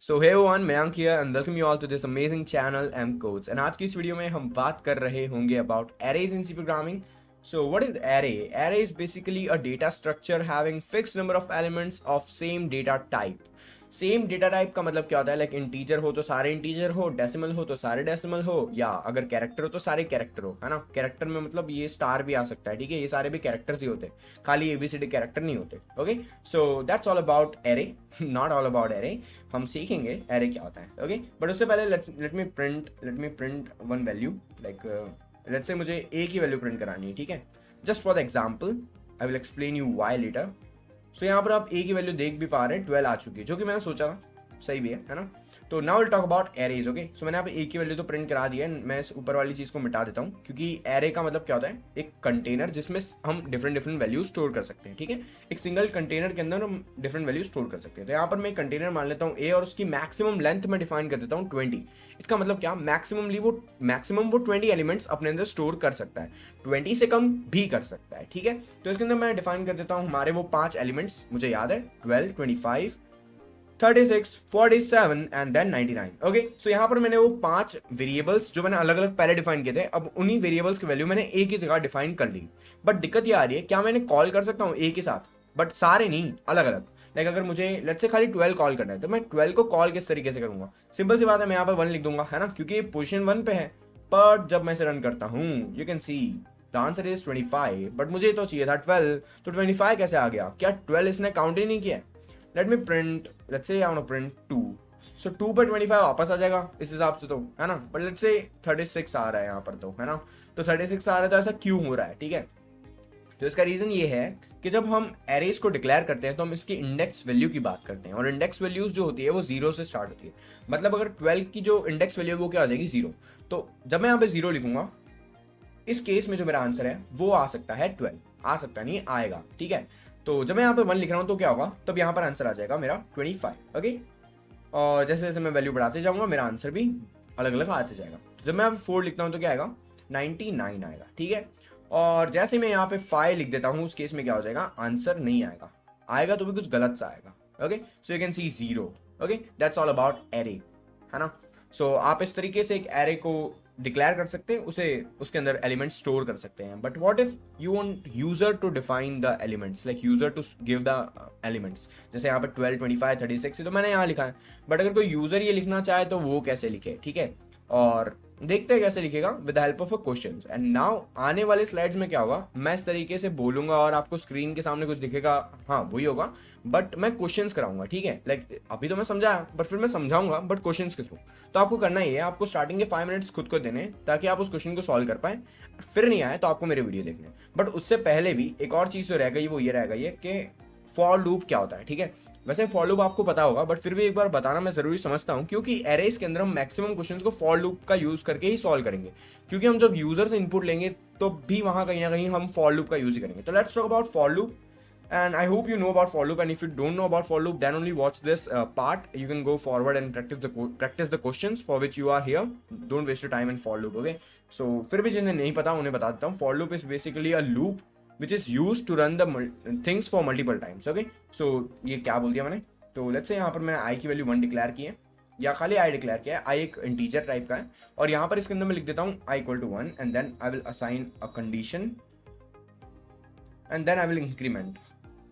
So hey one Mayank here and welcome you all to this amazing channel M codes. And आज की इस video में हम बात कर रहे होंगे about arrays in C programming. So what is array? Array is basically a data structure having fixed number of elements of same data type. Same data type का मतलब क्या होता है? लाइक इंटीजर हो तो सारे इंटीजर हो, डेसिमल हो तो सारे डेसिमल हो, या अगर कैरेक्टर हो तो सारे कैरेक्टर हो, है ना। कैरेक्टर में मतलब ये स्टार भी आ सकता है, ठीक है। ये सारे भी कैरेक्टर्स ही होते हैं, खाली एबीसीडी कैरेक्टर नहीं होते। Okay, so that's all about array, not all about array. हम सीखेंगे एरे क्या होता है। ओके, बट उससे पहले let me print one value. Like let's say मुझे ए की वैल्यू प्रिंट करानी है, ठीक है। Just for the example I will explain you Y letter. So यहाँ पर आप ए की वैल्यू देख भी पा रहे हैं, 12 आ चुकी है, जो कि मैंने सोचा था, सही भी है ना। तो now will talk about arrays. Okay, so मैंने यहाँ पे ए की वैल्यू तो प्रिंट करा दी है। मैं इस ऊपर वाली चीज़ को मिटा देता हूँ, क्योंकि एरे का मतलब क्या होता है? एक कंटेनर जिसमें हम डिफरेंट डिफरेंट वैल्यू स्टोर कर सकते हैं, ठीक है। एक सिंगल कंटेनर के अंदर हम डिफरेंट वैल्यू स्टोर कर सकते हैं। तो यहाँ पर मैं एक कंटेनर मान लेता हूँ ए, और उसकी मैक्सिमम लेंथ में डिफाइन कर देता हूँ 20। इसका मतलब क्या? मैक्सिमम वो 20 एलिमेंट्स अपने अंदर स्टोर कर सकता है, 20 से कम भी कर सकता है, ठीक है। तो इसके अंदर मैं डिफाइन कर देता हूँ हमारे वो 5 एलिमेंट्स, मुझे याद है 12, 25, 36, 47 एंड देन 99। ओके, सो यहाँ पर मैंने वो 5 वेरिएबल्स जो मैंने अलग अलग पहले डिफाइन किए थे, अब उन्हीं वेरिएबल्स की वैल्यू मैंने ए की जगह डिफाइन कर ली। बट दिक्कत ये आ रही है, क्या मैंने कॉल कर सकता हूँ ए के साथ, बट सारे नहीं, अलग अलग। लाइक अगर मुझे लेट्स से खाली 12 कॉल करना है, तो मैं 12 को कॉल किस तरीके से करूंगा? सिंपल सी बात है, मैं यहाँ पर 1 लिख दूंगा, है ना, क्योंकि ये पोजिशन 1 पे है। बट जब मैं इसे रन करता हूँ, you can see the answer is 25, but मुझे तो चाहिए था 12। तो 25 कैसे आ गया? क्या 12 इसने काउंट ही नहीं किया? Let me print, let's say I want to print 2। So 2 पर 25 वापस आ जाएगा इस हिसाब से, तो है ना। बट लेट्स से 36 आ रहा है यहाँ पर, तो है ना। तो 36 आ रहा है, तो ऐसा क्यों हो रहा है? ठीक है, तो इसका रीजन ये है कि जब हम एरेज को डिक्लेयर करते हैं तो हम इसकी इंडेक्स वैल्यू की बात करते हैं, और इंडेक्स वैल्यूज जो होती है वो 0 से स्टार्ट होती है। मतलब अगर 12 की जो इंडेक्स वैल्यू है वो क्या हो जाएगी? 0। तो जब मैं यहाँ पे 0 लिखूंगा, इस केस में जो मेरा आंसर है वो आ सकता है 12, आ सकता नहीं, आएगा, ठीक है। तो जब मैं यहाँ पे 1 लिख रहा हूँ तो क्या होगा? तब यहाँ पर आंसर आ जाएगा मेरा 25। ओके, और जैसे जैसे मैं वैल्यू बढ़ाते जाऊंगा मेरा आंसर भी अलग अलग आते जाएगा। तो जब मैं यहाँ पे 4 लिखता हूँ तो क्या आएगा? 99 आएगा, ठीक है। और जैसे मैं यहाँ पे 5 लिख देता हूँ, उस केस में क्या हो जाएगा? आंसर नहीं आएगा, आएगा तो भी कुछ गलत सा आएगा। Okay, so you can C 0। Okay, that's all about array, है ना। सो आप इस तरीके से एक एरे को डिक्लेयर कर सकते हैं, उसे उसके अंदर एलिमेंट स्टोर कर सकते हैं। But what if you want user to define the elements, like user to give the elements. जैसे यहाँ पे 12, 25, 36 तो मैंने यहाँ लिखा है, बट अगर कोई यूजर ये लिखना चाहे तो वो कैसे लिखे? ठीक है, और देखते हैं कैसे लिखेगा, with help of a question. And now आने वाले स्लाइड्स में क्या होगा, मैं इस तरीके से बोलूंगा और आपको स्क्रीन के सामने कुछ दिखेगा, हाँ वही होगा, बट मैं क्वेश्चंस कराऊंगा, ठीक है। लाइक अभी तो मैं समझाया, बट फिर मैं समझाऊंगा बट क्वेश्चंस के थ्रू। तो आपको करना ही है, आपको स्टार्टिंग के 5 मिनट्स खुद को देने, ताकि आप उस क्वेश्चन को सॉल्व कर पाए। फिर नहीं आए तो आपको मेरे वीडियो देखने। बट उससे पहले भी एक और चीज़ जो रह गई वो ये रह गई है कि फॉर लूप क्या होता है, ठीक है। वैसे फॉर लूप आपको पता होगा, बट फिर भी एक बार बताना मैं जरूरी समझता हूँ, क्योंकि एरेज के अंदर हम मैक्सिमम क्वेश्चंस को फॉर लूप का यूज करके ही सॉल्व करेंगे। क्योंकि हम जब यूजर से इनपुट लेंगे तो भी वहां कहीं ना कहीं हम फॉर लूप का यूज ही करेंगे। तो let's talk about for loop, and I hope you know about for loop. And if you don't know about for loop, then only watch this part. You can go forward and practice the questions for which you are here. Don't waste your time in for loop. Okay, so फिर भी जिन्हें नहीं पता उन्हें बता देता हूँ। For loop is basically a loop which is used to run the things for multiple times. Okay, so ये क्या बोल दिया मैंने? तो लेट्स से यहाँ पर मैंने i की वैल्यू 1 डिक्लेयर की है, या खाली i डिक्लेयर किया है। i एक इंटीजर टाइप का है, और यहाँ पर इसके अंदर मैं लिख देता हूँ i equal to 1, and then I will assign a condition, and then I will increment.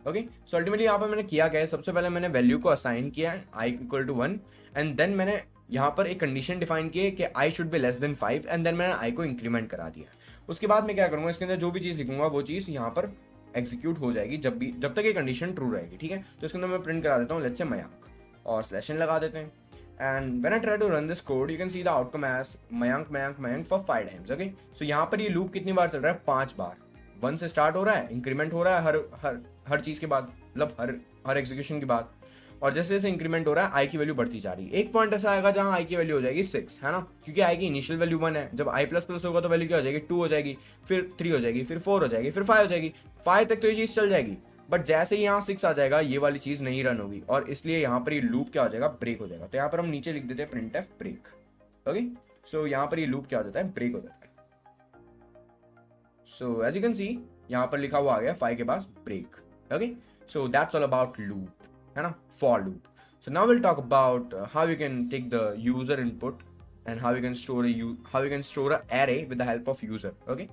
Okay, so ultimately यहाँ पर मैंने किया क्या है, सबसे पहले मैंने वैल्यू को असाइन किया है i equal to 1, and then मैंने यहाँ पर एक कंडीशन डिफाइन की है कि i should be less than 5, and then मैंने i को इंक्रीमेंट करा दिया। उसके बाद मैं क्या करूँगा, इसके अंदर जो भी चीज़ लिखूंगा वो चीज़ यहाँ पर एग्जीक्यूट हो जाएगी जब तक ये कंडीशन ट्रू रहेगी, ठीक है। तो इसके अंदर मैं प्रिंट करा देता हूँ, लेट्स से मयंक, और स्लैशन लगा देते हैं। And when I try to run this code, you can see the outcome as Mayank Mayank Mayank for 5 times. Okay, so यहाँ पर ये लूप कितनी बार चल रहा है? 5 बार। 1 से स्टार्ट हो रहा है, इंक्रीमेंट हो रहा है हर हर हर चीज़ के बाद, मतलब हर एग्जीक्यूशन के बाद। और जैसे जैसे इंक्रीमेंट हो रहा है आई की वैल्यू बढ़ती जा रही है। एक पॉइंट ऐसा आएगा जहां आई की वैल्यू हो जाएगी 6, है ना, क्योंकि आई की इनिशियल वैल्यू 1 है। जब आई प्लस प्लस होगा तो वैल्यू क्या हो जाएगी? 2 हो जाएगी, फिर 3 हो जाएगी, फिर 4 हो जाएगी, फिर 5 हो जाएगी। 5 तक तो ये चीज़ चल जाएगी, बट जैसे ही यहाँ 6 आ जाएगा ये वाली चीज़ नहीं रन होगी, और इसलिए यहाँ पर ये लूप क्या हो जाएगा? ब्रेक हो जाएगा। तो यहाँ पर हम नीचे लिख देते हैं print F break. Okay, so यहाँ पर ये लूप क्या हो जाता है? ब्रेक हो जाता है। So as you can see यहाँ पर लिखा हुआ आ गया 5 के पास break. Okay, so that's all about loop, है ना, for loop. So now we'll talk about how you can take the user input and how you can store a array with the help of user. Okay,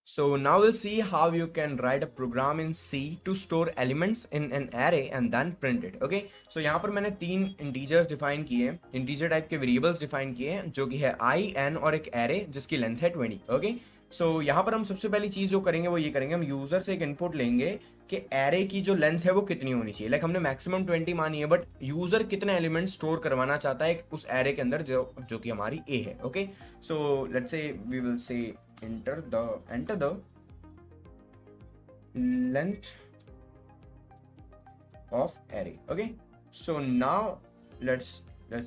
so now we'll see how you can write a program in C to store elements in an array and then print it. Okay, so यहाँ पर मैंने 3 integers define किए हैं, integer type के variables define किए हैं, जो कि है i, n और एक एरे जिसकी लेंथ है 20. ओके, सो यहाँ पर हम सबसे पहली चीज जो करेंगे वो ये करेंगे, हम यूजर से एक इनपुट लेंगे कि एरे की जो लेंथ है वो कितनी होनी चाहिए. लाइक हमने मैक्सिमम 20 मानी है, बट यूजर कितने एलिमेंट स्टोर करवाना चाहता है उस एरे के अंदर जो कि हमारी ए है. Okay, so let's say we will say enter the length of array. Okay, so now let's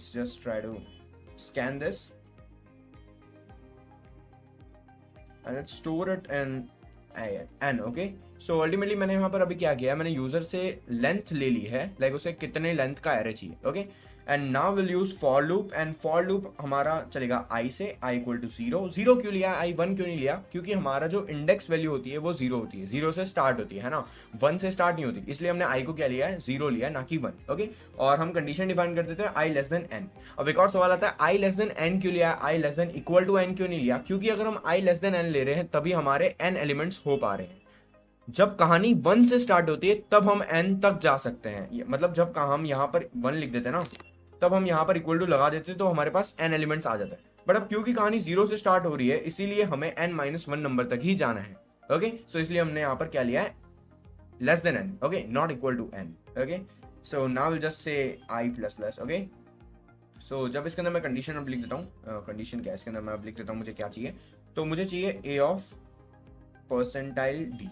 just try to scan this and let's store it in n. Okay, so ultimately मैंने यहाँ पर अभी क्या किया है, मैंने यूजर से length ले ली है, लाइक उसे कितने लेंथ का एरे चाहिए. Okay, and now will use for loop, and for loop हमारा चलेगा i से i इक्वल टू 0 क्यों लिया, i 1 क्यों नहीं लिया, क्योंकि हमारा जो इंडेक्स वैल्यू होती है वो 0 होती है, 0 से स्टार्ट होती है ना, 1 से स्टार्ट नहीं होती, इसलिए हमने i को क्या लिया है, 0 लिया है, ना कि 1. ओके, और हम कंडीशन डिफाइन कर देते हैं i लेस देन n. अब एक और सवाल आता है, i लेस देन n क्यों लिया, i less than equal to n क्यों नहीं लिया, क्योंकि अगर हम i लेस देन n ले रहे हैं तभी हमारे n एलिमेंट्स हो पा रहे हैं. जब कहानी 1 से स्टार्ट होती है तब हम n तक जा सकते हैं, मतलब जब हम यहाँ पर 1 लिख देते हैं ना, तब हम यहाँ पर इक्वल टू लगा देते तो हमारे पास n एलिमेंट्स आ जाता है. बट अब क्योंकि कहानी 0 से स्टार्ट हो रही है, इसीलिए हमें n-1 नंबर तक ही जाना है. ओके, सो इसलिए हमने यहाँ पर क्या लिया है, less than n. Okay, not equal to n. Okay, so now will just say i plus plus. Okay, so जब इसके अंदर मैं कंडीशन अब लिख देता हूँ, कंडीशन क्या है इसके अंदर मैं अब लिख देता हूँ, मुझे क्या चाहिए, तो मुझे चाहिए a ऑफ परसेंटाइल d.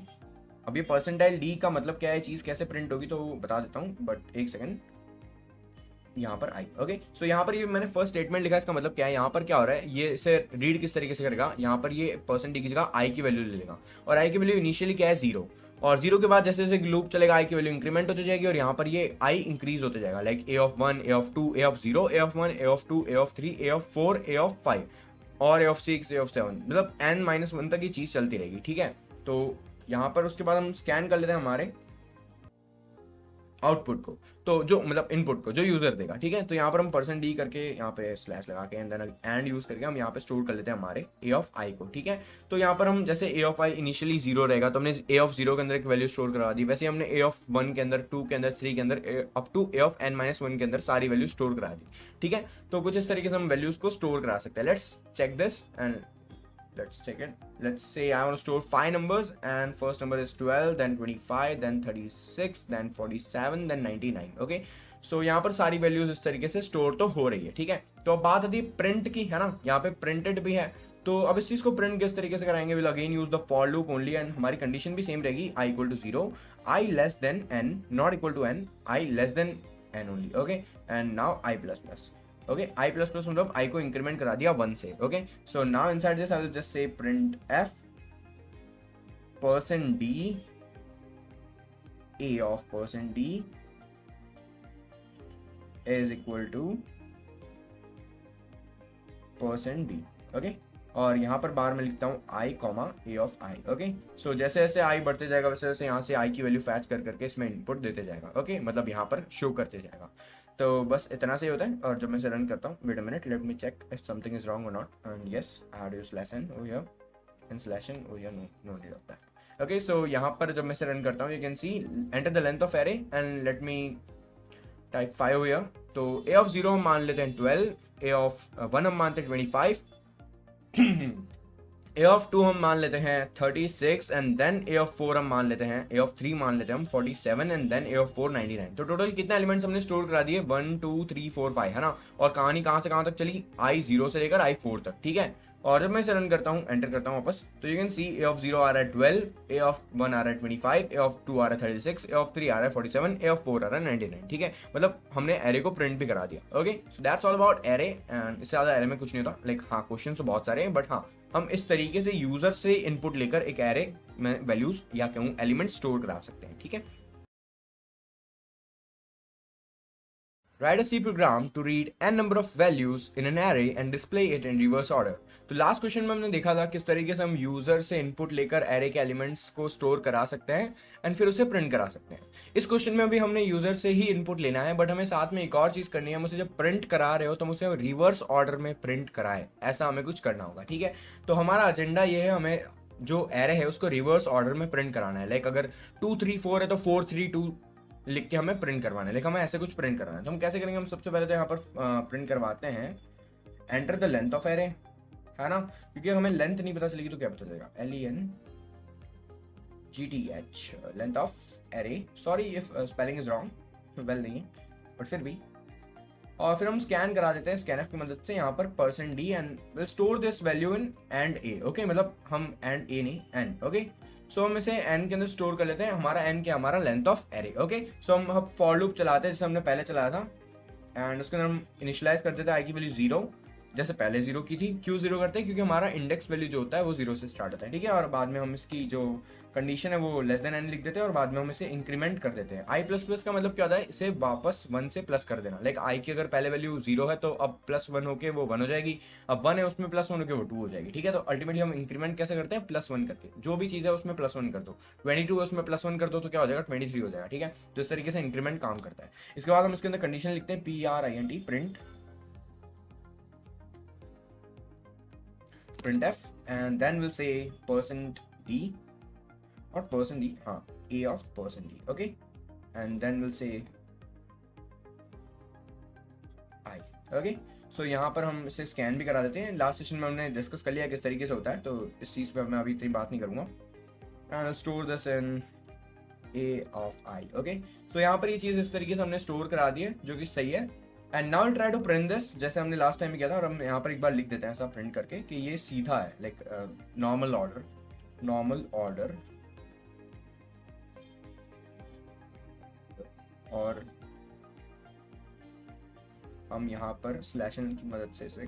अब ये परसेंटाइल d का मतलब क्या है, चीज कैसे प्रिंट होगी तो बता देता हूँ, बट एक सेकंड, यहाँ पर आई. ओके, सो यहाँ पर ये मैंने फर्स्ट स्टेटमेंट लिखा, इसका मतलब क्या है, यहाँ पर क्या हो रहा है, ये इसे रीड किस तरीके से करेगा, यहाँ पर ये परसेंट डी की जगह आई की वैल्यू ले लेगा, और आई की वैल्यू इनिशियली क्या है 0, और 0 के बाद जैसे जैसे लूप चलेगा आई की वैल्यू इंक्रीमेंट होती जाएगी, और यहाँ पर ये आई इंक्रीज होते जाएगा, like a of 1, a of 2, a of 0, a of 1, a of 2, a of 3, a of 4, a of 5 और a ऑफ 6, a ऑफ 7, मतलब n-1 तक ये चीज चलती रहेगी. ठीक है, तो यहाँ पर उसके बाद हम स्कैन कर लेते हैं हमारे आउटपुट को, तो जो मतलब इनपुट को जो यूजर देगा. ठीक है, तो यहाँ पर हम परसेंट डी करके यहाँ पे स्लैश लगा के एंड यूज करके हम यहाँ पे स्टोर कर लेते हैं हमारे a ऑफ i को. ठीक है, तो यहाँ पर हम जैसे a ऑफ i इनिशियली 0 रहेगा तो हमने a ऑफ 0 के अंदर एक वैल्यू स्टोर करवा दी, वैसे हमने a ऑफ 1 के अंदर, 2 के अंदर, 3 के अंदर, up to a of n-1 के अंदर सारी वैल्यू स्टोर करा दी. ठीक है, तो कुछ इस तरीके से हम वैल्यूज को स्टोर करा सकते हैं. Let's check this and let's check it. Let's say I want to store 5 numbers, and first number is 12, then 25, then 36, then 47, then 99. okay, so यहाँ पर सारी वैल्यूज इस तरीके से स्टोर तो हो रही है. ठीक है, तो अब बात आती है प्रिंट की, है ना, यहाँ पे प्रिंटेड भी है, तो अब इस चीज को प्रिंट किस तरीके से कराएंगे, will again use the for loop only, and हमारी कंडीशन भी सेम रहेगी, i equal to 0, i less than n, not equal to n, i less than n only. Okay, and now i plus plus. Okay, I plus plus मतलब I को increment करा दिया 1 से. Okay, so now inside this I will just say print f percent d a of percent d is equal to percent b. Okay, और यहाँ पर बार में लिखता हूँ i comma a of i. Okay, so जैसे जैसे i बढ़ते जाएगा वैसे वैसे यहाँ से i की वैल्यू फैच कर करके इसमें इनपुट देते जाएगा. ओके, मतलब यहाँ पर शो करते जाएगा. तो बस इतना से ही होता है, और जब मैं इसे रन करता हूँ, wait a minute, let me check if something is wrong और not, and yes I have to slash n over here and slash n over here, no need of that. Okay, so यहाँ पर जब मैं इसे run करता हूँ, you can see enter the length of array and let me type 5 over here. तो a of 0 हम मान लेते हैं 12, a ऑफ 1 हम मानते हैं 25, a ऑफ 2 हम मान लेते हैं 36, एंड देन a ऑफ 4 हम मान लेते हैं, a ऑफ 3 मान लेते हैं हम 47, एंड देन a ऑफ 4 99. तो टोटल कितने एलिमेंट्स हमने स्टोर करा दिए, 1 2 3 4 5, है ना, और कहानी कहाँ से कहाँ तक चली, i 0 से लेकर i 4 तक. ठीक है, और जब मैं इसे रन करता हूँ, एंटर करता हूँ वापस, तो you can C a of 0 आ रहा है 12, a ऑफ 1 आ रहा है 25, a ऑफ 2 आ रहा है 36, a ऑफ 3 आ रहा है 47, a ऑफ 4 आ रहा है 99. ठीक है, मतलब हमने एरे को प्रिंट भी करा दिया. Okay, so that's all about array, and इससे ज़्यादा एरे में कुछ नहीं होता. लाइक हाँ, क्वेश्चन तो बहुत सारे हैं, बट हाँ, हम इस तरीके से यूजर से इनपुट लेकर एक एरे में वैल्यूज या कहूँ एलिमेंट स्टोर करा सकते हैं. ठीक है, Write a C program to read n number of values in an array and display it in reverse order. तो लास्ट क्वेश्चन में हमने देखा था किस तरीके से हम यूजर से इनपुट लेकर एरे के एलिमेंट्स को स्टोर करा सकते हैं एंड फिर उसे प्रिंट करा सकते हैं. इस क्वेश्चन में अभी हमने यूजर से ही इनपुट लेना है, बट हमें साथ में एक और चीज करनी है. हम उसे जब प्रिंट करा रहे हो तो हम उसे रिवर्स ऑर्डर में प्रिंट कराए, ऐसा हमें कुछ करना होगा. ठीक है, तो हमारा एजेंडा ये है, हमें जो एरे है उसको रिवर्स ऑर्डर में प्रिंट कराना है. लाइक अगर 2 3 4 है तो 4 3 2 लिख के हमें प्रिंट करवाना है. लेकिन हमें ऐसे कुछ प्रिंट करवाना है, तो हम कैसे करेंगे? हम सबसे पहले तो यहाँ पर प्रिंट करवाते हैं enter the length of array, है ना, क्योंकि हमें लेंथ नहीं पता चलेगी तो क्या पता चलेगा. LENGTH length of array. Sorry if spelling is wrong, well नहीं है बट फिर भी. और फिर हम स्कैन करा देते हैं स्कैनफ की मदद से यहाँ पर %d and will store this value in and A. Okay, मतलब हम एंड ए नहीं एन. ओके, सो हम इसे एन के अंदर स्टोर कर लेते हैं. हमारा एन क्या, हमारा length of array. Okay, so हम फॉर लूप चलाते हैं जैसे हमने पहले चलाया था एंड उसके अंदर हम इनिशियलाइज कर देते हैं आई की वैल्यू 0 जैसे पहले 0 की थी. क्यों 0 करते हैं? क्योंकि हमारा इंडेक्स वैल्यू जो होता है वो 0 से स्टार्ट होता है. ठीक है, और बाद में हम इसकी जो कंडीशन है वो लेस देन n लिख देते हैं और बाद में हम इसे इंक्रीमेंट कर देते हैं. i प्लस प्लस का मतलब क्या होता है? इसे वापस 1 से प्लस कर देना. लाइक i की अगर पहले वैल्यू 0 है तो अब +1 होके वो 1 हो जाएगी, अब 1 है उसमें +1 होके वो 2 हो जाएगी. ठीक है, तो अल्टीमेटली हम इंक्रीमेंट कैसे करते हैं? +1 करके. जो भी चीज़ है उसमें +1 कर दो. 22 है उसमें +1 कर दो तो क्या हो जाएगा? 23 हो जाएगा. ठीक है, तो इस तरीके से इंक्रीमेंट काम करता है. इसके बाद हम इसके अंदर कंडीशन लिखते हैं PRINT print printf and then we'll say %d or %d, a of %d. Okay, and then we'll say I. Okay, so यहाँ पर हम इसे स्कैन भी करा देते हैं. लास्ट सेशन में हमने डिस्कस कर लिया किस तरीके से होता है, तो इस चीज़ पे मैं अभी इतनी बात नहीं करूँगा. and I'll store this in a of I. Okay, so यहाँ पर ये चीज़ इस तरीके से हमने स्टोर करा दी है जो कि सही है. And now try to print this जैसे हमने लास्ट टाइम किया था, और हम यहाँ पर एक बार लिख देते हैं ऐसा प्रिंट करके कि ये सीधा है, लाइक नॉर्मल ऑर्डर और हम यहाँ पर /n की मदद से इसे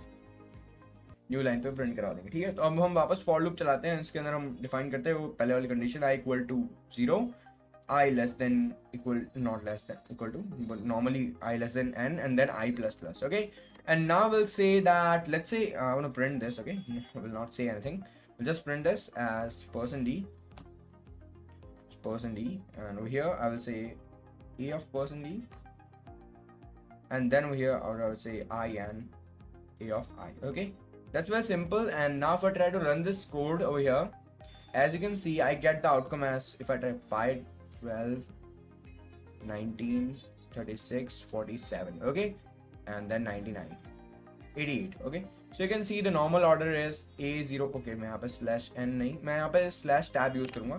न्यू लाइन पे प्रिंट करा देंगे. ठीक है, तो अब हम वापस फॉर लूप चलाते हैं. इसके अंदर हम डिफाइन करते हैं वो पहले वाली condition i equal to 0, I less than equal not less than equal to, but normally I less than n and then I plus plus. Okay, and now we'll say that, let's say I want to print this. Okay, I will not say anything, we'll just print this as %d, and over here I will say a of %d, and then over here I will say I and a of I. Okay, that's very simple. And now if I try to run this code over here, as you can see I get the outcome as, if I type 5 12 19 36 47, okay, and then 99 88. okay, so you can see the normal order is A0. okay, मैं यहाँ पे /n नहीं, मैं यहाँ पे /tab use करूंगा.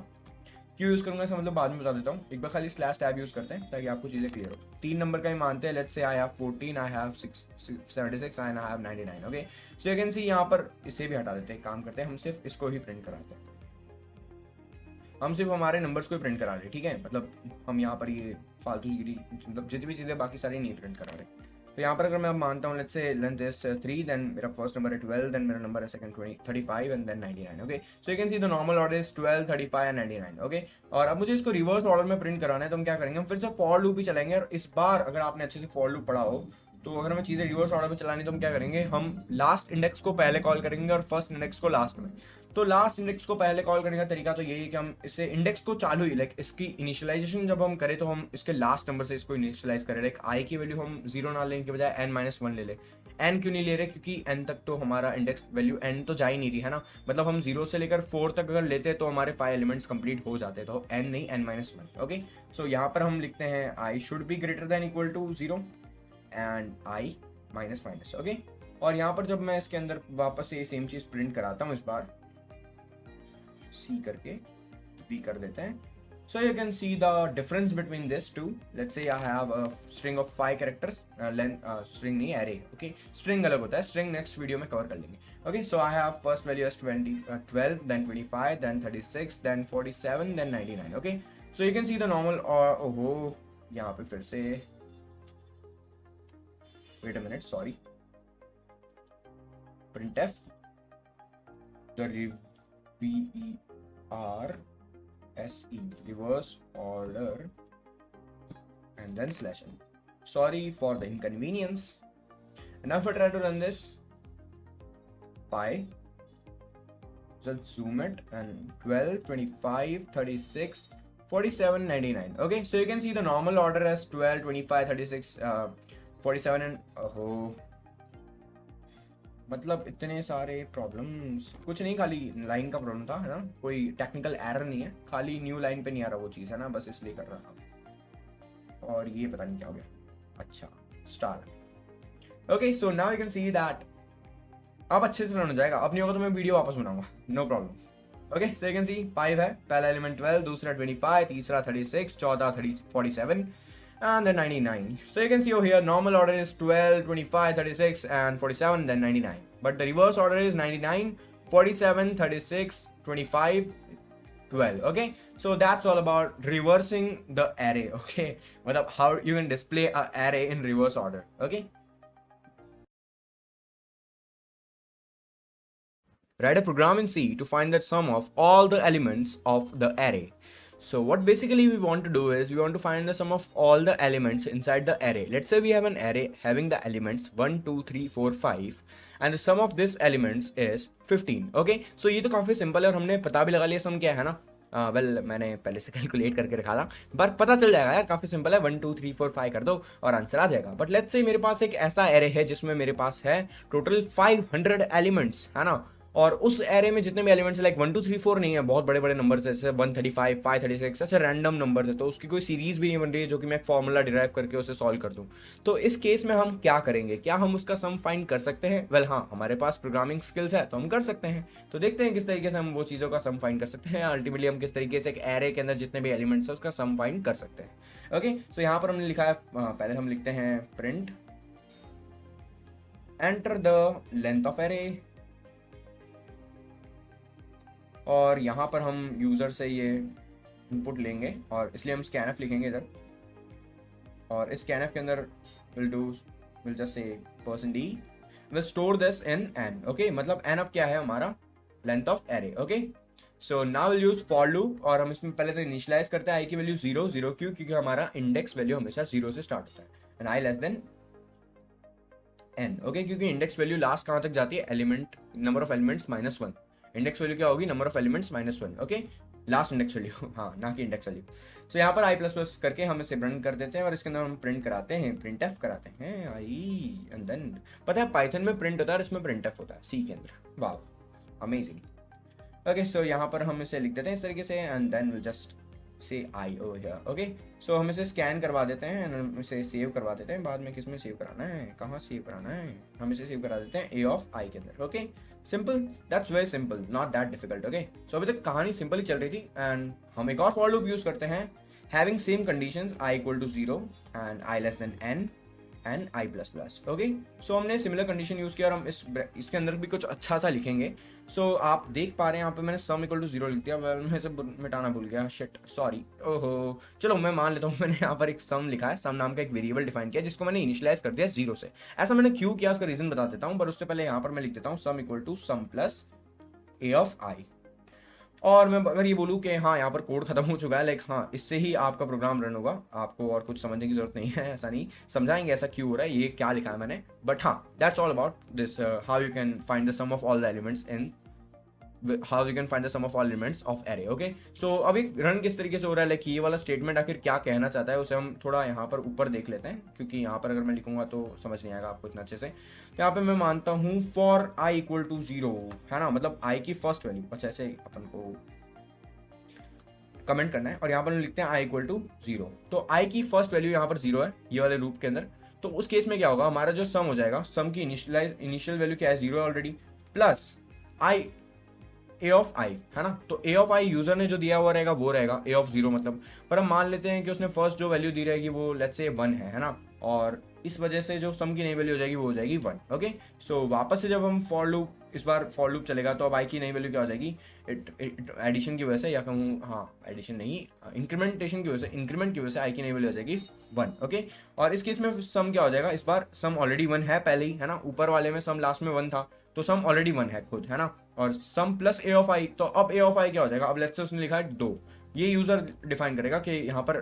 क्यों use करूंगा इसका मतलब बाद में बता देता हूँ. एक बार खाली /tab यूज करते हैं ताकि आपको चीजें क्लियर हो. 3 नंबर का ही मानते हैं. Let's say I have 14, I have 76 and I have 99. okay, so you can see यहाँ पर इसे भी हटा देते हैं. काम करते हैं, हम सिर्फ इसको ही प्रिंट कराते हैं. हम सिर्फ हमारे नंबर्स को ही प्रिंट करा रहे हैं. ठीक है, मतलब हम यहाँ पर ये फालतू गिरी मतलब जितनी भी चीज़ें बाकी सारी नहीं प्रिंट करा रहे. तो यहाँ पर अगर मैं अब मानता हूँ let's say length is 3, then मेरा फर्स्ट नंबर है 12, देन मेरा नंबर है second 35 and then 99. Okay, so you can see the normal order is 12 35 and 99. Okay, और अब मुझे इसको रिवर्स ऑर्डर में प्रिंट कराना है, तो हम क्या करेंगे? हम फिर से फॉर लूप ही चलाएंगे. और इस बार अगर आपने अच्छे से फॉर लूप पढ़ा हो तो अगर हमें चीज़ें रिवर्स ऑर्डर में चलानी तो हम क्या करेंगे? हम लास्ट इंडेक्स को पहले कॉल करेंगे और फर्स्ट इंडेक्स को लास्ट में. तो लास्ट इंडेक्स को पहले कॉल करने का तरीका तो यही है कि हम इसे इंडेक्स को चालू ही, लाइक इसकी इनिशियलाइजेशन जब हम करें तो हम इसके लास्ट नंबर से इसको इनिशियलाइज करें. लाइक आई की वैल्यू हम 0 ना लेने के बजाय n-1 ले ले. n क्यों नहीं ले रहे? क्योंकि n तक तो हमारा इंडेक्स वैल्यू n तो जा ही नहीं रही है ना. मतलब हम 0 से लेकर 4 तक अगर लेते तो हमारे 5 एलिमेंट्स कंप्लीट हो जाते, तो n नहीं n-1. ओके, सो यहाँ पर हम लिखते हैं i should be greater than equal to 0 and i minus. Okay, और यहाँ पर जब मैं इसके अंदर वापस से सेम चीज प्रिंट कराता हूँ, इस बार C करके B कर देते हैं. So you can see the difference between this two. Let's say I have a string of 5 characters, length string नहीं array. Okay, string अलग होता है, string next video में cover कर लेंगे. Okay, so I have first value as 12, then 25, then 36, then 47, then 99. Okay, so you can see the normal. Oh, यहाँ पे फिर से wait a minute, sorry. printf the reverse order and then /n. sorry for the inconvenience. Now if I try to run this pi, just zoom it, and 12, 25, 36, 47, 99. Okay, so you can see the normal order as 12, 25, 36, 47 and oh, मतलब इतने सारे problems, कुछ नहीं, खाली line का problem था, है ना, कोई टेक्निकल एरर नहीं है, खाली न्यू लाइन पे नहीं आ रहा वो चीज़, है ना, बस इसलिए कर रहा था। और ये पता नहीं क्या हो गया, अच्छा star. Okay, so now you can see that अब अच्छे से रन हो जाएगा। अब नहीं होगा तो मैं वीडियो वापस बनाऊंगा, no problem. Okay, so you can see 5 है, पहला एलिमेंट 12, दूसरा 25, तीसरा 36, चौथा 47 and then 99. So you can see over here normal order is 12, 25, 36 and 47, then 99. But the reverse order is 99, 47, 36, 25, 12. Okay, so that's all about reversing the array. Okay, मतलब how you can display an array in reverse order. Okay, write a program in C to find the sum of all the elements of the array. So what basically we want to do is we want to find the sum of all the elements inside the array. Let's say we have an array having the elements 1, 2, 3, 4, 5 and the sum of these elements is 15. Okay, so ये तो काफ़ी simple है और हमने पता भी लगा लिया सम क्या है ना। वेल मैंने पहले से कैलकुलेट करके रखा था, पर पता चल जाएगा यार, काफ़ी सिंपल है, 1, 2, 3, 4, 5 कर दो और आंसर आ जाएगा। बट लेट्स से मेरे पास एक ऐसा एरे है जिसमें मेरे पास है टोटल 500 एलिमेंट्स, है ना, और उस एरे में जितने भी एलिमेंट्स लाइक 1, 2, 3, 4 नहीं है, बहुत बड़े बड़े नंबर्स है, जैसे 135, 536, ऐसे रैंडम नंबर्स है, तो उसकी कोई सीरीज भी नहीं बन रही है जो कि मैं फॉर्मूला डिराइव करके उसे सॉल्व कर दूं। तो इस केस में हम क्या करेंगे, क्या हम उसका सम फाइंड कर सकते हैं? वेल हाँ, हमारे पास प्रोग्रामिंग स्किल्स है तो हम कर सकते हैं। तो देखते हैं किस तरीके से हम वो चीज़ों का सम फाइंड कर सकते हैं, अल्टीमेटली हम किस तरीके से एक एरे के अंदर जितने भी एलिमेंट्स है उसका सम फाइंड कर सकते हैं। ओके, सो यहाँ पर हमने लिखा है, पहले हम लिखते हैं print enter the length of array, और यहाँ पर हम यूज़र से ये इनपुट लेंगे और इसलिए हम scanf लिखेंगे इधर, और इस scanf के अंदर we'll just say %d, we'll store this in n. okay, मतलब n अब क्या है हमारा length of array. Okay, so now will use for loop, और हम इसमें पहले तो इनिशियलाइज करते हैं आई की वैल्यू 0, 0 क्योंकि हमारा इंडेक्स वैल्यू हमेशा 0 से स्टार्ट होता है, and I less than n। Okay, क्योंकि इंडेक्स वैल्यू लास्ट कहाँ तक जाती है, element number of elements -1, index value क्या होगी, number of elements -1। Okay, last index value, हाँ, ना कि इंडेक्स वैल्यू। सो यहाँ पर i++ करके हम इसे रन कर देते हैं और इसके अंदर हम प्रिंट कराते हैं, printf कराते हैं आई, एंड देन पता है पाइथन में प्रिंट होता है और इसमें printf होता है सी के अंदर। वाह, अमेजिंग। ओके, सो यहाँ पर हम इसे लिख देते हैं इस तरीके से, and then will just say I over here. Okay, so हम इसे स्कैन करवा देते हैं एंड हम इसे सेव करवा देते हैं। बाद में किस में सेव कराना है, कहाँ सेव कराना है, हम इसे सेव करा देते हैं ए ऑफ आई के अंदर। Okay, simple, that's very simple, not that difficult. Okay, so अभी तक कहानी सिंपल ही चल रही थी, एंड हम एक और फॉर लूप यूज करते हैं, having same conditions i = 0 and i less than n and i++। Okay, so हमने सिमिलर कंडीशन यूज किया और हम इसके अंदर भी कुछ अच्छा सा लिखेंगे। सो आप देख पा रहे हैं यहाँ पे मैंने सम = 0 लिख दिया, वेल मैं इसे मिटाना भूल गया, शिट, सॉरी, ओहो, चलो मैं मान लेता हूँ मैंने यहाँ पर एक सम लिखा है, सम नाम का एक वेरिएबल डिफाइन किया जिसको मैंने इनिशियलाइज कर दिया 0 से। ऐसा मैंने क्यों किया उसका रीजन बता देता हूँ, पर उससे पहले यहाँ पर मैं लिख देता हूँ सम = सम प्लस a of i। और मैं अगर ये बोलूँ कि हाँ यहाँ पर कोड खत्म हो चुका है, लाइक हाँ इससे ही आपका प्रोग्राम रन होगा, आपको और कुछ समझने की जरूरत नहीं है, ऐसा नहीं, समझाएंगे ऐसा क्यों हो रहा है, ये क्या लिखा है मैंने, बट हाँ that's all about this, how you can find the sum of all the elements in, how you can find the sum of all elements of array. Okay, so अभी रन किस तरीके से हो रहा है, लाइक ये वाला स्टेटमेंट आखिर क्या कहना चाहता है उसे हम थोड़ा यहाँ पर ऊपर देख लेते हैं, क्योंकि यहाँ पर अगर मैं लिखूंगा तो समझ नहीं आएगा आपको इतना अच्छे से। यहाँ पे मैं मानता हूँ फॉर i = 0, है ना, मतलब i की फर्स्ट वैल्यू, अच्छा ऐसे अपन को कमेंट करना है, और यहाँ पर हम लिखते हैं i = 0, तो i की फर्स्ट वैल्यू यहाँ पर 0 है ये वाले लूप के अंदर। तो उस केस में क्या होगा, हमारा जो सम हो जाएगा, सम की इनिशियल वैल्यू क्या है, 0 है already, plus a of i, है ना, तो a of i यूजर ने जो दिया हुआ रहेगा वो रहेगा a of 0 मतलब, पर हम मान लेते हैं कि उसने फर्स्ट जो वैल्यू दी रहेगी वो लेट्स से 1 है ना, और इस वजह से जो सम की नई वैल्यू हो जाएगी वो हो जाएगी 1। ओके, सो वापस से जब हम फॉर लूप, इस बार फॉर लूप चलेगा तो अब i की नई वैल्यू क्या हो जाएगी, एडिशन की वजह से, या कहूँ हाँ एडिशन नहीं, इंक्रीमेंटेशन की वजह से, इंक्रीमेंट की वजह से i की नई वैल्यू हो जाएगी 1। ओके, और इस केस में सम क्या हो जाएगा, इस बार सम ऑलरेडी 1 है पहले ही, है ना, ऊपर वाले में सम लास्ट में 1 था तो सम ऑलरेडी 1 है खुद, है ना, और सम प्लस a of i, तो अब a of i क्या हो जाएगा, अब लेट्स से उसने लिखा है 2, ये यूज़र डिफाइन करेगा कि यहाँ पर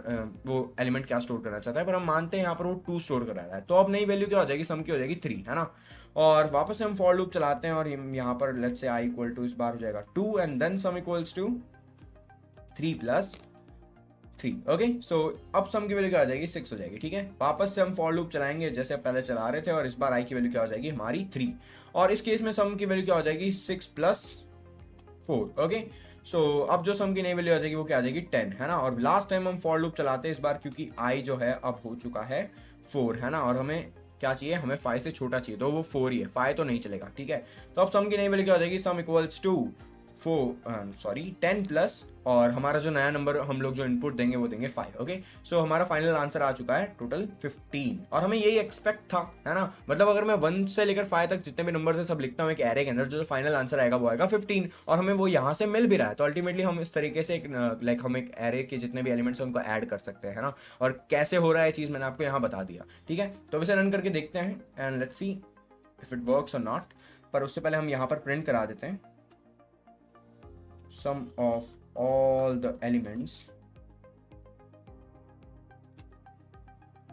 वो एलिमेंट क्या स्टोर करना चाहता है, पर हम मानते हैं यहाँ पर वो 2 स्टोर कर रहा है, तो अब नई वैल्यू क्या हो जाएगी, सम की हो जाएगी 3, है ना। और वापस से हम फॉर लूप चलाते हैं और यहाँ पर let's say I equal to इस बार हो जाएगा 2 and then sum equals to 3 plus 3। Okay, so अब सम की वैल्यू क्या आ जाएगी, 6 हो जाएगी। ठीक है, वापस से हम फॉर लूप चलाएंगे जैसे पहले चला रहे थे और इस बार आई की वैल्यू क्या हो जाएगी हमारी 3, और इस केस में सम की वैल्यू क्या हो जाएगी 6 प्लस 4। ओके, सो अब जो सम की नई वैल्यू आ जाएगी वो क्या आ जाएगी 10, है ना। और लास्ट टाइम हम फॉर लूप चलाते हैं इस बार क्योंकि आई जो है अब हो चुका है 4, है ना, और हमें क्या चाहिए, हमें 5 से छोटा चाहिए, तो वो 4 ही है, 5 तो नहीं चलेगा। ठीक है, तो अब सम की नई वैल्यू क्या हो जाएगी, सम इक्वल्स टू 10 प्लस, और हमारा जो नया नंबर हम लोग जो इनपुट देंगे वो देंगे 5। ओके, सो हमारा फाइनल आंसर आ चुका है टोटल 15, और हमें यही एक्सपेक्ट था, है ना। मतलब अगर मैं 1 से लेकर 5 तक जितने भी नंबर है सब लिखता हूँ एक एरे के अंदर, जो फाइनल आंसर आएगा वो आएगा 15, और हमें वो यहाँ से मिल भी रहा है, तो अल्टीमेटली हम इस तरीके से लाइक हम एक एरे के जितने भी एलिमेंट्स हैं उनको ऐड कर सकते हैं, है ना। और कैसे हो रहा है चीज़ मैंने आपको यहाँ बता दिया। ठीक है, तो इसे रन करके देखते हैं and let's see if it works और नॉट। पर उससे पहले हम यहाँ पर प्रिंट करा देते हैं sum of all the elements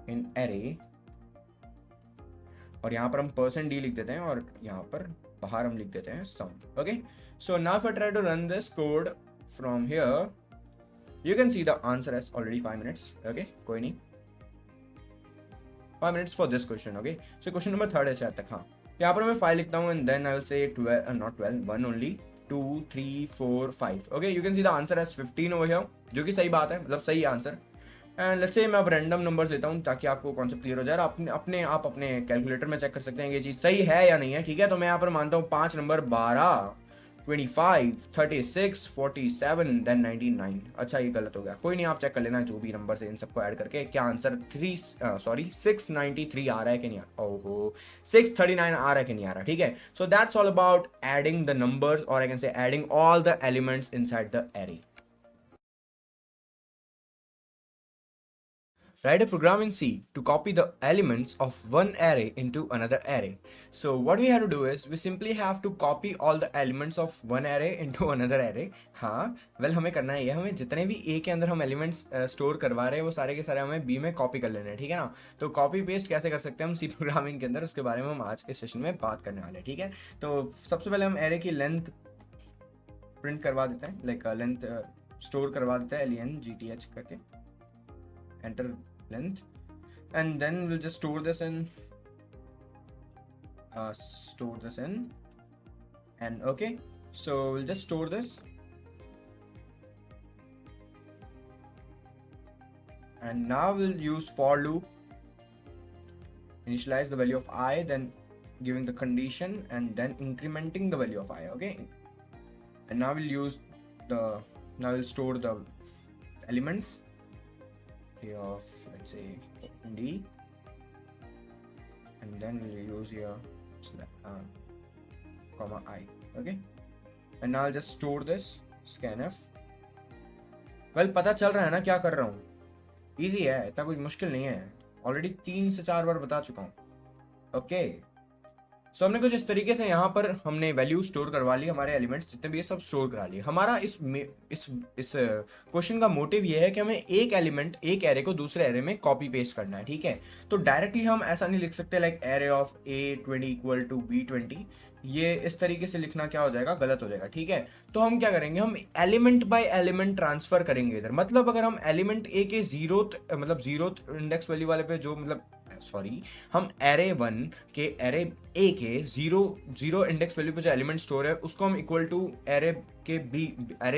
in array, और यहाँ पर हम %d लिख देते हैं और यहाँ पर बाहर हम लिख देते हैं sum। Okay, so now if I try to run this code from here you can see the answer has already 5 minutes। okay, कोई नहीं, 5 minutes for this question। okay, so question number 3 है शायद तक। हाँ, यहाँ पर मैं 5 लिखता हूँ and then I will say 12 not 12 1 only 2 3 4 5। okay, you can see the answer as 15 over here, जो कि सही बात है, मतलब सही आंसर। एंड लेट्स से मैं अब रैंडम नंबर्स लेता हूँ ताकि आपको कॉन्सेप्ट क्लियर हो जाए, आप अपने कैलकुलेटर में चेक कर सकते हैं कि ये चीज़ सही है या नहीं है। ठीक है, तो मैं यहाँ पर मानता हूँ 5 नंबर 12 25 36 47 देन 99। अच्छा, ये गलत हो गया, कोई नहीं, आप चेक कर लेना जो भी नंबर है इन सबको ऐड करके क्या आंसर 693 आ रहा है कि नहीं आ रहा। ओहो, 639 आ रहा है कि नहीं आ रहा। ठीक है, so that's all about adding the numbers, और I can say adding all the elements inside the array. Write a program in C to copy the elements of one array into another array. So what we have to do is we simply have to copy all the elements of one array into another array। हाँ, well हमें करना है ये, हमें जितने भी A के अंदर हम एलिमेंट्स स्टोर करवा रहे हैं वो सारे के सारे हमें B में कॉपी कर लेने हैं। ठीक है ना, तो कॉपी पेस्ट कैसे कर सकते हैं हम C प्रोग्रामिंग के अंदर, उसके बारे में हम आज इस सेशन में बात करने वाले हैं। ठीक है, तो सबसे पहले हम एरे की लेंथ प्रिंट करवा देते हैं, लाइक लेंथ स्टोर करवा देते हैं LENGTH करके, enter length, and then we'll just store this in and okay, so we'll just store this and now we'll use for loop, initialize the value of I, then giving the condition and then incrementing the value of I। okay, and now we'll store the elements of let's say D, and then we'll use here comma I। okay, and now I'll just store this scanf। well पता चल रहा है ना क्या कर रहा हूँ, easy है, इतना कुछ मुश्किल नहीं है, ऑलरेडी 3 से 4 बार बता चुका हूँ। ओके, सो हमने कुछ इस तरीके से यहाँ पर हमने वैल्यू स्टोर करवा ली, हमारे एलिमेंट्स जितने भी ये सब स्टोर करा लिए। हमारा इस क्वेश्चन का मोटिव ये है कि हमें एक एलिमेंट एक एरे को दूसरे एरे में कॉपी पेस्ट करना है। ठीक है, तो डायरेक्टली हम ऐसा नहीं लिख सकते like array of A20 equal to B20, ये इस तरीके से लिखना क्या हो जाएगा, गलत हो जाएगा। ठीक है, तो हम क्या करेंगे, हम एलिमेंट बाय एलिमेंट ट्रांसफर करेंगे इधर। मतलब अगर हम एलिमेंट ए के जीरोथ इंडेक्स वैल्यू वाले पे जो हम एरे 1 के एरे ए के जीरो इंडेक्स वैल्यू पे जो एलिमेंट स्टोर है उसको हम इक्वल टू एरे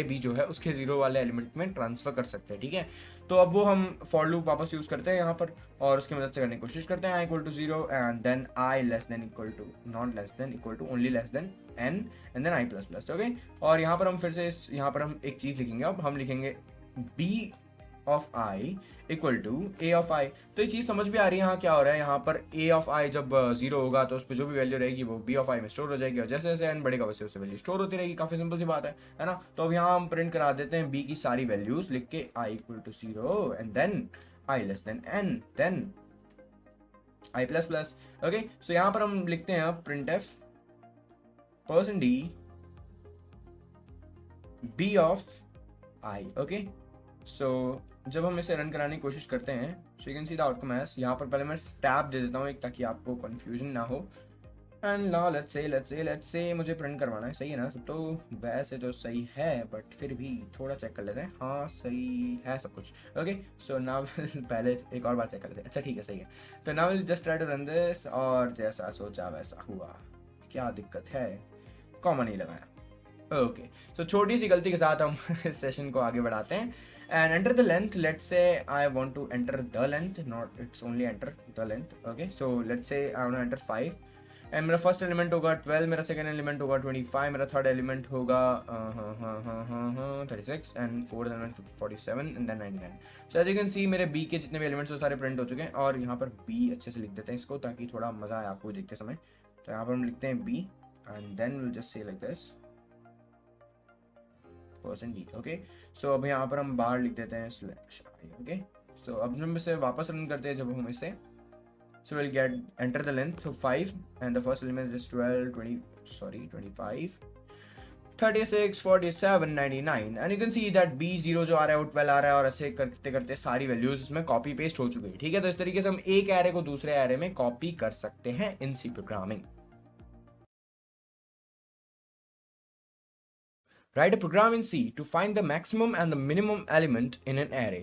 बी जो है उसके जीरो वाले एलिमेंट में ट्रांसफर कर सकते हैं। ठीक है, तो अब वो हम फॉर लूप वापस यूज करते हैं यहाँ पर और उसकी मदद से करने की कोशिश करते हैं। i equal to 0 and then i less than equal to not less than equal to only less than n and then i plus plus. Okay, और यहाँ पर हम फिर से यहाँ पर हम एक चीज लिखेंगे, अब हम लिखेंगे b of i equal to a of i। तो ये चीज समझ भी आ रही है यहाँ क्या हो रहा है, यहाँ पर a ऑफ i जब 0 होगा तो उस पर जो भी वैल्यू रहेगी वो b ऑफ i में स्टोर हो जाएगी, और जैसे जैसे n बढ़ेगा वैसे वैसे वैल्यू स्टोर होती रहेगी। काफी सिंपल सी बात है ना। तो अब यहाँ हम प्रिंट करा देते हैं b की सारी वैल्यूज लिख के i equal to 0 and then i less than n then i plus plus. Okay, so यहाँ पर हम लिखते हैं printf %d b of i। Okay, so जब हम इसे रन कराने की कोशिश करते हैं, so you can see the outcome as, यहाँ पर पहले मैं स्टैप दे देता हूँ एक, ताकि आपको कन्फ्यूजन ना हो। एंड नाउ लेट्स से मुझे प्रिंट करवाना है, सही है ना सब? तो वैसे तो सही है, बट फिर भी थोड़ा चेक कर लेते हैं। हाँ सही है सब कुछ। ओके, सो नाउ पहले एक और बार चेक कर लेते हैं। अच्छा ठीक है, सही है। तो now will just try to run this, और जैसा सोचा वैसा हुआ। क्या दिक्कत है? कॉमा नहीं लगाया। ओके, तो छोटी सी गलती के साथ हम इस सेशन को आगे बढ़ाते हैं। And enter the length, let's say I want to enter the length, not it's only enter the length. Okay, so let's say I want to enter 5, and मेरा फर्स्ट एलिमेंट होगा 12, मेरा सेकंड एलिमेंट होगा 25, मेरा third element होगा 36, and fourth element 47, and then 99। So as you can see मेरे B के जितने भी एलिमेंट्स वो सारे प्रिंट हो चुके हैं। और यहाँ पर बी अच्छे से लिख देते हैं इसको, ताकि थोड़ा मज़ा आए आपको देखते समय। तो यहाँ पर हम लिखते हैं B, and then will just say like this %d। Okay, so अब यहाँ पर हम बाहर लिख देते हैं स्लैश आई। ओके, सो अब हम इसे वापस रन करते हैं जब हम इसे, so we'll get enter the length of 5, and the first element is 12, 25, 36, 47, 99, and you can see that B0 जो आ रहा है वो 12 आ रहा है, और ऐसे करते करते सारी वैल्यूज इसमें कॉपी पेस्ट हो चुकी है। ठीक है, तो इस तरीके से हम एक एरे को दूसरे एरे में कॉपी कर सकते हैं in C programming. Write a program in C to find the maximum and the minimum element in an array.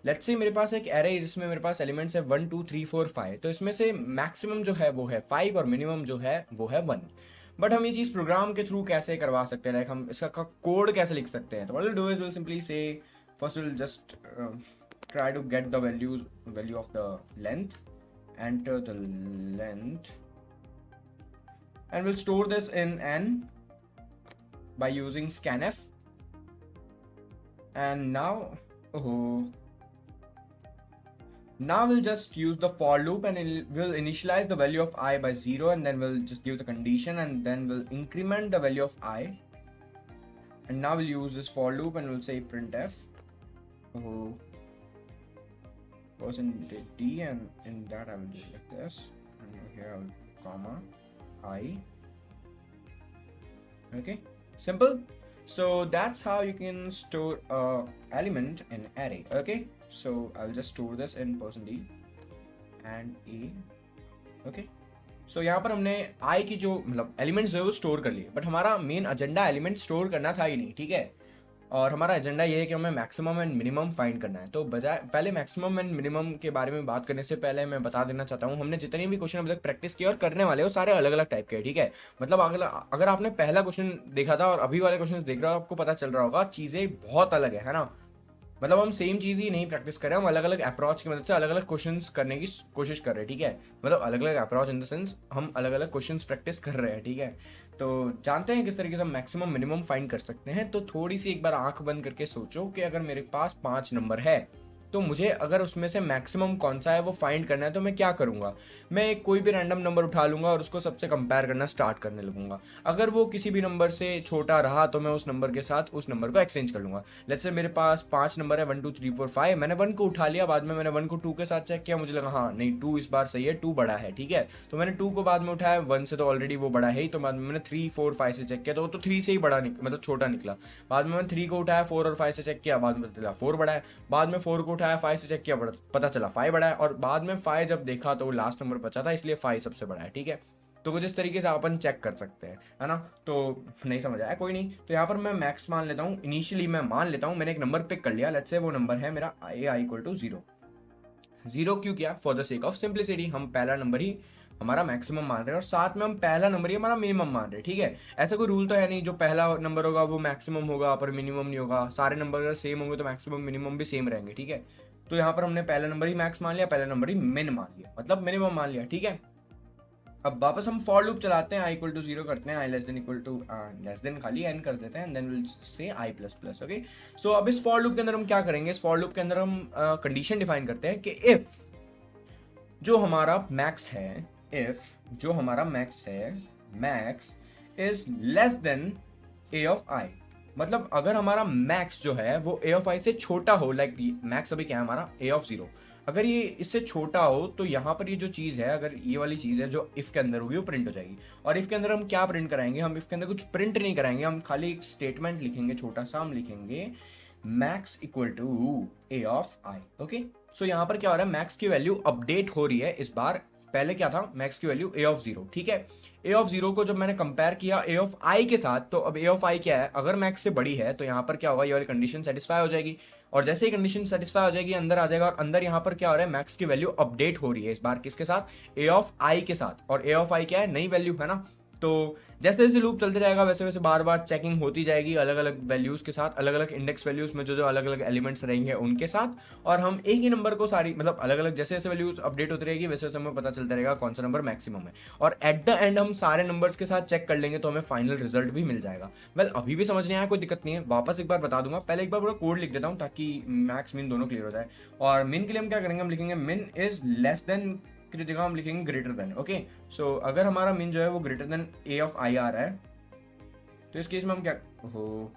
Let's say मेरे पास एक array है जिसमें मेरे पास elements है 1 2 3 4 5, तो इसमें से maximum जो है वो है 5 और minimum जो है वो है 1। बट हम ये चीज़ प्रोग्राम के थ्रू कैसे करवा सकते हैं, लाइक हम इसका कोड कैसे लिख सकते हैं? तो what we'll do is we'll simply say first we'll just try to get the value of the length, enter the length, and we'll store this in n by using scanf. And now we'll just use the for loop, and we'll initialize the value of I by 0, and then we'll just give the condition, and then we'll increment the value of I. And now we'll use this for loop, and we'll say printf %d, and in that I will do like this, and here I will comma I. Okay, simple. So that's how you can store a element in array. Okay, so I'll just store this in %d and a. Okay, so यहाँ पर हमने i की जो मतलब elements है वो store कर लिए, बट हमारा मेन एजेंडा एलिमेंट स्टोर करना था ही नहीं। ठीक है, और हमारा एजेंडा ये है कि हमें मैक्सिमम एंड मिनिमम फाइंड करना है। तो बजाय पहले मैक्सिमम एंड मिनिमम के बारे में बात करने से पहले मैं बता देना चाहता हूँ, हमने जितने भी क्वेश्चन अभी तक प्रैक्टिस किए और करने वाले वो सारे अलग अलग टाइप के हैं। ठीक है, मतलब अगर आपने पहला क्वेश्चन देखा था और अभी वाले क्वेश्चन देख रहे हो, आपको पता चल रहा होगा चीज़ें बहुत अलग है ना। मतलब हम सेम चीज़ ही नहीं प्रैक्टिस कर रहे हैं, हम अलग अलग अप्रोच की मदद से अलग अलग क्वेश्चंस करने की कोशिश कर रहे हैं। ठीक है, मतलब अलग अलग अप्रोच इन द सेंस हम अलग अलग क्वेश्चंस प्रैक्टिस कर रहे हैं। ठीक है, तो जानते हैं किस तरीके से हम मैक्सिमम मिनिमम फाइंड कर सकते हैं। तो थोड़ी सी एक बार आंख बंद करके सोचो कि अगर मेरे पास 5 नंबर है, तो मुझे अगर उसमें से मैक्सिमम कौन सा है वो फाइंड करना है, तो मैं क्या करूंगा? मैं एक कोई भी रैंडम नंबर उठा लूंगा और उसको सबसे कंपेयर करना स्टार्ट करने लगूंगा। अगर वो किसी भी नंबर से छोटा रहा तो मैं उस नंबर के साथ उस नंबर को एक्सचेंज कर लूंगा। लेट्स से मेरे पास 5 नंबर है 1 2 3 4 5, मैंने 1 को उठा लिया, बाद में मैंने 1 को 2 के साथ चेक किया, मुझे लगा हाँ नहीं 2 इस बार सही है, 2 बड़ा है। ठीक है, तो मैंने 2 को बाद में उठाया, 1 से तो ऑलरेडी वो बड़ा है ही, तो बाद में मैंने 3 4 5 से चेक किया तो 3 से ही बड़ा मतलब छोटा निकला। बाद में मैंने 3 को उठाया, 4 और 5 से चेक किया, बाद में पता चला 4 बड़ा है। बाद में 4 को उठाया, 5 से चेक किया, पता चला 5 बड़ा है। और बाद में 5 जब देखा तो वो लास्ट नंबर बचा था, इसलिए 5 सबसे बड़ा है। ठीक है, तो कुछ इस तरीके से अपन चेक कर सकते हैं, है ना। तो नहीं समझ आया, कोई नहीं। तो यहाँ पर मैं मैक्स मान लेता हूँ, इनिशियली मैं मान लेता हूँ, मैंने एक नंबर पिक कर लिया। लेट्स से वो नंबर है मेरा i इक्वल टू 0। 0 क्यों किया? For the sake of simplicity, हम पहला नंबर ही हमारा मैक्सिमम मान रहे हैं और साथ में हम पहला नंबर ही हमारा मिनिमम मान रहे हैं। ठीक है, ऐसा कोई रूल तो है नहीं जो पहला नंबर होगा वो मैक्सिमम होगा पर मिनिमम नहीं होगा। सारे नंबर अगर सेम होंगे तो मैक्सिमम मिनिमम भी सेम रहेंगे। ठीक है, तो यहाँ पर हमने पहला नंबर ही मैक्स मान लिया, पहला नंबर ही मिन मान लिया, मतलब मिनिमम मान लिया। ठीक है, अब वापस हम फॉर लूप चलाते हैं, i इक्वल टू 0 करते हैं, i less than equal to less than खाली n कर देते हैं, and then will say i plus plus. Okay, so अब इस फॉर लूप के अंदर हम क्या करेंगे? इस फॉर लूप के अंदर हम कंडीशन डिफाइन करते हैं कि इफ जो हमारा मैक्स है, इफ जो हमारा मैक्स है, max is less than a of i, मतलब अगर हमारा मैक्स जो है वो a ऑफ i से छोटा हो, लाइक मैक्स अभी क्या है हमारा a ऑफ 0, अगर ये इससे छोटा हो तो यहाँ पर ये जो चीज़ है, अगर ये वाली चीज़ है जो इफ़ के अंदर होगी वो प्रिंट हो जाएगी। और इफ़ के अंदर हम क्या प्रिंट कराएंगे? हम इफ़ के अंदर कुछ प्रिंट नहीं कराएंगे, हम खाली एक स्टेटमेंट लिखेंगे, छोटा सा हम लिखेंगे max equal to A of I. Okay, so यहाँ पर क्या हो रहा है, मैक्स की वैल्यू अपडेट हो रही है इस बार। पहले क्या था, मैक्स की वैल्यू ए ऑफ जीरो, ठीक है। ए ऑफ जीरो को जब मैंने कंपेयर किया ए ऑफ आई के साथ, तो अब ए ऑफ आई क्या है, अगर मैक्स से बड़ी है तो यहाँ पर क्या होगा, ये वाली कंडीशन सेटिस्फाई हो जाएगी। और जैसे ही कंडीशन सेटिस्फाई हो जाएगी, अंदर आ जाएगा, और अंदर यहाँ पर क्या हो रहा है, मैक्स की वैल्यू अपडेट हो रही है इस बार किसके साथ, ए ऑफ आई के साथ। और ए ऑफ आई क्या है, नई वैल्यू है ना। तो जैसे जैसे लूप चलते जाएगा वैसे वैसे बार बार चेकिंग होती जाएगी अलग अलग वैल्यूज के साथ, अलग अलग इंडेक्स वैल्यूज में जो जो अलग अलग एलिमेंट्स रहेंगे उनके साथ। और हम एक ही नंबर को सारी मतलब अलग अलग जैसे जैसे वैल्यूज अपडेट होती रहेगी वैसे वैसे हमें पता चलता रहेगा कौन सा नंबर मैक्सिमम है। और एट द एंड हम सारे नंबर्स के साथ चेक कर लेंगे तो हमें फाइनल रिजल्ट भी मिल जाएगा। वेल अभी भी समझ नहीं आया, कोई दिक्कत नहीं है, वापस एक बार बता दूंगा। पहले एक बार पूरा कोड लिख देता हूँ ताकि मैक्स मिन दोनों क्लियर हो जाए। और मिन के लिए हम क्या करेंगे, हम लिखेंगे मिन इज लेस देन की जगह हम लिखेंगे ग्रेटर देन। ओके, सो अगर हमारा मिन जो है वो ग्रेटर देन ए ऑफ आई आ रहा है तो इस केस में हम क्या हो,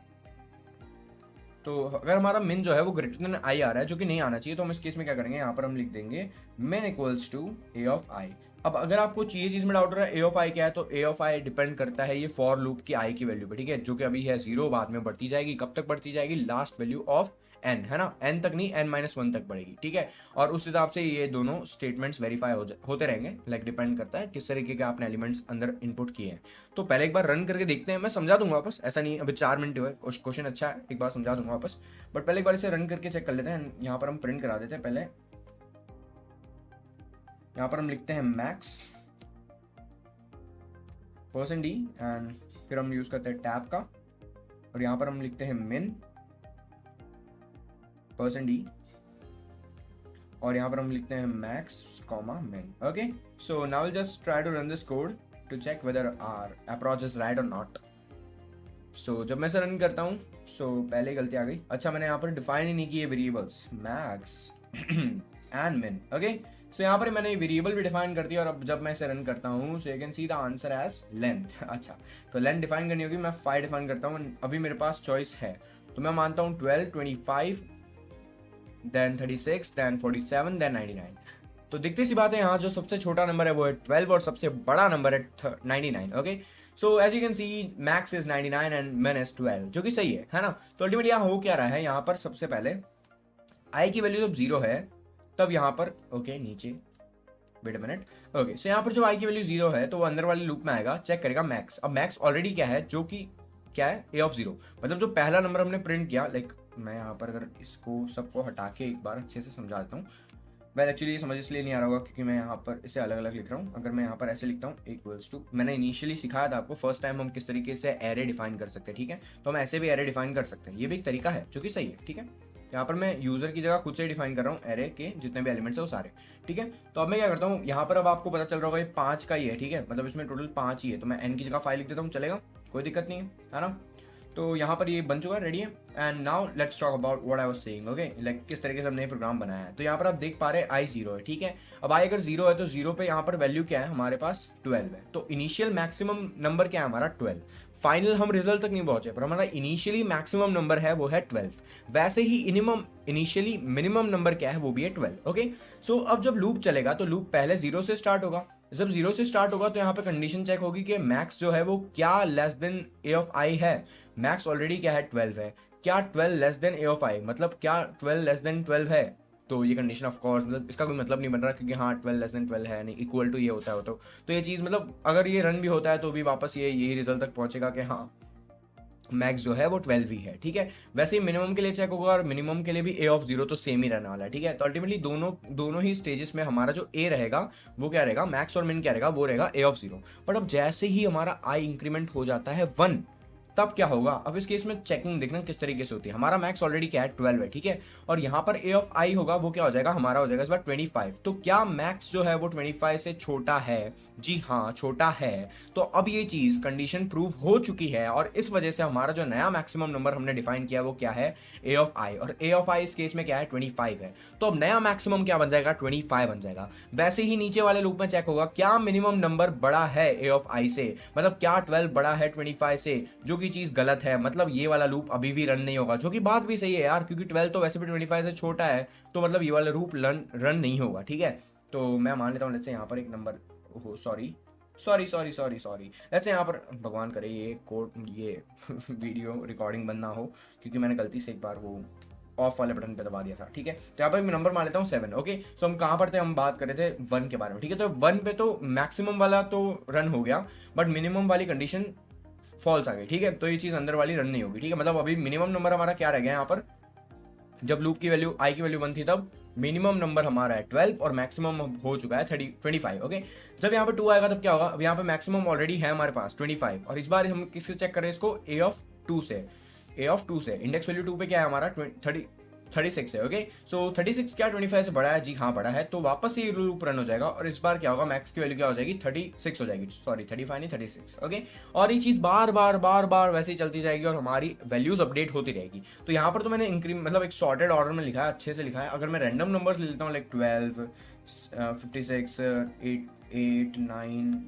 तो अगर हमारा मिन जो है वो ग्रेटर देन आई आ रहा है जो कि नहीं आना चाहिए, तो हम इस केस में क्या करेंगे, यहाँ पर हम लिख देंगे मिन इक्वल्स टू ए ऑफ आई। अब अगर आपको ये चीज में डाउट हो रहा है ए ऑफ आई क्या है, तो ए ऑफ आई डिपेंड करता है ये फॉर लूप की आई की वैल्यू पे, ठीक है, जो कि अभी है जीरो, बाद में बढ़ती जाएगी। कब तक बढ़ती जाएगी, लास्ट वैल्यू ऑफ एन, है ना, एन तक नहीं, एन माइनस वन तक बढ़ेगी, ठीक है। और उस हिसाब से ये दोनों स्टेटमेंट्स वेरीफाई होते रहेंगे। लाइक डिपेंड करता है किस तरीके के आपने एलिमेंट्स अंदर इनपुट किए हैं। तो पहले एक बार रन करके देखते हैं, मैं समझा दूंगा वापस, ऐसा नहीं अभी 4 मिनट हुए, क्वेश्चन अच्छा है, एक बार समझा दूंगा वापस। बट पहले एक बार इसे रन करके चेक कर लेते हैं। यहाँ पर हम प्रिंट करा देते हैं पहले, यहाँ पर हम लिखते हैं मैक्स परसेंट डी, एंड फिर हम यूज करते हैं टैब का, और यहाँ पर हम लिखते हैं मिन परसेंट डी, और यहाँ पर हम लिखते हैं max comma min. Okay, so now will just try to run this code to check whether our approach is right और नॉट। सो जब मैं इसे रन करता हूँ, सो पहले गलती आ गई। अच्छा, मैंने यहाँ पर डिफाइन ही नहीं किए वेरिएबल्स मैक्स एंड मिन। ओके, सो यहाँ पर मैंने वेरिएबल भी डिफाइन कर दिया, और अब जब मैं इसे रन करता हूँ so you can see the answer as length. अच्छा, तो लेंथ डिफाइन करनी होगी, मैं 5 डिफाइन करता हूँ। अभी मेरे पास चॉइस है, तो मैं मानता हूँ 12, 25, देन 36, देन 47, देन 99। तो दिखती सी बात है, यहाँ जो सबसे छोटा नंबर है वो है 12 और सबसे बड़ा नंबर है 99। Okay, so as you can see max is 99 and min is 12, जो कि सही है ना। तो अल्टीमेटली यहाँ हो क्या रहा है, यहाँ पर सबसे पहले आई की वैल्यू जब जीरो है तब यहाँ पर ओके नीचे wait a minute. Okay, so यहाँ पर जब आई की वैल्यू जीरो है तो वो अंदर वाले लूप में आएगा, चेक करेगा मैक्स। अब मैक्स ऑलरेडी क्या है, जो कि क्या है, ए ऑफ जीरो, मतलब जो पहला नंबर हमने प्रिंट किया। लाइक मैं यहाँ पर अगर इसको सबको हटा के एक बार अच्छे से समझा देता हूँ। वेल एक्चुअली ये समझ इसलिए नहीं आ रहा होगा क्योंकि मैं यहाँ पर इसे अलग अलग लिख रहा हूँ। अगर मैं यहाँ पर ऐसे लिखता हूँ इक्वल्स टू, मैंने इनिशियली सिखाया था आपको फर्स्ट टाइम हम किस तरीके से एरे डिफाइन कर सकते हैं, ठीक है। तो हम ऐसे भी एरे डिफाइन कर सकते हैं, ये भी एक तरीका है जो कि सही है, ठीक है। यहाँ पर मैं यूजर की जगह खुद से डिफाइन कर रहा हूँ एरे के जितने भी एलिमेंट्स है वो सारे, ठीक है। तो अब मैं क्या करता हूँ, यहाँ पर अब आपको पता चल रहा होगा ये 5 का ही है, ठीक है, मतलब इसमें टोटल 5 ही है, तो मैं एन की जगह 5 लिख देता हूँ, चलेगा, कोई दिक्कत नहीं है ना। तो यहाँ पर ये बन चुका है, रेडी है। And now let's talk about what I was saying. Okay, like किस तरीके से हमने ये प्रोग्राम बनाया है। तो यहाँ पर आप देख पा रहे हैं आई जीरो है, ठीक है। अब आई अगर जीरो है तो जीरो पे यहाँ पर वैल्यू क्या है, हमारे पास 12 है। तो इनिशियल मैक्सिमम नंबर क्या है हमारा 12। फाइनल हम रिजल्ट तक नहीं पहुंचे पर हमारा इनिशियली मैक्सिमम नंबर है वो है 12। वैसे ही इनिशियली मिनिमम नंबर क्या है वो भी है 12। ओके, सो अब जब लूप चलेगा तो लूप पहले जीरो से स्टार्ट होगा। जब जीरो से स्टार्ट होगा तो यहाँ पे कंडीशन चेक होगी कि मैक्स जो है वो क्या लेस देन ए ऑफ आई है। मैक्स ऑलरेडी क्या है 12 है, क्या 12 लेस देन ए ऑफ आई, मतलब क्या 12 लेस देन 12 है। तो ये कंडीशन ऑफ कोर्स मतलब इसका कोई मतलब नहीं बन रहा क्योंकि हाँ 12 लेस देन 12 है नहीं, इक्वल टू ये होता है तो ये चीज़ मतलब अगर ये रन भी होता है तो भी वापस ये यही रिजल्ट तक पहुंचेगा कि हाँ मैक्स जो है वो 12 ही है, ठीक है। वैसे ही मिनिमम के लिए चेक होगा और मिनिमम के लिए भी ए ऑफ जीरो तो सेम ही रहने वाला है, ठीक है। तो अल्टीमेटली दोनों ही स्टेजेस में हमारा जो ए रहेगा वो क्या रहेगा, मैक्स और मिन क्या रहेगा, वो रहेगा ए ऑफ जीरो। बट अब जैसे ही हमारा आई इंक्रीमेंट हो जाता है 1 तब क्या होगा, अब इस केस में चेकिंग देखना किस तरीके से होती है। हमारा मैक्स ऑलरेडी क्या है 12 है, ठीक है, और यहाँ पर ए ऑफ आई होगा वो क्या हो जाएगा, हमारा हो जाएगा इस बार 25। तो क्या मैक्स जो है वो 25 से छोटा है, जी हाँ छोटा है। तो अब ये चीज कंडीशन प्रूव हो चुकी है और इस वजह से हमारा जो नया मैक्सिमम नंबर हमने डिफाइन किया वो क्या है, ए ऑफ आई, और ए ऑफ आई इस केस में क्या है 25 है। तो अब नया मैक्सिमम क्या बन जाएगा, 25 बन जाएगा। वैसे ही नीचे वाले लूप में चेक होगा क्या मिनिमम नंबर बड़ा है ए ऑफ आई से, मतलब क्या 12 बड़ा है 25 से, जो कि चीज गलत है, मतलब ये वाला लूप अभी भी रन नहीं होगा। जो कि बात भी सही है यार, क्योंकि 12 तो वैसे भी 25 से छोटा है, तो मतलब ये वाला लूप रन नहीं होगा, ठीक है। तो मैं मान लेता हूँ लेट्स से यहाँ पर एक नंबर, ओहो सॉरी लेट्स से यहाँ पर भगवान करे ये कोड ये वीडियो रिकॉर्डिंग बंद ना हो, क्योंकि मैंने गलती से एक बार वो ऑफ वाले बटन पे दबा दिया था, ठीक है। तो यहाँ पर मैं नंबर मान लेता हूँ 7, ओके। सो हम कहाँ पर थे, हम बात कर रहे थे 1 के बारे में, ठीक है। तो 1 पे तो मैक्सिमम वाला तो रन हो गया, बट मिनिमम वाली कंडीशन फॉल्स आ गई, ठीक है। तो ये चीज अंदर वाली रन नहीं होगी, ठीक है। मतलब अभी मिनिमम नंबर हमारा क्या रह गया यहाँ पर, जब लूप की वैल्यू आई की वैल्यू 1 थी तब मिनिमम नंबर हमारा है 12 और मैक्सिमम हो चुका है 25, ओके। जब यहाँ पे 2 आएगा तब क्या होगा, अब यहाँ पे मैक्सिमम ऑलरेडी है हमारे पास 25, और इस बार हम किससे चेक कर रहे हैं इसको, ए ऑफ 2 से इंडेक्स वैल्यू 2 पे क्या है हमारा 36 है, ओके। सो 36 क्या 25 से बड़ा है, जी हाँ बड़ा है, तो वापस से ये लूप रन हो जाएगा और इस बार क्या होगा, मैक्स की वैल्यू क्या हो जाएगी 36 हो जाएगी, सॉरी 35 नहीं 36, ओके। और ये चीज बार बार वैसे ही चलती जाएगी और हमारी वैल्यूज अपडेट होती रहेगी। तो यहाँ पर तो मैंने मतलब एक सॉर्टेड ऑर्डर में लिखा है, अच्छे से लिखा है। अगर मैं रैंडम नंबर्स ले लेता हूँ लाइक 12 56 8 9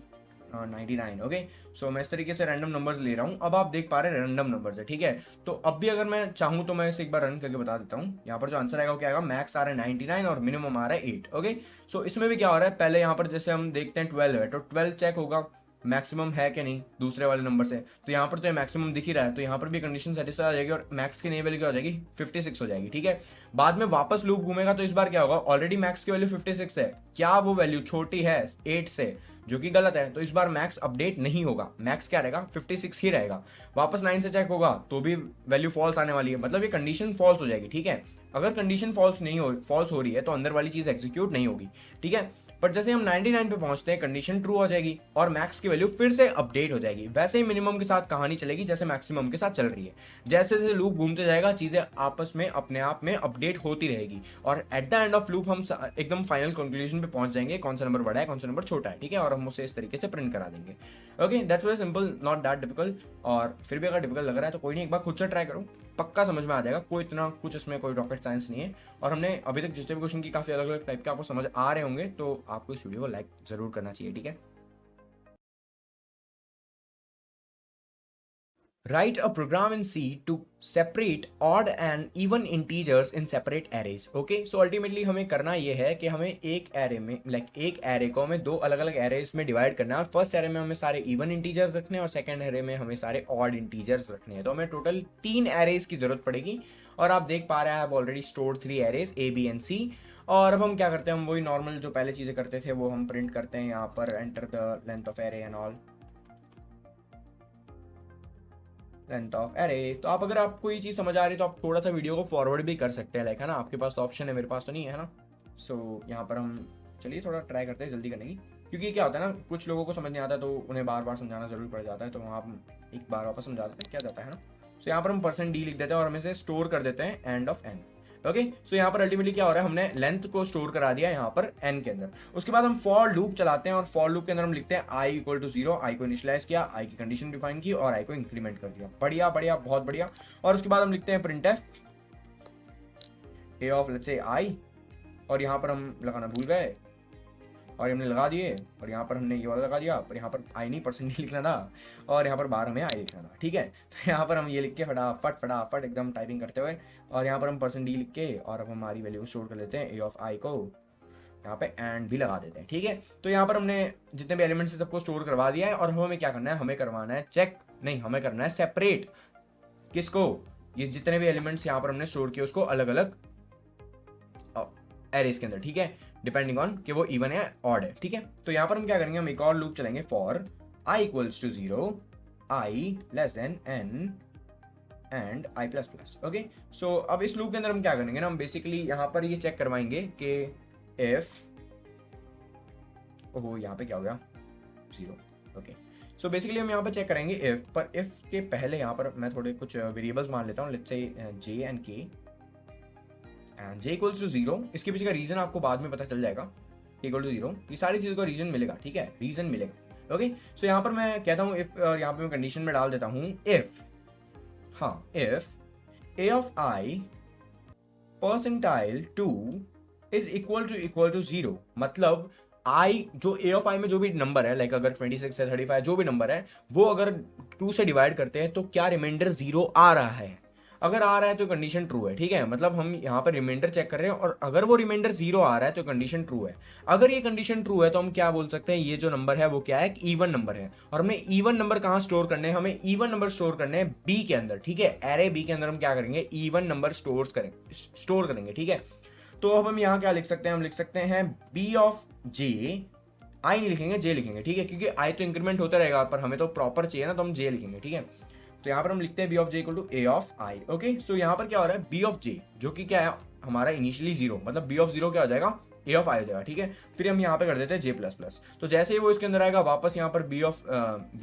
99, ओके। सो मैं इस तरीके से रैंडम नंबर्स ले रहा हूँ। अब आप देख पा रहे हैं रैंडम नंबर्स है, ठीक है। तो अब भी अगर मैं चाहूँ तो मैं इसे एक बार रन करके बता देता हूँ। यहाँ पर जो आंसर आएगा वो क्या आएगा, मैक्स आ रहा है 99 और मिनिमम आ रहा है 8, ओके। सो इसमें भी क्या हो रहा है, पहले यहाँ पर जैसे हम देखते हैं 12 है तो 12 चेक होगा मैक्सिमम है कि नहीं दूसरे वाले नंबर से, तो यहाँ पर तो ये मैक्सिमम दिख ही रहा है, तो यहाँ पर भी कंडीशन सेटिस्फाई हो जाएगी और मैक्स की नई वैल्यू क्या हो जाएगी 56 हो जाएगी, ठीक है। बाद में वापस लूप घूमेगा तो इस बार क्या होगा, ऑलरेडी मैक्स की वैल्यू 56 है, क्या वो वैल्यू छोटी है 8 से, जो कि गलत है, तो इस बार मैक्स अपडेट नहीं होगा, मैक्स क्या रहेगा 56 ही रहेगा। वापस 9 से चेक होगा तो भी वैल्यू फॉल्स आने वाली है, मतलब ये कंडीशन फॉल्स हो जाएगी, ठीक है। अगर कंडीशन फॉल्स हो रही है तो अंदर वाली चीज एग्जीक्यूट नहीं होगी, ठीक है। पर जैसे हम 99 पे पहुंचते हैं कंडीशन ट्रू हो जाएगी और मैक्स की वैल्यू फिर से अपडेट हो जाएगी। वैसे ही मिनिमम के साथ कहानी चलेगी जैसे मैक्सिमम के साथ चल रही है। जैसे जैसे लूप घूमते जाएगा चीजें आपस में अपने आप में अपडेट होती रहेगी और at the end of loop हम एकदम फाइनल कंक्लूजन पे पहुंच जाएंगे, कौन सा नंबर बड़ा है कौन सा नंबर छोटा है, ठीक है। और हम उसे इस तरीके से प्रिंट करा देंगे, okay. That's very simple, not that difficult. और फिर भी अगर डिफिकल्ट लग रहा है तो कोई नहीं, एक बार खुद से ट्राई करो, पक्का समझ में आ जाएगा। कोई इतना कुछ इसमें कोई रॉकेट साइंस नहीं है। और हमने अभी तक जितने भी क्वेश्चन की काफी अलग अलग टाइप के आपको समझ आ रहे होंगे, तो आपको इस वीडियो को लाइक जरूर करना चाहिए, ठीक है। Write a program in C to separate odd and even integers in separate arrays. Okay, so ultimately हमें करना ये है कि हमें एक एरे में एक एरे को हमें दो अलग अलग एरेज में डिवाइड करना है और फर्स्ट एरे में हमें सारे इवन इंटीजर्स रखने हैं और सेकंड एरे में हमें सारे ऑड इंटीजर्स रखने हैं। तो हमें टोटल 3 एरेज की जरूरत पड़ेगी और आप देख पा रहे हैं I have already stored 3 arrays A, B and C। और अब हम क्या करते हैं, हम वही नॉर्मल जो पहले चीजें करते थे वो हम प्रिंट करते हैं यहाँ पर enter the length of array and all, length of array. तो आप अगर आपको ये चीज़ समझ आ रही है तो आप थोड़ा सा वीडियो को फॉरवर्ड भी कर सकते हैं, लाइक है ना, आपके पास तो ऑप्शन है, मेरे पास तो नहीं है ना। सो यहाँ पर हम चलिए थोड़ा ट्राई करते हैं जल्दी करने की, क्योंकि क्या होता है ना कुछ लोगों को समझ नहीं आता तो उन्हें बार बार समझाना जरूर पड़ जाता है, तो वहाँ हम एक बार वापस समझा देते हैं क्या जाता है ना। सो यहाँ पर हम %d लिख देते हैं और हम इसे स्टोर कर देते हैं end of n, okay. So यहाँ पर अल्टीमेटली क्या हो रहा है, हमने लेंथ को स्टोर करा दिया यहाँ पर n के अंदर। उसके बाद हम फॉर लूप चलाते हैं और फॉर लूप के अंदर हम लिखते हैं i इक्वल टू 0, i को इनिशियलाइज किया, i की कंडीशन डिफाइन की और i को इंक्रीमेंट कर दिया, बढ़िया बढ़िया बहुत बढ़िया। और उसके बाद हम लिखते हैं printf a ऑफ लेट्स से i, और यहाँ पर हम लगाना भूल गए और हमने लगा दिए, और यहाँ पर हमने ये वाला लगा दिया, पर यहाँ पर आई नहीं % लिखना था और यहाँ पर बाहर हमें आई लिखना था, ठीक है। तो यहाँ पर हम ये लिख के फटाफट एकदम टाइपिंग करते हुए और यहाँ पर हम %d लिख के और अब हमारी वैल्यू स्टोर कर लेते हैं a ऑफ i को यहाँ पे एंड भी लगा देते हैं, ठीक है। तो यहाँ पर हमने जितने भी एलिमेंट्स सबको स्टोर करवा दिया है और हमें क्या करना है, हमें करवाना है चेक, नहीं हमें करना है सेपरेट, किसको, ये जितने भी एलिमेंट्स यहाँ पर हमने स्टोर किए उसको अलग अलग एरेज के अंदर, ठीक है, डिपेंडिंग ऑन कि वो इवन है ऑड है, ठीक है। तो यहाँ पर हम क्या करेंगे, हम एक और लूप चलेंगे for i equals to 0, i less than n and i plus plus, okay. So अब इस लूप के अंदर हम क्या करेंगे ना, हम बेसिकली यहाँ पर ये चेक करवाएंगे कि if, ओहो यहाँ पे क्या हो गया 0, ओके। सो बेसिकली हम यहाँ पर चेक करेंगे if, पर if के पहले यहाँ पर मैं थोड़े कुछ वेरिएबल्स मान लेता हूँ, let's say j and k and j equals to 0। इसके पीछे का रीजन आपको बाद में पता चल जाएगा, इक्वल टू 0, ये सारी चीज़ों का रीजन मिलेगा, ठीक है, रीजन मिलेगा, ओके। सो यहाँ पर मैं कहता हूँ इफ, और यहाँ पे मैं कंडीशन में डाल देता हूँ इफ, हाँ if a of i percentile 2 is equal to 0, मतलब i जो a ऑफ i में जो भी नंबर है, लाइक अगर 26 है 35 जो भी नंबर है वो अगर 2 से डिवाइड करते हैं तो क्या रिमाइंडर 0 आ रहा है। अगर आ रहा है तो कंडीशन ट्रू है, ठीक है, मतलब हम यहाँ पर रिमाइंडर चेक कर रहे हैं और अगर वो रिमाइंडर 0 आ रहा है तो कंडीशन ट्रू है। अगर ये कंडीशन ट्रू है तो हम क्या बोल सकते हैं, ये जो नंबर है वो क्या है, एक इवन नंबर है। और हमें इवन नंबर कहाँ स्टोर करने हैं, हमें इवन नंबर स्टोर करने हैं बी के अंदर, ठीक है, एरे बी के अंदर हम क्या करेंगे, इवन नंबर स्टोर करेंगे, ठीक है। तो अब हम यहाँ क्या लिख सकते हैं, हम लिख सकते हैं बी ऑफ जे, आई नहीं लिखेंगे, जे लिखेंगे, ठीक है, क्योंकि आई तो इंक्रीमेंट होता रहेगा पर हमें तो प्रॉपर चाहिए ना, तो हम जे लिखेंगे, ठीक है। तो यहाँ पर हम लिखते हैं B of J equal to A of I. Okay, so यहाँ पर क्या हो रहा है, बी ऑफ जे जो कि क्या है हमारा इनिशियली 0, मतलब बी ऑफ 0 क्या हो जाएगा, ए ऑफ आई हो जाएगा, ठीक है। फिर हम यहाँ पे कर देते हैं जे प्लस प्लस, तो जैसे ही वो इसके अंदर आएगा वापस यहाँ पर बी ऑफ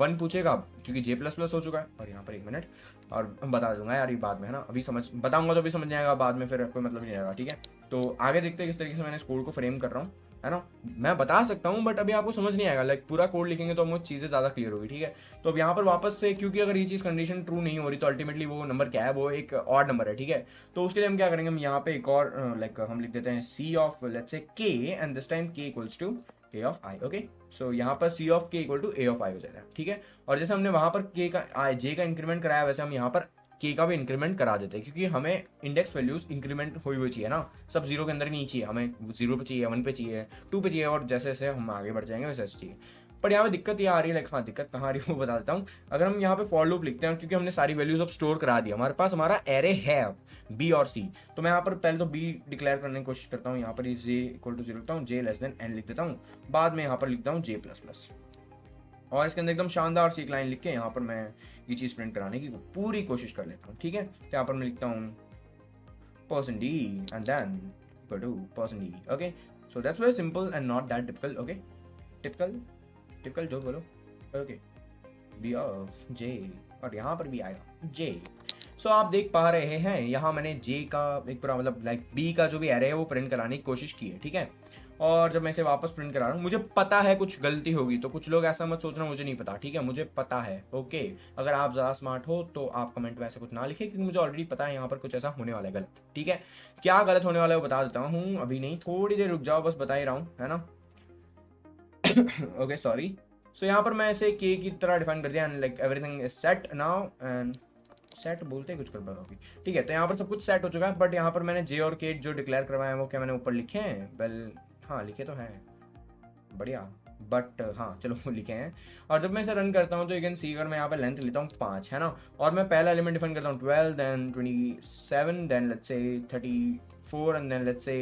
1 पूछेगा क्योंकि जे प्लस प्लस हो चुका है। और यहाँ पर 1 मिनट, और हम बता दूंगा यार ये बाद में, है ना, अभी समझ बताऊंगा तो अभी समझ नहीं आएगा, बाद में फिर कोई मतलब नहीं आएगा, ठीक है। तो आगे देखते हैं किस तरीके से मैंने इस कोड को फ्रेम कर रहा हूँ, है ना। मैं बता सकता हूँ बट अभी आपको समझ नहीं आएगा, लाइक पूरा कोड लिखेंगे तो मुझे चीज़ें ज़्यादा क्लियर होगी, ठीक है। तो अब यहाँ पर वापस से, क्योंकि अगर ये चीज़ कंडीशन ट्रू नहीं हो रही तो अल्टीमेटली वो नंबर क्या है, वो एक ऑड नंबर है, ठीक है। तो उसके लिए हम क्या करेंगे, हम यहाँ पे एक और लाइक हम लिख देते हैं सी of let's say K, and this time K equals to A of I. Okay, so यहाँ पर C of K equal to A of I हो जाएगा, ठीक है। और जैसे हमने वहाँ पर के का जे का इंक्रीमेंट कराया, वैसे हम यहाँ पर के का भी इंक्रीमेंट करा देते हैं, क्योंकि हमें इंडेक्स वैल्यूज इंक्रीमेंट हुई चाहिए ना, सब 0 के अंदर नहीं चाहिए, हमें 0 पे चाहिए, 1 पे चाहिए, 2 पे चाहिए, और जैसे जैसे हम आगे बढ़ जाएंगे वैसे वैसे चाहिए। पर यहाँ पे दिक्कत ये आ रही है, लाइक हाँ दिक्कत कहाँ आ रही है वो बता देता हूँ। अगर हम यहाँ पे फॉर लूप लिखते हैं, क्योंकि हमने सारी वैल्यूज अब स्टोर करा दी, हमारे पास हमारा एरे है अब बी और सी, तो मैं यहाँ पर पहले तो बी डिक्लेयर करने की कोशिश करता हूँ, यहाँ पर जे इक्वल टू 0 लिखता हूँ, जे लेस देन एन लिख देता हूँ, बाद में यहाँ पर लिखता हूँ जे प्लस प्लस, और इसके अंदर एकदम शानदार सी एक लाइन लिख के यहाँ पर मैं ये चीज़ प्रिंट कराने की पूरी कोशिश कर लेता हूँ, ठीक है। तो यहाँ पर मैं लिखता हूँ person D and then equal to person D. Okay, so that's very simple and not that typical. Okay, typical typical जो बोलो। ओके, बी ऑफ जे, और यहाँ पर भी आएगा जे। सो आप देख पा रहे हैं यहाँ मैंने जे का एक पूरा मतलब लाइक बी का जो भी एरे है वो प्रिंट कराने की कोशिश की है, ठीक है। और जब मैं इसे वापस प्रिंट करा रहा हूँ, मुझे पता है कुछ गलती होगी, तो कुछ लोग ऐसा मत सोचना मुझे नहीं पता, ठीक है, मुझे पता है। ओके, अगर आप ज़्यादा स्मार्ट हो तो आप कमेंट में ऐसा कुछ ना लिखे, क्योंकि मुझे ऑलरेडी पता है यहाँ पर कुछ ऐसा होने वाला है गलत, ठीक है। क्या गलत होने वाला है वो बता देता हूँ, अभी नहीं, थोड़ी देर रुक जाओ, बस बता ही रहा हूँ, है ना। Okay sorry. सो यहाँ पर मैं ऐसे के की तरह डिफाइन कर दिया, and like everything is set now, and set बोलते हैं कुछ गड़बड़ होगी, ठीक है। तो यहाँ पर सब कुछ सेट हो चुका है, बट यहाँ पर मैंने जे और के जो डिक्लेयर करवाए हैं वो क्या मैंने ऊपर लिखे हैं, वेल हाँ लिखे तो हैं, बढ़िया, बट हाँ चलो वो लिखे हैं। और जब मैं इसे रन करता हूँ तो यू कैन सी, अगर मैं यहाँ पे लेंथ लेता हूँ 5, है ना, और मैं पहला एलिमेंट डिफाइन करता हूँ 12, then 27, then let's say 34, and then let's say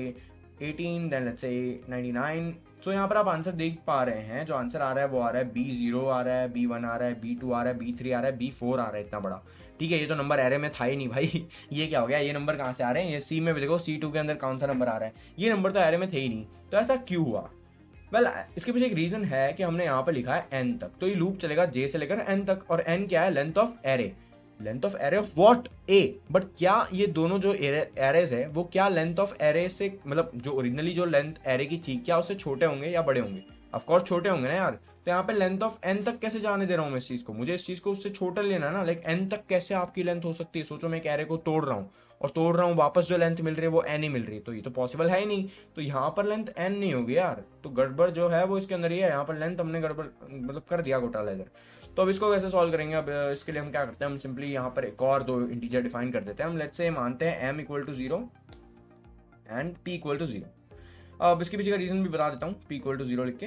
18, then let's say 99। सो यहाँ पर आप आंसर देख पा रहे हैं, जो आंसर आ रहा है वो आ रहा है B0 आ रहा है, B1 आ रहा है, B2 आ रहा है, B3 आ रहा है, B4 आ रहा है, इतना बड़ा, ठीक है। ये तो नंबर एरे में था ही नहीं भाई। ये क्या हो गया, ये नंबर कहाँ से आ रहे हैं, ये सी में भी देखो, C2 के अंदर कौन सा नंबर आ रहा है, ये नंबर तो एरे में थे ही नहीं, तो ऐसा क्यों हुआ। वेल इसके पीछे एक रीजन है कि हमने यहाँ पर लिखा है n तक, तो ये लूप चलेगा j से लेकर n तक, और n क्या है, length of array, length of array of what, a। But क्या ये दोनों जो एरेज है वो क्या लेंथ ऑफ एरे से, मतलब जो ओरिजिनली जो लेंथ एरे की थी क्या उससे छोटे होंगे या बड़े होंगे, ऑफ कोर्स छोटे होंगे ना यार। तो यहाँ पे लेंथ ऑफ n तक कैसे जाने दे रहा हूँ मैं इस चीज को, मुझे इस चीज को उससे छोटा लेना है ना, लाइक n तक कैसे आपकी लेंथ हो सकती है। सोचो मैं एक एरे को तोड़ रहा हूँ और तोड़ रहा हूँ, वापस जो लेंथ मिल रही है वो n ही मिल रही है, तो ये तो पॉसिबल है ही नहीं। तो यहाँ पर लेंथ n नहीं होगी यार, तो गड़बड़ जो है वो इसके अंदर ही है, यहाँ पर लेंथ हमने गड़बड़ मतलब कर दिया घोटाला इधर। तो अब इसको कैसे सॉल्व करेंगे, अब इसके लिए हम क्या करते हैं, हम सिंपली यहाँ पर एक और 2 इंटीजर डिफाइन कर देते हैं। हम लेट्स से मानते हैं m equal to 0 and p equal to 0। अब इसके पीछे का रीजन भी बता देता हूँ, p इक्वल टू 0 लिख के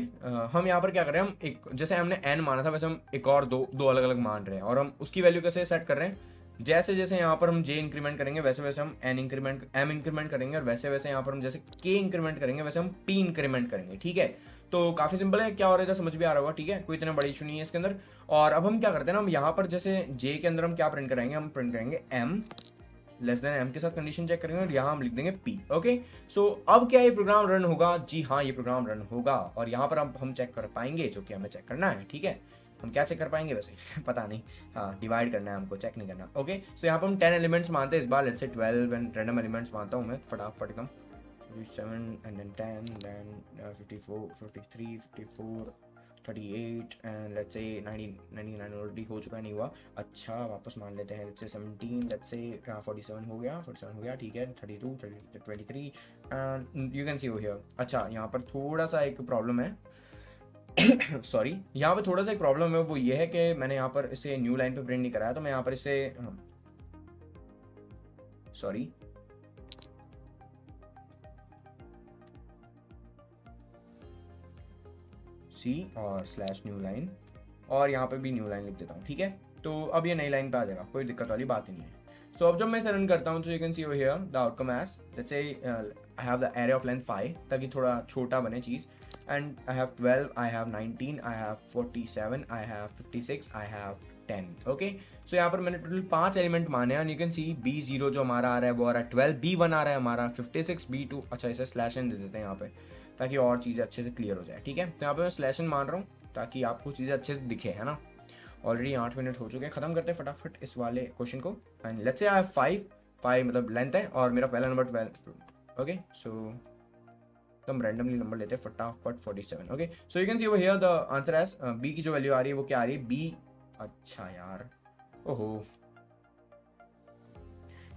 हम यहाँ पर क्या कर रहे हैं, हम एक जैसे हमने n माना था वैसे हम एक और दो अलग अलग मान रहे हैं, और हम उसकी वैल्यू कैसे सेट कर रहे हैं, जैसे जैसे यहाँ पर हम j इंक्रीमेंट करेंगे वैसे वैसे हम m इंक्रीमेंट करेंगे, और वैसे वैसे यहाँ पर हम जैसे k इंक्रीमेंट करेंगे वैसे हम p इंक्रीमेंट करेंगे, ठीक है। तो काफी सिंपल है, क्या हो रहा है समझ भी आ रहा होगा, ठीक है, कोई इतना बड़ी इशू नहीं है इसके अंदर। और अब हम क्या करते हैं ना, हम यहाँ पर जैसे j के अंदर हम क्या प्रिंट कराएंगे, हम प्रिंट करेंगे m लेस देन m के साथ कंडीशन चेक करेंगे, और यहाँ हम लिख देंगे p। ओके, सो अब क्या ये प्रोग्राम रन होगा, जी हाँ ये प्रोग्राम रन होगा, और यहाँ पर अब हम चेक कर पाएंगे जो कि हमें चेक करना है, ठीक है। हम क्या चेक कर पाएंगे वैसे पता नहीं, हाँ डिवाइड करना है हमको, चेक नहीं करना। ओके, सो यहाँ पर हम 10 एलिमेंट्स मानते हैं इस बार, let's say 12 and random elements मानता हूँ मैं फटाफट एकदम, 7 and then 10 then 54 53 54 38 and let's say 99 already हो चुका है, नहीं हुआ, अच्छा वापस मान लेते हैं, लेट्स से 17, लेट्स से 47 हो गया, 47 हो गया, ठीक है, 32 23 एंड यू कैन सी वो हियर। अच्छा यहाँ पर थोड़ा सा एक प्रॉब्लम है सॉरी, यहाँ पर थोड़ा सा एक प्रॉब्लम है, वो ये है कि मैंने यहाँ पर इसे न्यू लाइन पे प्रिंट नहीं कराया, तो मैं यहाँ पर इसे सॉरी, सी और स्लैश न्यू लाइन, और यहाँ पे भी न्यू लाइन लिख देता हूँ, ठीक है। तो अब ये नई लाइन पे आ जाएगा, कोई दिक्कत वाली बात ही नहीं है। सो अब जब मैं इसे रन करता हूँ तो you can see over here the outcome as let's say I have the array of length 5, ताकि थोड़ा छोटा बने चीज़, and I have 12, I have 19, I have 47, I have 56, I have 10। Okay, so यहाँ पर मैंने टोटल 5 एलिमेंट माने हैं, and you can C B0 जो हमारा आ रहा है वो आ रहा है 12, B1 आ रहा है हमारा 56, B2, अच्छा इसे स्लैश एन दे देते हैं यहाँ पे ताकि और चीज़ें अच्छे से क्लियर हो जाए, ठीक है। तो यहाँ पे मैं स्लैश एन मान रहा हूँ ताकि आपको चीज़ें अच्छे से दिखे, है ना। ऑलरेडी 8 मिनट हो चुके हैं, खत्म करते हैं फटाफट इस वाले क्वेश्चन को। And let's say I have 5 मतलब लेंथ है और मेरा पहला नंबर 12। ओके, सो हम रैंडमली नंबर लेते हैं फटाफट 47। Okay, so you can see over here the answer as B की जो वैल्यू आ रही है वो क्या आ रही है, बी। अच्छा यार, ओहो,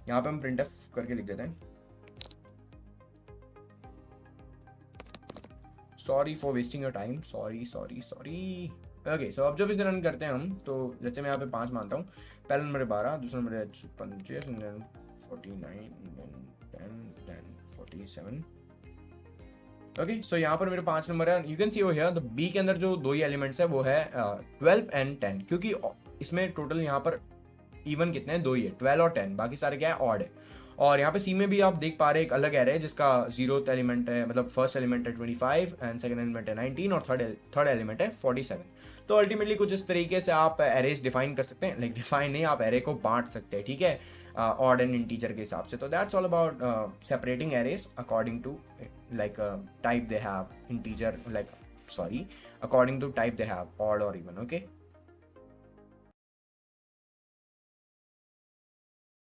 यहाँ पे हम प्रिंट एफ करके लिख देते हैं, sorry for wasting your time, sorry sorry sorry. Okay, so अब जब इसे रन करते हैं हम, तो जैसे मैं यहाँ पे 5 मानता हूँ, पहला नंबर 12, दूसरा नंबर 25, 49, 10, 47। ओके, सो यहाँ पर मेरे 5 नंबर है। You can see over here the B के अंदर जो दो ही एलिमेंट्स है वो है 12 एंड 10, क्योंकि इसमें टोटल यहाँ पर इवन कितने हैं, 2 ही है, 12 और 10, बाकी सारे क्या है, ऑड है। और यहाँ पे सी में भी आप देख पा रहे हैं एक अलग एरे है जिसका 0th एलिमेंट है, मतलब फर्स्ट एलिमेंट है 25 एंड सेकंड एलिमेंट है 19 और थर्ड एलिमेंट है 47। तो अल्टीमेटली कुछ इस तरीके से आप एरेज डिफाइन कर सकते हैं, लाइक डिफाइन नहीं, आप एरे को बांट सकते हैं, ठीक है, ऑड एंड इंटीजर के हिसाब से। तो that's all about separating arrays according to like type they have, integer like sorry, according to type they have, odd or even. Okay,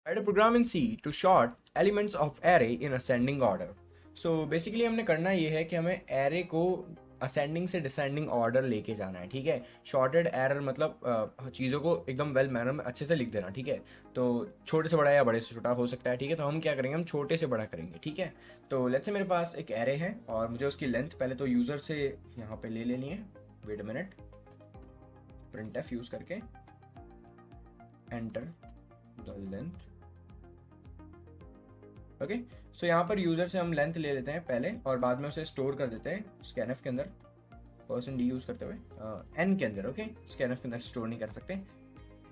write a program in C to sort elements of array in ascending order. So basically हमने करना ये है कि हमें array को ascending से descending order लेके जाना है, ठीक है। शॉर्टेड एरर मतलब चीज़ों को एकदम वेल मैनर में अच्छे से लिख देना, ठीक है। तो छोटे से बड़ा या बड़े से छोटा हो सकता है, ठीक है। तो हम क्या करेंगे, हम छोटे से बड़ा करेंगे, ठीक है। तो लेट्स से मेरे पास एक एरे है और मुझे उसकी लेंथ पहले तो यूज़र से यहाँ पे ले लेनी है। Wait a minute, print F use करके enter the length. Okay, so यहाँ पर यूज़र से हम लेंथ ले लेते हैं पहले और बाद में उसे स्टोर कर देते हैं स्कैनफ के अंदर, %d यूज़ करते हुए n के अंदर। ओके, स्कैनफ के अंदर स्टोर नहीं कर सकते,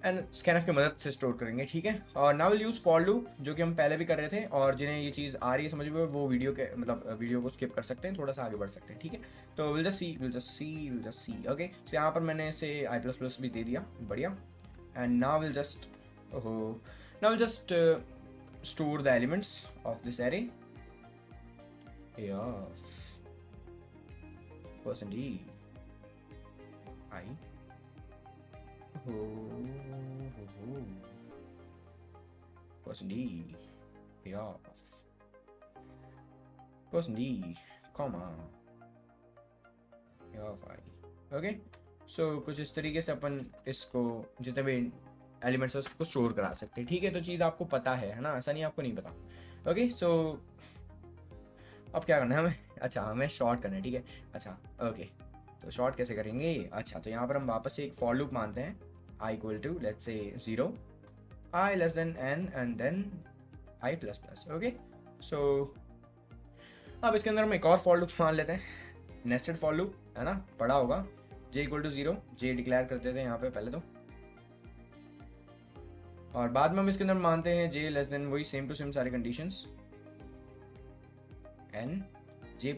एंड स्कैनफ की मदद से स्टोर करेंगे, ठीक है। और now will use for loop, जो कि हम पहले भी कर रहे थे, और जिन्हें ये चीज़ आ रही है समझ में, वो वीडियो के मतलब वीडियो को स्किप कर सकते हैं, थोड़ा सा आगे बढ़ सकते हैं, ठीक है। तो विल जस्ट सी। ओके, तो यहाँ पर मैंने इसे i++ भी दे दिया, बढ़िया। And now will just store the elements of this array. A of %e I %e A of %e comma A of I. Okay, so कुछ इस तरीके से अपन इसको जितने भी एलिमेंट्स उसको स्टोर करा सकते हैं, ठीक है। तो चीज़ आपको पता है ना, ऐसा नहीं आपको नहीं पता। ओके, सो अब क्या करना है हमें, अच्छा हमें शॉर्ट करना है, ठीक है। अच्छा ओके, तो शॉर्ट कैसे करेंगे, अच्छा तो यहाँ पर हम वापस से एक फॉर लूप मानते हैं, i equal to let's say 0, i less than n and then i++। Okay, so अब इसके अंदर हम एक और फॉर लूप मान लेते हैं, नेस्टेड फॉर लूप, है ना, पढ़ा होगा। j equal to 0, j declare करते थे यहाँ पे पहले तो, और बाद में हम इसके अंदर मानते हैं j लेस देन वही सेम टू सेम सारे कंडीशंस n j++।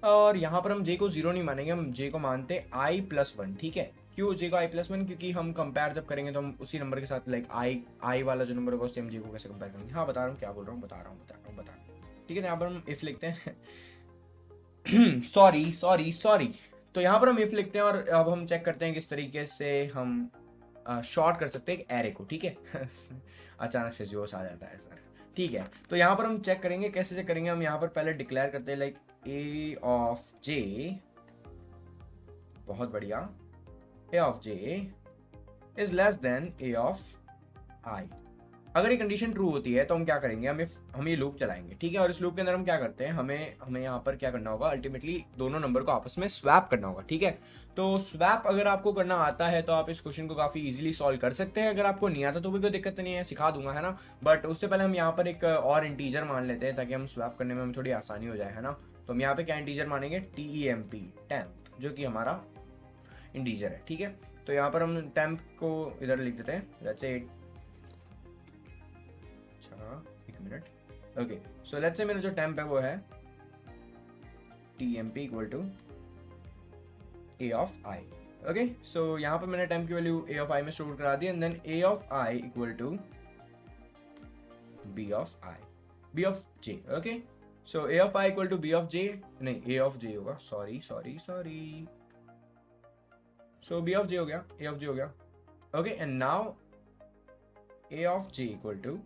और यहाँ पर हम j को 0 नहीं मानेंगे, हम j को मानते i+1, ठीक है। क्यों j को i+1, क्योंकि हम कंपेयर जब करेंगे तो हम उसी नंबर के साथ लाइक i वाला जो नंबर होगा उससे हम j को कैसे कंपेयर करेंगे। हाँ बता रहा हूँ, क्या बोल रहा हूँ, बता रहा हूँ, ठीक है। यहाँ पर हम इफ लिखते हैं सॉरी। तो यहाँ पर हम इफ लिखते हैं और अब हम चेक करते हैं किस तरीके से हम शॉर्ट कर सकते हैं एक एरे को, ठीक है। अचानक से जोश आ जाता है सर, ठीक है। तो यहाँ पर हम चेक करेंगे, कैसे चेक करेंगे, हम यहाँ पर पहले डिक्लेयर करते हैं लाइक a ऑफ j, बहुत बढ़िया, a of j is less than a of i। अगर ये कंडीशन ट्रू होती है तो हम क्या करेंगे, हम ये लूप चलाएंगे, ठीक है। और इस लूप के अंदर हम क्या करते हैं, हमें यहाँ पर क्या करना होगा, अल्टीमेटली दोनों नंबर को आपस में स्वैप करना होगा, ठीक है। तो स्वैप अगर आपको करना आता है तो आप इस क्वेश्चन को काफी इजीली सॉल्व कर सकते हैं। अगर आपको नहीं आता तो भी कोई दिक्कत नहीं है, सिखा दूंगा, है ना। बट उससे पहले हम यहाँ पर एक और इंटीजर मान लेते हैं ताकि हम स्वैप करने में हमें थोड़ी आसानी हो जाए, है ना। तो हम यहाँ पे क्या इंटीजर मानेंगे, TEMP, टेम्प, जो कि हमारा इंटीजर है, ठीक है। तो यहाँ पर हम टेम्प को इधर लिख देते हैं, लेट्स से, एक मिनट, ओके। सो लेट्स से मेरा जो टेम्प है वो है TMP equal to A of I, okay. So यहाँ पर मैंने टेम्प की वैल्यू A ऑफ I में स्टोर करा दी, and then A of I equal to B of I, B of J, okay. So A of I equal to B of J, नहीं A of J होगा, sorry sorry sorry. So B of J हो गया, A of J हो गया, okay. And now A of J equal to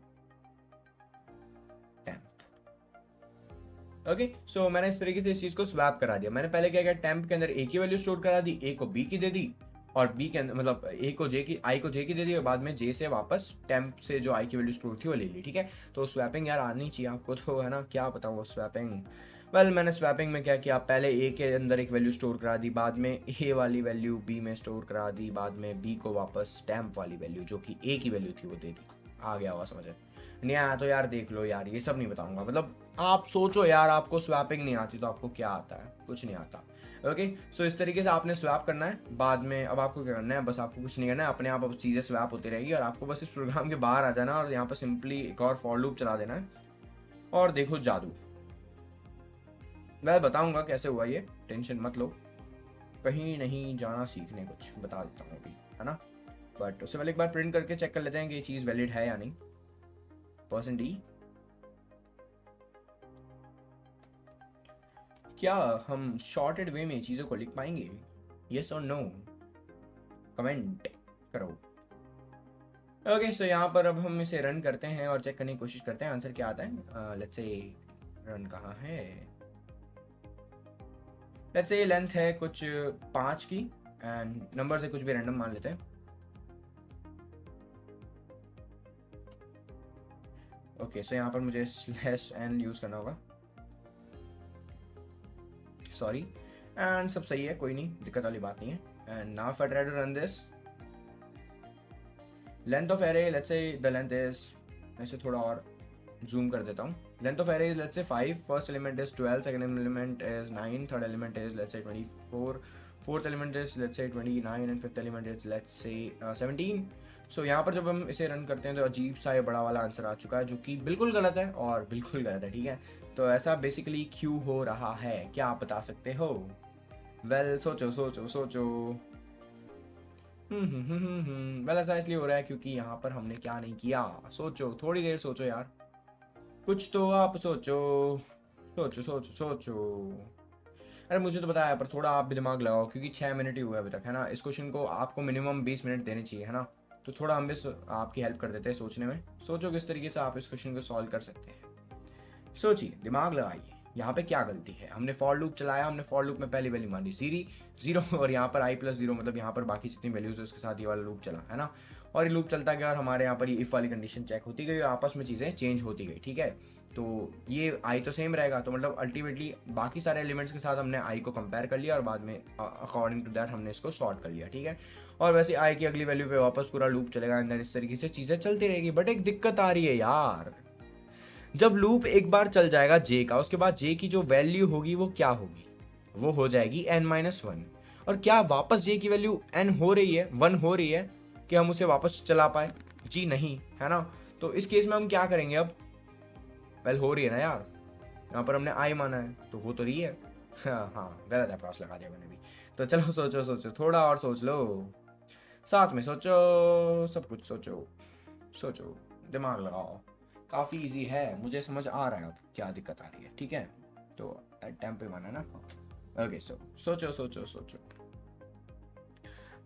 okay. So मैंने इस तरीके से इस चीज को स्वैप करा दिया। मैंने पहले क्या किया, टेम्प के अंदर ए की वैल्यू स्टोर करा दी, ए को बी की दे दी, और बी के अंदर मतलब ए को जे की, आई को जे की दे दी, और बाद में जे से वापस टेम्प से जो आई की वैल्यू स्टोर थी वो ले ली, ठीक है। तो स्वैपिंग यार आनी चाहिए आपको तो, है ना, क्या बताऊँ वो स्वैपिंग। वेल मैंने स्वैपिंग में क्या किया, पहले ए के अंदर एक वैल्यू स्टोर करा दी, बाद में ए वाली वैल्यू बी में स्टोर करा दी, बाद में बी को वापस टेम्प वाली वैल्यू जो कि ए की वैल्यू थी वो दे दी। आ गया हुआ समझ, नहीं आया तो यार देख लो यार, ये सब नहीं बताऊंगा, मतलब आप सोचो यार, आपको स्वैपिंग नहीं आती तो आपको क्या आता है, कुछ नहीं आता, ओके। सो इस तरीके से आपने स्वैप करना है। बाद में अब आपको क्या करना है, बस आपको कुछ नहीं करना है, अपने आप अब चीज़ें स्वैप होती रहेगी, और आपको बस इस प्रोग्राम के बाहर आ जाना और यहाँ पर सिंपली एक और फॉर लूप चला देना है, और देखो जादू। मैं बताऊंगा कैसे हुआ ये, टेंशन मत लो, कहीं नहीं जाना सीखने, कुछ बता देता हूँ अभी, है ना। बट उससे पहले एक बार प्रिंट करके चेक कर लेते हैं कि ये चीज़ वैलिड है या नहीं। %D, क्या हम शॉर्टेड वे में चीज़ों को लिख पाएंगे, यस और नो, कमेंट करो। ओके। सो यहाँ पर अब हम इसे रन करते हैं और चेक करने की कोशिश करते हैं आंसर क्या आता है। लेट्स से रन कहाँ है, लेट्स से लेंथ है कुछ 5 की, एंड नंबर से कुछ भी रैंडम मान लेते हैं। ओके। सो यहाँ पर मुझे /n यूज करना होगा, सॉरी, एंड सब सही है, कोई नहीं, दिक्कत वाली बात नहीं है। And now if I try to run this, length of array, let's say the length is, मैं इसे थोड़ा और जूम कर देता हूँ। Length of array is let's say 5, first element is 12, second element is 9, third element is let's say 24, fourth element is let's say 29, and fifth element is let's say 17। सो यहाँ पर जब हम इसे रन करते हैं तो अजीब सा ये बड़ा वाला आंसर आ चुका है, जो कि बिल्कुल गलत है, और बिल्कुल गलत है, ठीक है। तो ऐसा बेसिकली क्यों हो रहा है, क्या आप बता सकते हो? वेल सोचो सोचो सोचो। वेल ऐसा इसलिए हो रहा है क्योंकि यहाँ पर हमने क्या नहीं किया, सोचो, थोड़ी देर सोचो यार, कुछ तो आप सोचो, सोचो सोचो सोचो। अरे मुझे तो बताया, पर थोड़ा आप भी दिमाग लगाओ, क्योंकि 6 मिनट ही हुआ है अभी तक, है ना। इस क्वेश्चन को आपको मिनिमम 20 मिनट देने चाहिए, है ना। तो थोड़ा हम भी आपकी हेल्प कर देते हैं सोचने में। सोचो किस तरीके से आप इस क्वेश्चन को सॉल्व कर सकते हैं, सोचिए, दिमाग लगाइए। यहाँ पे क्या गलती है, हमने फॉर लूप चलाया, हमने फॉर लूप में पहली वैल्यू मान ली जीरो, और यहाँ पर i+0, मतलब यहाँ पर बाकी जितनी वैल्यूज है उसके साथ ये वाला लूप चला, है ना। और ये लूप चलता गया और हमारे यहाँ पर ये इफ वाली कंडीशन चेक होती गई और आपस में चीज़ें चेंज होती गई, ठीक है। तो ये आई तो सेम रहेगा, तो मतलब अल्टीमेटली बाकी सारे एलिमेंट्स के साथ हमने आई को कंपेयर कर लिया और बाद में अकॉर्डिंग टू दैट हमने इसको सॉर्ट कर लिया, ठीक है। और वैसे आई की अगली वैल्यू पे वापस पूरा लूप चलेगा, अंदर इस तरीके से चीज़ें चलती रहेगी। बट एक दिक्कत आ रही है यार, जब लूप एक बार चल जाएगा जे का, उसके बाद जे की जो वैल्यू होगी वो क्या होगी, वो हो जाएगी n-1। और क्या वापस जे की वैल्यू n हो रही है, 1 हो रही है कि हम उसे वापस चला पाए? जी नहीं, है ना। तो इस केस में हम क्या करेंगे अब? वेल हो रही है ना यार, यहाँ पर हमने आई माना है तो हो तो रही है। हाँ गलत अप्रॉच लगा दिया मैंने भी। तो चलो सोचो सोचो, थोड़ा और सोच लो, साथ में सोचो, सब कुछ सोचो, सोचो, दिमाग लगाओ। काफ़ी इजी है, मुझे समझ आ रहा है अब क्या दिक्कत आ रही है, ठीक है। तो टाइम पे माना ना, ओके। सोचो सोचो सोचो,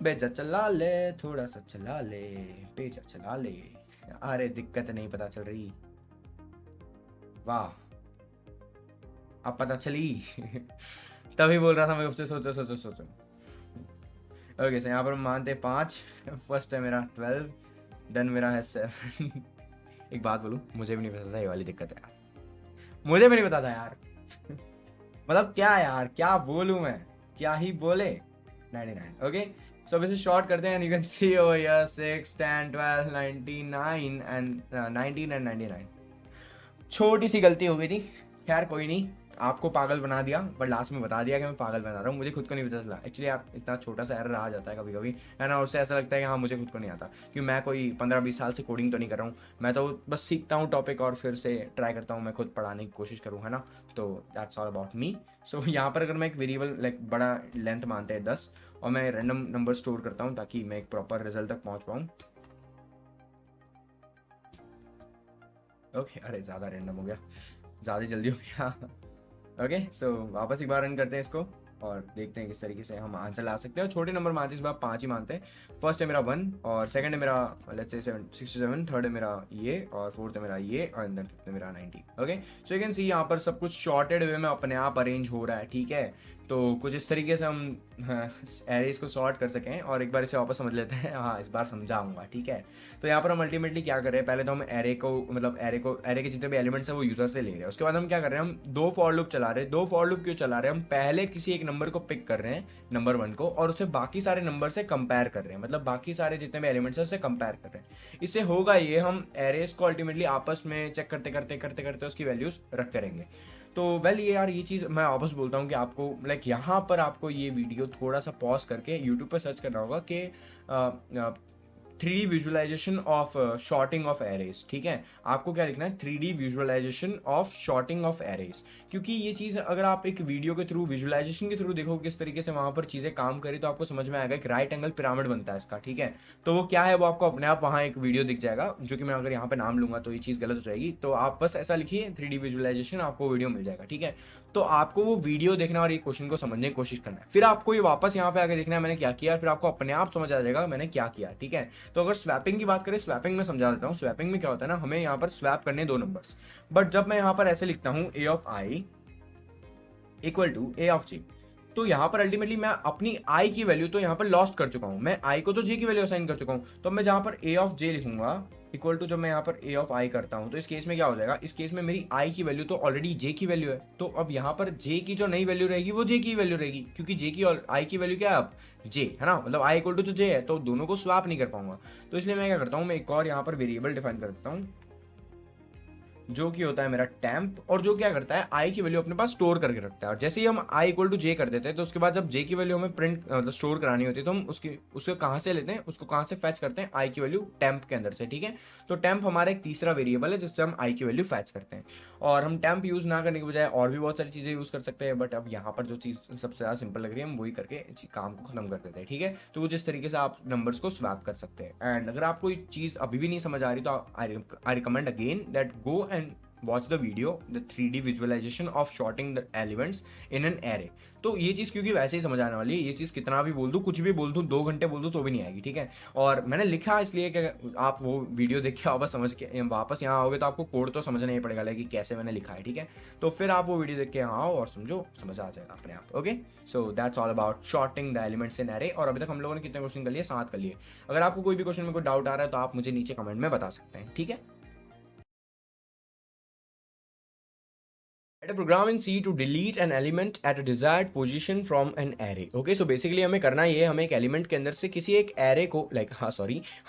बेजा चला ले, थोड़ा सा चला ले, बेजा चला ले। अरे दिक्कत नहीं पता चल रही, वाह अब पता चली। तभी बोल रहा था मैं कब से, सोचो सोचो सोचो। ओके, सो यहाँ पर हम मानते हैं 5, फर्स्ट है मेरा 12, देन मेरा है 7, एक बात बोलूं, मुझे भी नहीं पता था, ये वाली दिक्कत है यार, मुझे भी नहीं पता था यार। मतलब क्या यार, क्या बोलूं मैं, क्या ही बोले। 99 ओके। सो अब इसे शॉर्ट करते हैं, you can see over here 6 10 12 99 and 19 and 99। छोटी सी गलती हो गई थी, खैर कोई नहीं, आपको पागल बना दिया, बट लास्ट में बता दिया कि मैं पागल बना रहा हूँ, मुझे खुद को नहीं पता चला एक्चुअली। आप इतना छोटा सा एरर आ जाता है कभी कभी, है ना, उससे ऐसा लगता है कि हाँ मुझे खुद को नहीं आता, क्योंकि मैं कोई 15-20 साल से कोडिंग तो नहीं कर रहा हूँ, मैं तो बस सीखता हूँ टॉपिक और फिर से ट्राई करता हूँ मैं खुद पढ़ाने की कोशिश करूँ, है ना। तो दैट्स ऑल अबाउट मी। सो यहाँ पर अगर मैं एक वेरिएबल लाइक बड़ा लेंथ मानते हैं 10, और मैं रैंडम नंबर स्टोर करता हूँ ताकि मैं एक प्रॉपर रिजल्ट तक पहुँच पाऊँ। ओके, अरे ज़्यादा रैंडम हो गया, ज़्यादा जल्दी हो गया। ओके, सो वापस एक बार रन करते हैं इसको और देखते हैं किस तरीके से हम आंसर ला सकते हैं। और छोटे नंबर मानते हैं, इस बार 5 ही मानते हैं। फर्स्ट है मेरा 1, और सेकंड है मेरा लेट्स से 67, थर्ड है मेरा ये, और फोर्थ है मेरा ये, और देन फिफ्थ है मेरा 90। Okay, so you can see यहाँ पर सब कुछ शॉर्टेड वे में अपने आप अरेंज हो रहा है, ठीक है। तो कुछ इस तरीके से हम एरेज को सॉर्ट कर सकें, और एक बार इसे वापस समझ लेते हैं। हाँ, इस बार समझाऊंगा, ठीक है। तो यहाँ पर हम अल्टीमेटली क्या कर रहे हैं, पहले तो हम एरे को मतलब एरे के जितने भी एलिमेंट्स हैं वो यूजर से ले रहे हैं। उसके बाद हम क्या कर रहे हैं, हम 2 फॉर लूप चला रहे हैं। 2 फॉर लूप क्यों चला रहे हैं, हम पहले किसी एक नंबर को पिक कर रहे हैं, नंबर 1 को, और उसे बाकी सारे नंबर से कंपेयर कर रहे हैं, मतलब बाकी सारे जितने भी एलिमेंट्स हैं उससे कंपेयर कर रहे हैं। इससे होगा ये, हम एरेज को अल्टीमेटली आपस में चेक करते करते करते करते उसकी वैल्यूज रख करेंगे। तो वेल ये यार, ये चीज़ मैं वापस बोलता हूँ कि आपको लाइक यहाँ पर आपको ये वीडियो थोड़ा सा पॉज करके यूट्यूब पर सर्च करना होगा कि 3D visualization of sorting of arrays, ठीक है। आपको क्या लिखना है, 3D visualization of sorting of arrays, क्योंकि ये चीज़ अगर आप एक वीडियो के थ्रू, विजुअलाइजेशन के थ्रू देखोगे किस तरीके से वहाँ पर चीज़ें काम करी, तो आपको समझ में आएगा एक राइट एंगल पिरामिड बनता है इसका, ठीक है। तो वो क्या है, वो आपको अपने आप वहाँ एक वीडियो दिख जाएगा, जो कि मैं अगर यहाँ पे नाम लूंगा तो ये चीज़ गलत हो जाएगी, तो आप बस ऐसा लिखिए 3D विजुअलाइजेशन, आपको वीडियो मिल जाएगा, ठीक है। तो आपको वो वीडियो देखना और ये क्वेश्चन को समझने की कोशिश करना है, फिर आपको ये वापस यहाँ पे आके देखना है मैंने क्या किया, फिर आपको अपने आप समझ आ जाएगा मैंने क्या किया, ठीक है। तो अगर स्वैपिंग की बात करें, स्वैपिंग में समझा देता हूँ। स्वैपिंग में क्या होता है ना, हमें यहाँ पर स्वैप करने 2 नंबर्स, बट जब मैं यहाँ पर ऐसे लिखता हूँ a of i equal to a of j, तो यहाँ पर अल्टीमेटली मैं अपनी i की वैल्यू तो यहाँ पर लॉस्ट कर चुका हूँ, मैं i को तो j की वैल्यू असाइन कर चुका हूँ। तो मैं जहाँ पर a ऑफ j लिखूंगा इक्वल टू, जब मैं यहाँ पर a ऑफ i करता हूँ, तो इस केस में क्या हो जाएगा, इस केस में मेरी i की वैल्यू तो ऑलरेडी j की वैल्यू है, तो अब यहाँ पर j की जो नई वैल्यू रहेगी वो j की वैल्यू रहेगी, क्योंकि j की और i की वैल्यू क्या है अब j, है ना, मतलब i इक्वल टू तो j है, तो दोनों को स्वैप नहीं कर पाऊंगा। तो इसलिए मैं क्या करता हूँ, मैं एक और यहाँ पर वेरिएबल डिफाइन कर देता हूँ, जो कि होता है मेरा टेम्प, और जो क्या करता है आई की वैल्यू अपने पास स्टोर करके रखता है। और जैसे ही हम आई इक्वल टू जे कर देते हैं, तो उसके बाद जब जे की वैल्यू हमें प्रिंट मतलब स्टोर करानी होती है, तो हम उसको कहाँ से लेते हैं, उसको कहाँ से फैच करते हैं, आई की वैल्यू टेम्प के अंदर से, ठीक है। तो टेम्प हमारा एक तीसरा वेरिएबल है जिससे हम आई की वैल्यू फैच करते हैं। और हम टेम्प यूज ना करने के बजाय और भी बहुत सारी चीजें यूज कर सकते हैं, बट अब यहाँ पर जो चीज सबसे ज्यादा सिंपल लग रही है हम वही करके काम को खत्म कर देते हैं, ठीक है। तो वो जिस तरीके से आप नंबर्स को स्वैप कर सकते हैं। एंड अगर आपको ये चीज अभी भी नहीं समझ आ रही, तो I recommend again that go and watch the video, the 3D visualization of sorting the elements in an array। तो ये चीज़ क्योंकि वैसे ही समझ आने वाली है, ये चीज़ कितना भी बोल दूँ, कुछ भी बोल दूँ, 2 घंटे बोल दूँ तो भी नहीं आएगी, ठीक है। और मैंने लिखा इसलिए कि आप वो वीडियो देख के वापस समझ के वापस यहाँ आओगे तो आपको कोड तो समझना ही पड़ेगा कि कैसे मैंने लिखा है, ठीक है। तो फिर आप वो वीडियो देख के यहाँ आओ और समझो, समझ आ जाएगा अपने आप। Okay, so that's all about sorting the elements in array. और अभी तक हम लोगों ने कितने क्वेश्चन कर लिए, 7 कर लिए। अगर आपको कोई भी क्वेश्चन में कोई डाउट आ रहा है तो आप मुझे नीचे कमेंट में बता सकते हैं, ठीक है। Write a program in C to delete an element at a desired position from an array। Okay, so basically हमें करना ये, हमें एक एलिमेंट के अंदर से किसी एक एरे को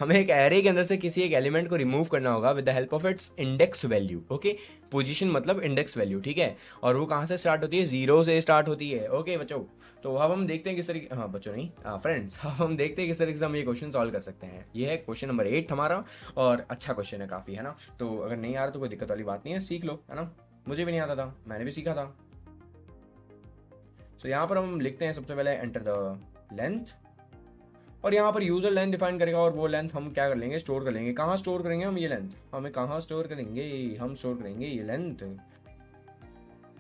हमें एक एरे के अंदर से किसी एक एलिमेंट को रिमूव करना होगा with the help of its index value. Okay, position मतलब इंडेक्स वैल्यू, ठीक है। और वो कहाँ से स्टार्ट होती है, 0 से स्टार्ट होती है। ओके बच्चों, तो अब हम देखते हैं किस तरीके, हाँ बच्चों नहीं, फ्रेंड्स, अब हम देखते हैं किस तरीके से हम ये क्वेश्चन सॉल्व कर सकते हैं। ये है क्वेश्चन नंबर 8 हमारा, और अच्छा क्वेश्चन है काफ़ी, है ना। तो अगर नहीं आ रहा तो कोई दिक्कत वाली बात नहीं है, सीख लो, है ना। मुझे भी नहीं आता था, मैंने भी सीखा था। सो यहाँ पर हम लिखते हैं सबसे पहले एंटर द लेंथ, और यहाँ पर यूजर लेंथ डिफाइन करेगा, और वो लेंथ हम क्या कर लेंगे, स्टोर कर लेंगे। कहाँ स्टोर करेंगे हम ये लेंथ, हमें कहाँ स्टोर करेंगे, हम स्टोर करेंगे ये लेंथ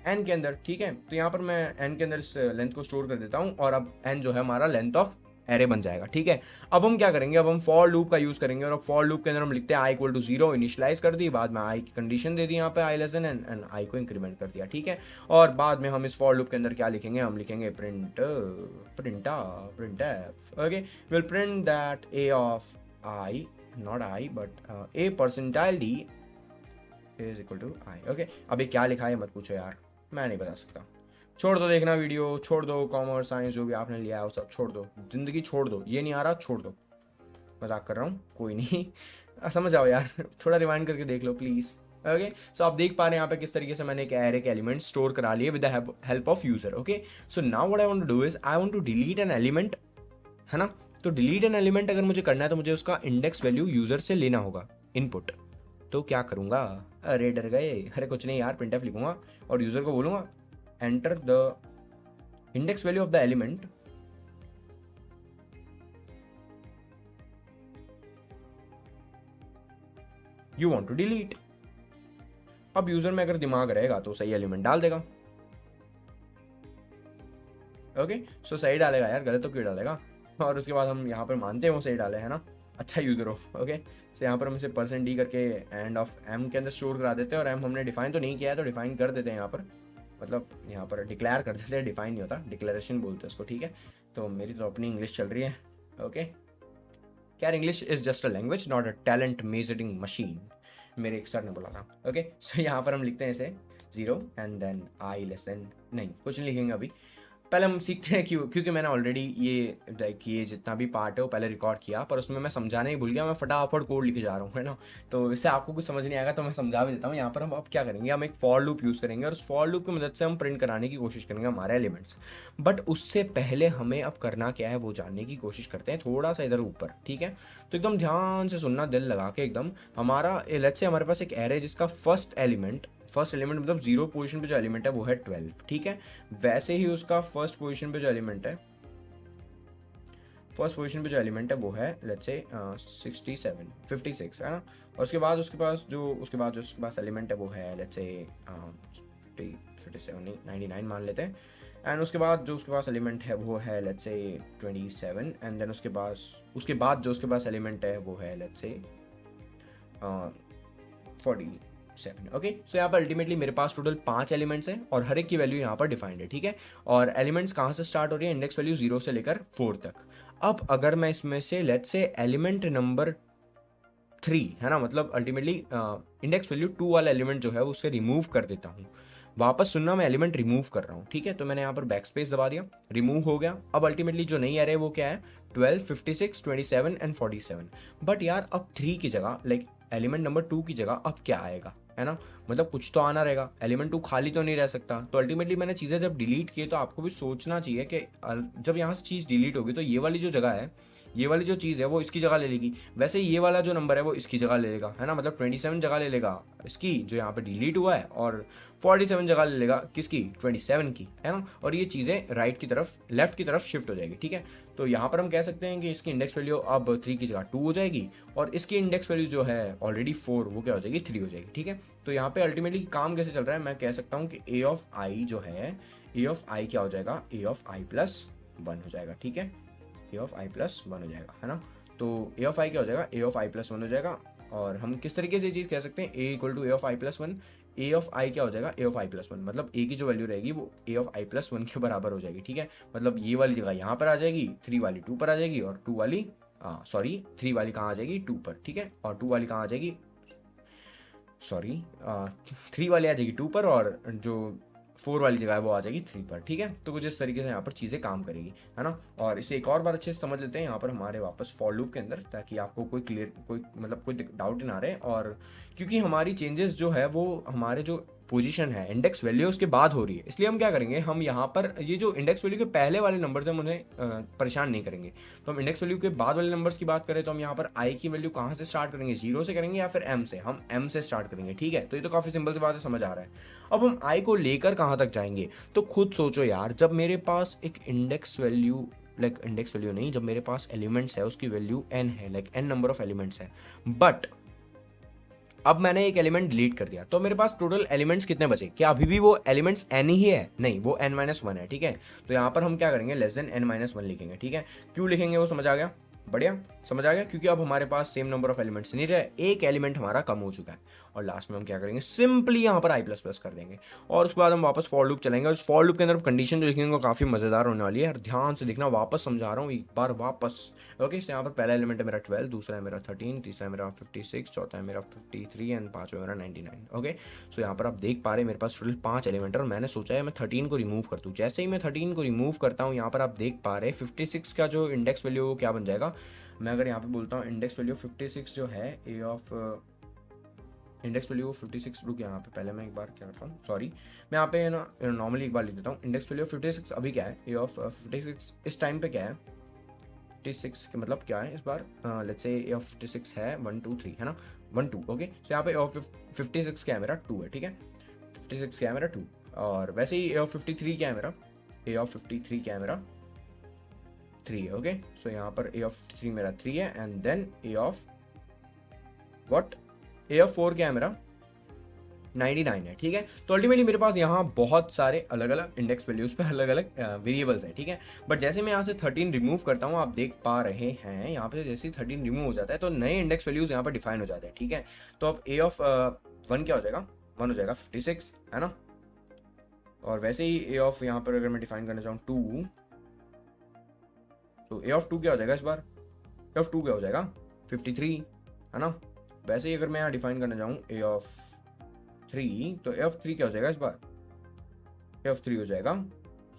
एन के अंदर, ठीक है। तो यहाँ पर मैं एन के अंदर इस लेंथ को स्टोर कर देता हूँ, और अब एन जो है हमारा लेंथ ऑफ एरे बन जाएगा, ठीक है। अब हम क्या करेंगे, अब हम फॉर लूप का यूज करेंगे, और अब फॉर लूप के अंदर हम लिखते हैं आई इक्वल टू 0 इनिशियलाइज कर दी, बाद में आई की कंडीशन दे दी यहाँ पे I less than N, and I को इंक्रीमेंट कर दिया, ठीक है। और बाद में हम इस फॉर लूप के अंदर क्या लिखेंगे, हम लिखेंगे print F. Okay, will print that A of I, not I but A percentile D is equal to I. Okay, अभी क्या लिखा है मत पूछो यार, मैं नहीं बता सकता। छोड़ दो देखना वीडियो, छोड़ दो कॉमर्स साइंस जो भी आपने लिया है वो सब छोड़ दो, जिंदगी छोड़ दो, ये नहीं आ रहा छोड़ दो, मजाक कर रहा हूँ, कोई नहीं समझ आओ यार थोड़ा रिवाइंड करके देख लो प्लीज। ओके, सो आप देख पा रहे हैं यहाँ पे किस तरीके से मैंने एक एरे के एलिमेंट स्टोर करा लिए with the help of user. Okay, so now what I want to do is I want to delete an element, है ना। तो डिलीट एन एलिमेंट अगर मुझे करना है तो मुझे उसका इंडेक्स वैल्यू यूजर से लेना होगा इनपुट। तो क्या करूंगा, अरे डर गए, अरे कुछ नहीं यार, printf लिखूंगा और यूजर को बोलूंगा enter the index value of the element you want to delete. अब यूजर में अगर दिमाग रहेगा तो सही एलिमेंट डाल देगा। ओके, सो सही डालेगा यार, गलत तो क्यों डालेगा। और उसके बाद हम यहाँ पर मानते हैं वो सही डाले, है ना, अच्छा यूजर हो। ओके, सो यहाँ पर हम इसे %d करके एंड ऑफ m के अंदर स्टोर करा देते हैं, और m हमने डिफाइन तो नहीं किया है तो डिफाइन कर देते हैं यहाँ पर, मतलब यहाँ पर डिक्लेयर कर देते हैं, डिफाइन नहीं होता, डिक्लेरेशन बोलते हैं उसको, ठीक है। तो मेरी तो अपनी इंग्लिश चल रही है। ओके, क्या English is just a language not a talent measuring machine, मेरे एक सर ने बोला था। ओके, सो यहाँ पर हम लिखते हैं इसे 0 and then I less than, नहीं कुछ नहीं लिखेंगे अभी, पहले हम सीखते हैं क्योंकि मैंने ऑलरेडी ये जितना भी पार्ट है वो पहले रिकॉर्ड किया, पर उसमें मैं समझाने ही भूल गया, मैं फटाफट कोड लिखे जा रहा हूँ, है ना। तो इससे आपको कुछ समझ नहीं आएगा तो मैं समझा भी देता हूँ। यहाँ पर हम अब क्या करेंगे, हम एक फॉर लूप यूज़ करेंगे और उस फॉर लूप की मदद से हम प्रिंट कराने की कोशिश करेंगे हमारे एलिमेंट्स। बट उससे पहले हमें अब करना क्या है वो जानने की कोशिश करते हैं, थोड़ा सा इधर ऊपर, ठीक है। तो एकदम ध्यान से सुनना, दिल लगा के एकदम। हमारा लेट्स से हमारे पास एक एरे जिसका फर्स्ट एलिमेंट मतलब 0 पोजीशन पे जो एलिमेंट है वो है 12, ठीक है। वैसे ही उसका फर्स्ट पोजीशन पे जो एलिमेंट है वो है लेट्स से 56 है ना। और उसके पास एलिमेंट है वो है लेट्स से 57 नहीं 99 मान लेते हैं। एंड उसके बाद जो उसके पास एलिमेंट है वो है लेट्स से 27, एंड देन उसके बाद जो उसके पास एलिमेंट है वो है लेट्स से 47। ओके, सो यहाँ पर अल्टीमेटली मेरे पास टोटल 5 एलिमेंट्स हैं और हर एक की वैल्यू यहाँ पर डिफाइंड है, ठीक है। और एलिमेंट्स कहाँ से स्टार्ट हो रही है, इंडेक्स वैल्यू 0 से लेकर 4 तक। अब अगर मैं इसमें से लेट्स से एलिमेंट नंबर 3 है ना, मतलब अल्टीमेटली इंडेक्स वैल्यू 2 वाला एलिमेंट जो है वो उससे रिमूव कर देता हूँ। वापस सुनना, मैं एलिमेंट रिमूव कर रहा हूँ, ठीक है। तो मैंने यहाँ पर बैक स्पेस दबा दिया, रिमूव हो गया। अब अल्टीमेटली जो नई एरे वो क्या है, 12, 56, 27 एंड 47। बट यार अब 3 की जगह लाइक एलिमेंट नंबर 2 की जगह अब क्या आएगा, है ना, मतलब कुछ तो आना रहेगा, एलिमेंट 2 खाली तो नहीं रह सकता। तो अल्टीमेटली मैंने चीज़ें जब डिलीट की तो आपको भी सोचना चाहिए कि जब यहाँ से चीज़ डिलीट होगी तो ये वाली जो जगह है, ये वाली जो चीज़ है वो इसकी जगह ले लेगी, वैसे ये वाला जो नंबर है वो इसकी जगह ले लेगा, है ना, मतलब 27 जगह ले लेगा इसकी जो यहाँ पे डिलीट हुआ है, और 47 जगह ले लेगा किसकी, 27 की, है ना। और ये चीज़ें लेफ्ट की तरफ शिफ्ट हो जाएगी, ठीक है। तो यहाँ पर हम कह सकते हैं कि इसकी इंडेक्स वैल्यू अब 3 की जगह 2 हो जाएगी, और इसकी इंडेक्स वैल्यू जो है ऑलरेडी 4 वो क्या हो जाएगी, 3 हो जाएगी, ठीक है। तो यहाँ पे अल्टीमेटली काम कैसे चल रहा है, मैं कह सकता हूँ कि ए ऑफ आई जो है, ए ऑफ आई क्या हो जाएगा, ए ऑफ आई प्लस 1 हो जाएगा, ठीक है। ए ऑफ आई प्लस 1 हो जाएगा, है ना। तो ए ऑफ आई क्या हो जाएगा, ए ऑफ आई प्लस 1 हो जाएगा। और हम किस तरीके से ये चीज़ कह सकते हैं, A equal to A of I plus 1, A of I क्या हो जाएगा, ए ऑफ आई प्लस 1, मतलब ए की जो वैल्यू रहेगी वो ए ऑफ आई प्लस 1 के बराबर हो जाएगी, ठीक है। मतलब ये वाली जगह यहाँ पर आ जाएगी, 3 वाली 2 पर आ जाएगी, और 2 वाली 3 वाली कहाँ आ जाएगी, 2 पर, ठीक है। और 2 वाली कहाँ आ जाएगी, 3 वाली आ जाएगी 2 पर, और जो 4 वाली जगह है वो आ जाएगी 3 पर, ठीक है। तो कुछ इस तरीके से यहाँ पर चीज़ें काम करेगी, है ना। और इसे एक और बार अच्छे से समझ लेते हैं यहाँ पर हमारे वापस फॉर लूप के अंदर, ताकि आपको कोई डाउट ना रहे। और क्योंकि हमारी चेंजेस जो है वो हमारे जो पोजीशन है इंडेक्स वैल्यू उसके बाद हो रही है, इसलिए हम क्या करेंगे, हम यहाँ पर ये जो इंडेक्स वैल्यू के पहले वाले नंबर्स हैं उन्हें परेशान नहीं करेंगे। तो हम इंडेक्स वैल्यू के बाद वाले नंबर्स की बात करें तो हम यहाँ पर आई की वैल्यू कहाँ से स्टार्ट करेंगे, 0 से करेंगे या फिर m से, हम m से स्टार्ट करेंगे, ठीक है। तो ये तो काफ़ी सिंपल सी बात है, समझ आ रहा है। अब हम आई को लेकर कहाँ तक जाएंगे, तो खुद सोचो यार, जब मेरे पास एक इंडेक्स वैल्यू नहीं, जब मेरे पास एलिमेंट्स है उसकी वैल्यू n है, like n number of elements है, बट अब मैंने एक एलिमेंट डिलीट कर दिया, तो मेरे पास टोटल एलिमेंट्स कितने बचे, क्या अभी भी वो एलिमेंट्स n ही है, नहीं वो n-1 है, ठीक है। तो यहाँ पर हम क्या करेंगे, लेस देन n-1 लिखेंगे, ठीक है। क्यों लिखेंगे वो समझ आ गया, बढ़िया, समझ आ गया, क्योंकि अब हमारे पास सेम नंबर ऑफ एलिमेंट्स नहीं रहे, एक एलिमेंट हमारा कम हो चुका है। और लास्ट में हम क्या करेंगे, सिंपली यहाँ पर आई प्लस प्लस कर देंगे और उसके बाद हम वापस फॉर लूप चलेंगे। और उस फॉर लूप के अंदर कंडीशन जो लिखेंगे वो काफ़ी मज़ेदार होने वाली है यार, ध्यान से देखना, वापस समझा रहा हूँ एक बार वापस। ओके, तो यहाँ पर पहला एलिमेंट है मेरा 12, दूसरा है मेरा 13, तीसरा है मेरा 56, चौथा है मेरा 53 एंड पाँचवा मेरा 99। ओके, सो यहाँ पर आप देख पा रहे हैं मेरे पास टोटल 5 एलिमेंट है और मैंने सोचा है मैं 13 को रिमूव कर दूँ। जैसे ही मैं 13 को रिमूव करता हूँ, यहाँ पर आप देख पा रहे हैं 56 का जो इंडेक्स वैल्यू वो क्या बन जाएगा। मैं अगर यहाँ पे बोलता हूँ इंडेक्स वैल्यू 56 जो है ए ऑफ इंडेक्स वैल्यू 56, रुक यहाँ पे पहले मैं एक बार क्या करता हूँ, सॉरी मैं यहाँ पे ना नॉर्मली एक बार लिख देता हूँ। इंडेक्स वैल्यू 56 अभी क्या है, ए ऑफ 56 इस टाइम पे क्या है, 56 के मतलब क्या है इस बार, लेट्स से ए ऑफ 56 है 1 2 3 है ना, 1 2। ओके, सो यहाँ पे ए ऑफ 56 क्या है मेरा 2 है, ठीक है, 56 क्या है मेरा 2। और वैसे ही ए ऑफ 53 क्या है मेरा, ए ऑफ 53 क्या है मेरा 3 है। ओके, सो यहाँ पर ए ऑफ 53 मेरा 3 है and then A of what, A of 4 क्या है मेरा 99 है, ठीक है। तो अल्टीमेटली मेरे पास यहाँ बहुत सारे अलग अलग इंडेक्स वैल्यूज पे अलग अलग वेरिएबल्स हैं, ठीक है। बट जैसे मैं यहाँ से 13 रिमूव करता हूँ, आप देख पा रहे हैं यहाँ पे जैसे ही 13 रिमूव हो जाता है तो नए इंडेक्स वैल्यूज यहाँ पर डिफाइन हो जाते हैं, ठीक है। तो अब ए ऑफ 1 क्या हो जाएगा, 1 हो जाएगा 56 है ना। और वैसे ही ए ऑफ यहाँ पर अगर मैं डिफाइन करना चाहूँ 2, तो ए ऑफ 2 क्या हो जाएगा इस बार, ए ऑफ 2 क्या हो जाएगा 53 है ना। वैसे ही अगर मैं यहाँ डिफाइन करना चाहूँ ए ऑफ 3, तो ए ऑफ 3 क्या हो जाएगा इस बार, ए ऑफ 3 हो जाएगा,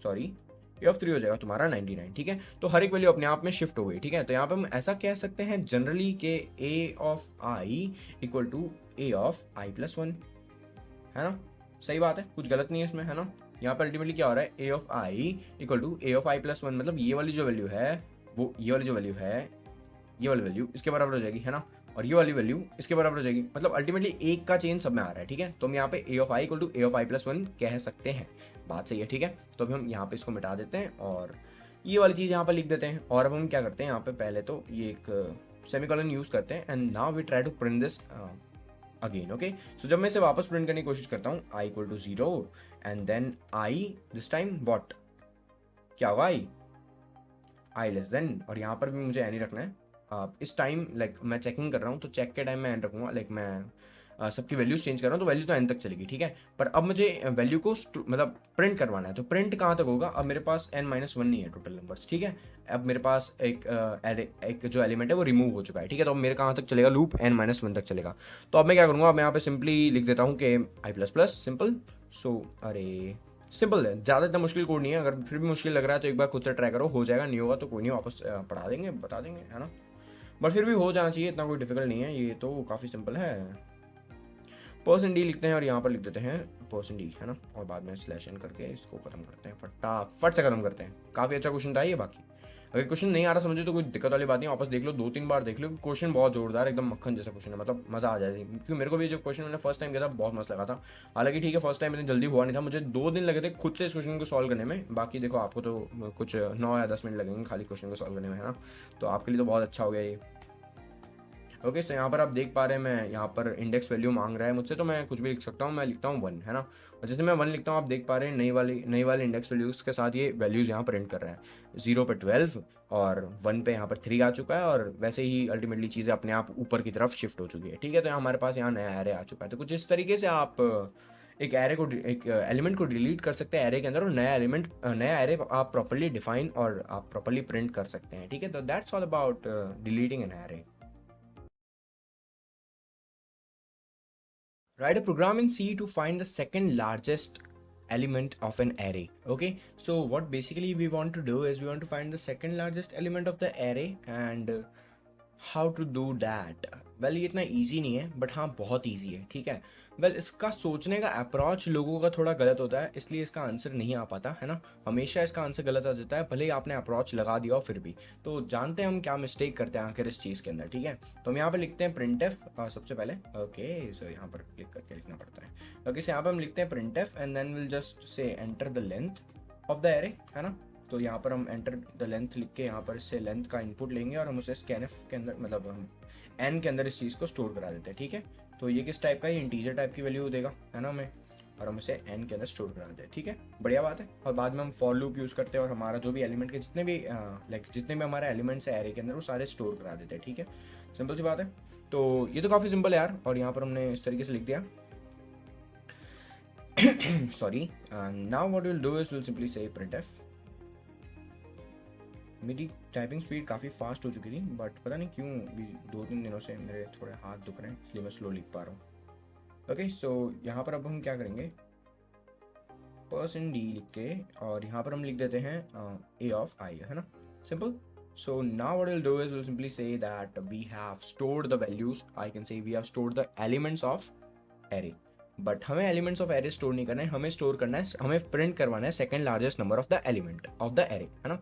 सॉरी ए ऑफ 3 हो जाएगा तुम्हारा 99, ठीक है। तो हर एक वैल्यू अपने आप में शिफ्ट हो गई, ठीक है। तो यहाँ पे हम ऐसा कह सकते हैं जनरली कि A of I equal to A of I plus 1 है ना। सही बात है, कुछ गलत नहीं है इसमें, है ना। यहाँ पर अल्टीमेटली क्या हो रहा है, A of I equal to A of I plus 1, मतलब ये वाली जो वैल्यू है वो ये वाली जो वैल्यू है ये वाली वैल्यू इसके बराबर हो जाएगी, है ना। और ये वाली वैल्यू इसके बराबर हो जाएगी, मतलब अल्टीमेटली एक का चेंज सब में आ रहा है, ठीक है। तो हम यहाँ पे A of I equal to A of I plus 1 कह सकते हैं, बात सही है, ठीक है। तो अभी हम यहाँ पे इसको मिटा देते हैं और ये वाली चीज़ यहाँ पर लिख देते हैं। और अब हम क्या करते हैं, यहाँ पे पहले तो ये एक सेमीकोलन यूज करते हैं and now we try to print this again. Okay, so जब मैं इसे वापस प्रिंट करने की कोशिश करता हूँ, I equal to 0 and then I this time what, क्या होगा आई लेस देन, और यहाँ पर भी मुझे एन ही रखना है। इस टाइम लाइक मैं चेकिंग कर रहा हूँ तो चेक के टाइम मैं एन रखूँगा, लाइक मैं सबकी वैल्यूज चेंज कर रहा हूँ तो वैल्यू तो एन तक चलेगी, ठीक है। पर अब मुझे वैल्यू को मतलब प्रिंट करवाना है, तो प्रिंट कहाँ तक होगा, अब मेरे पास n-1 नहीं है टोटल नंबर्स, ठीक है। अब मेरे पास एक जो एलिमेंट है वो रिमूव हो चुका है, ठीक है। तो अब मेरे कहाँ तक चलेगा लूप, n-1 तक चलेगा। तो अब मैं क्या करूँगा, अब मैं यहाँ पे सिंपली लिख देता हूँ कि आई प्लस प्लस सिंपल। सो अरे सिंपल है, ज़्यादा इतना मुश्किल कोड नहीं है, अगर फिर भी मुश्किल लग रहा है तो एक बार खुद से ट्राई करो, हो जाएगा, नहीं होगा तो कोई नहीं, वापस पढ़ा देंगे बता देंगे, है ना। बट फिर भी हो जाना चाहिए, इतना कोई डिफिकल्ट नहीं है, ये तो काफ़ी सिंपल है। परसेंट डी लिखते हैं और यहाँ पर लिख देते हैं परसेंट डी, है ना। और बाद में स्लैश एन करके इसको खत्म करते हैं, फटाफट से खत्म करते हैं। काफ़ी अच्छा क्वेश्चन था ये। बाकी अगर क्वेश्चन नहीं आ रहा समझे तो कोई दिक्कत वाली बात नहीं, वापस देख लो, 2-3 बार देख लो, क्वेश्चन बहुत जोरदार एकदम मक्खन जैसा क्वेश्चन है, मतलब मज़ा आ जाएगी। क्योंकि मेरे को भी जब क्वेश्चन मैंने फर्स्ट टाइम किया था बहुत मस्त लगा था। हालांकि ठीक है फर्स्ट टाइम इतनी जल्दी हुआ नहीं था, मुझे 2 दिन लगे थे खुद से इस क्वेश्चन को सॉल्व करने में। बाकी देखो आपको तो कुछ 9 या 10 मिनट लगेंगे खाली क्वेश्चन को सॉल्व करने में, है ना। तो आपके लिए तो बहुत अच्छा हो गया ये। ओके, सो यहाँ पर आप देख पा रहे हैं मैं यहाँ पर इंडेक्स वैल्यू मांग रहा है मुझसे, तो मैं कुछ भी लिख सकता हूँ, मैं लिखता हूँ 1, है ना। और जैसे मैं 1 लिखता हूँ आप देख पा रहे हैं नई वाली इंडेक्स वैल्यूज़ के साथ ये वैल्यूज़ यहाँ प्रिंट कर रहा है। 0 पे 12 और 1 पे यहाँ पर 3 आ चुका है, और वैसे ही अल्टीमेटली चीज़ें अपने आप ऊपर की तरफ शिफ्ट हो चुकी है, ठीक है। तो हमारे पास यहाँ नया एरे आ चुका है। तो कुछ इस तरीके से आप एक एरे को एक एलिमेंट को डिलीट कर सकते हैं एरे के अंदर, और नया एरे आप प्रॉपर्ली डिफाइन और आप प्रॉपर्ली प्रिंट कर सकते हैं, ठीक है। तो that's all about deleting an array. Write a program in C to find the second largest element of an array. Okay, so what basically we want to do is we want to find the second largest element of the array, and how to do that. Well ये इतना easy नहीं है, but हाँ बहुत easy है, ठीक है। Well इसका सोचने का अप्रोच लोगों का थोड़ा गलत होता है, इसलिए इसका आंसर नहीं आ पाता, है ना। हमेशा इसका आंसर गलत आ जाता है, भले ही आपने अप्रोच लगा दिया हो फिर भी। तो जानते हैं हम क्या मिस्टेक करते हैं आखिर इस चीज़ के अंदर, ठीक है। तो हम यहाँ पे लिखते हैं printf सबसे पहले। ओके, सो यहाँ पर क्लिक करके लिखना पड़ता है। ओके, सो यहाँ पर हम लिखते हैं printf and then will just say enter the length of the array, है ना। तो यहाँ पर हम एंटर द लेंथ लिख के यहाँ पर इससे लेंथ का इनपुट लेंगे और हम उसे स्कैनफ के अंदर, मतलब हम एन के अंदर इस चीज़ को स्टोर करा देते हैं, ठीक है। तो ये किस टाइप का, ये इंटीजर टाइप की वैल्यू देगा, है ना हमें। और हम इसे n के अंदर स्टोर करा देते हैं, ठीक है, बढ़िया बात है। और बाद में हम फॉर लूप यूज़ करते हैं और हमारा जो भी एलिमेंट के जितने भी जितने भी हमारे एलिमेंट्स है एरे के अंदर वो सारे स्टोर करा देते हैं, ठीक है, सिंपल सी बात है। तो ये तो काफ़ी सिंपल है यार, और यहाँ पर हमने इस तरीके से लिख दिया sorry. Now what will do is will simply से printf। मेरी टाइपिंग स्पीड काफ़ी फास्ट हो चुकी थी, बट पता नहीं क्यों अभी 2-3 दिनों से मेरे थोड़े हाथ दुख रहे हैं, इसलिए मैं स्लो लिख पा रहा हूँ। ओके, सो यहाँ पर अब हम क्या करेंगे, %d लिख के और यहाँ पर हम लिख देते हैं a of i, है ना, simple. So now what will do is will simply say that we have stored the values, I can say we have stored the elements of array, but हमें एलिमेंट्स ऑफ एरे स्टोर नहीं करना है, हमें store करना है, हमें print करवाना है second largest number of the element of the array, है ना।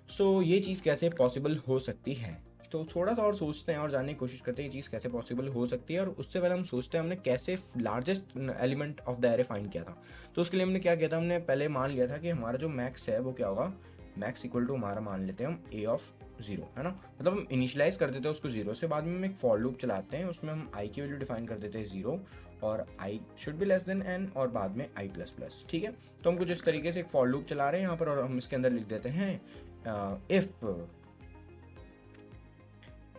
सो ये चीज़ कैसे पॉसिबल हो सकती है, तो थोड़ा सा और सोचते हैं और जानने की कोशिश करते हैं ये चीज़ कैसे पॉसिबल हो सकती है। और उससे पहले हम सोचते हैं हमने कैसे largest element of the array find किया था। तो उसके लिए हमने क्या किया था, हमने पहले मान लिया था कि हमारा जो मैक्स है वो क्या होगा, मैक्स इक्वल टू हमारा मान लेते हैं हम a ऑफ 0, है ना, मतलब हम इनिशियलाइज कर देते हैं उसको 0 से, बाद में हम एक फॉर लूप चलाते हैं, उसमें हम i की वैल्यू डिफाइन कर देते हैं 0 और i should be less than n और बाद में i प्लस प्लस, ठीक है। तो हम कुछ इस तरीके से एक फॉर लूप चला रहे हैं यहाँ पर, और हम इसके अंदर लिख देते हैं if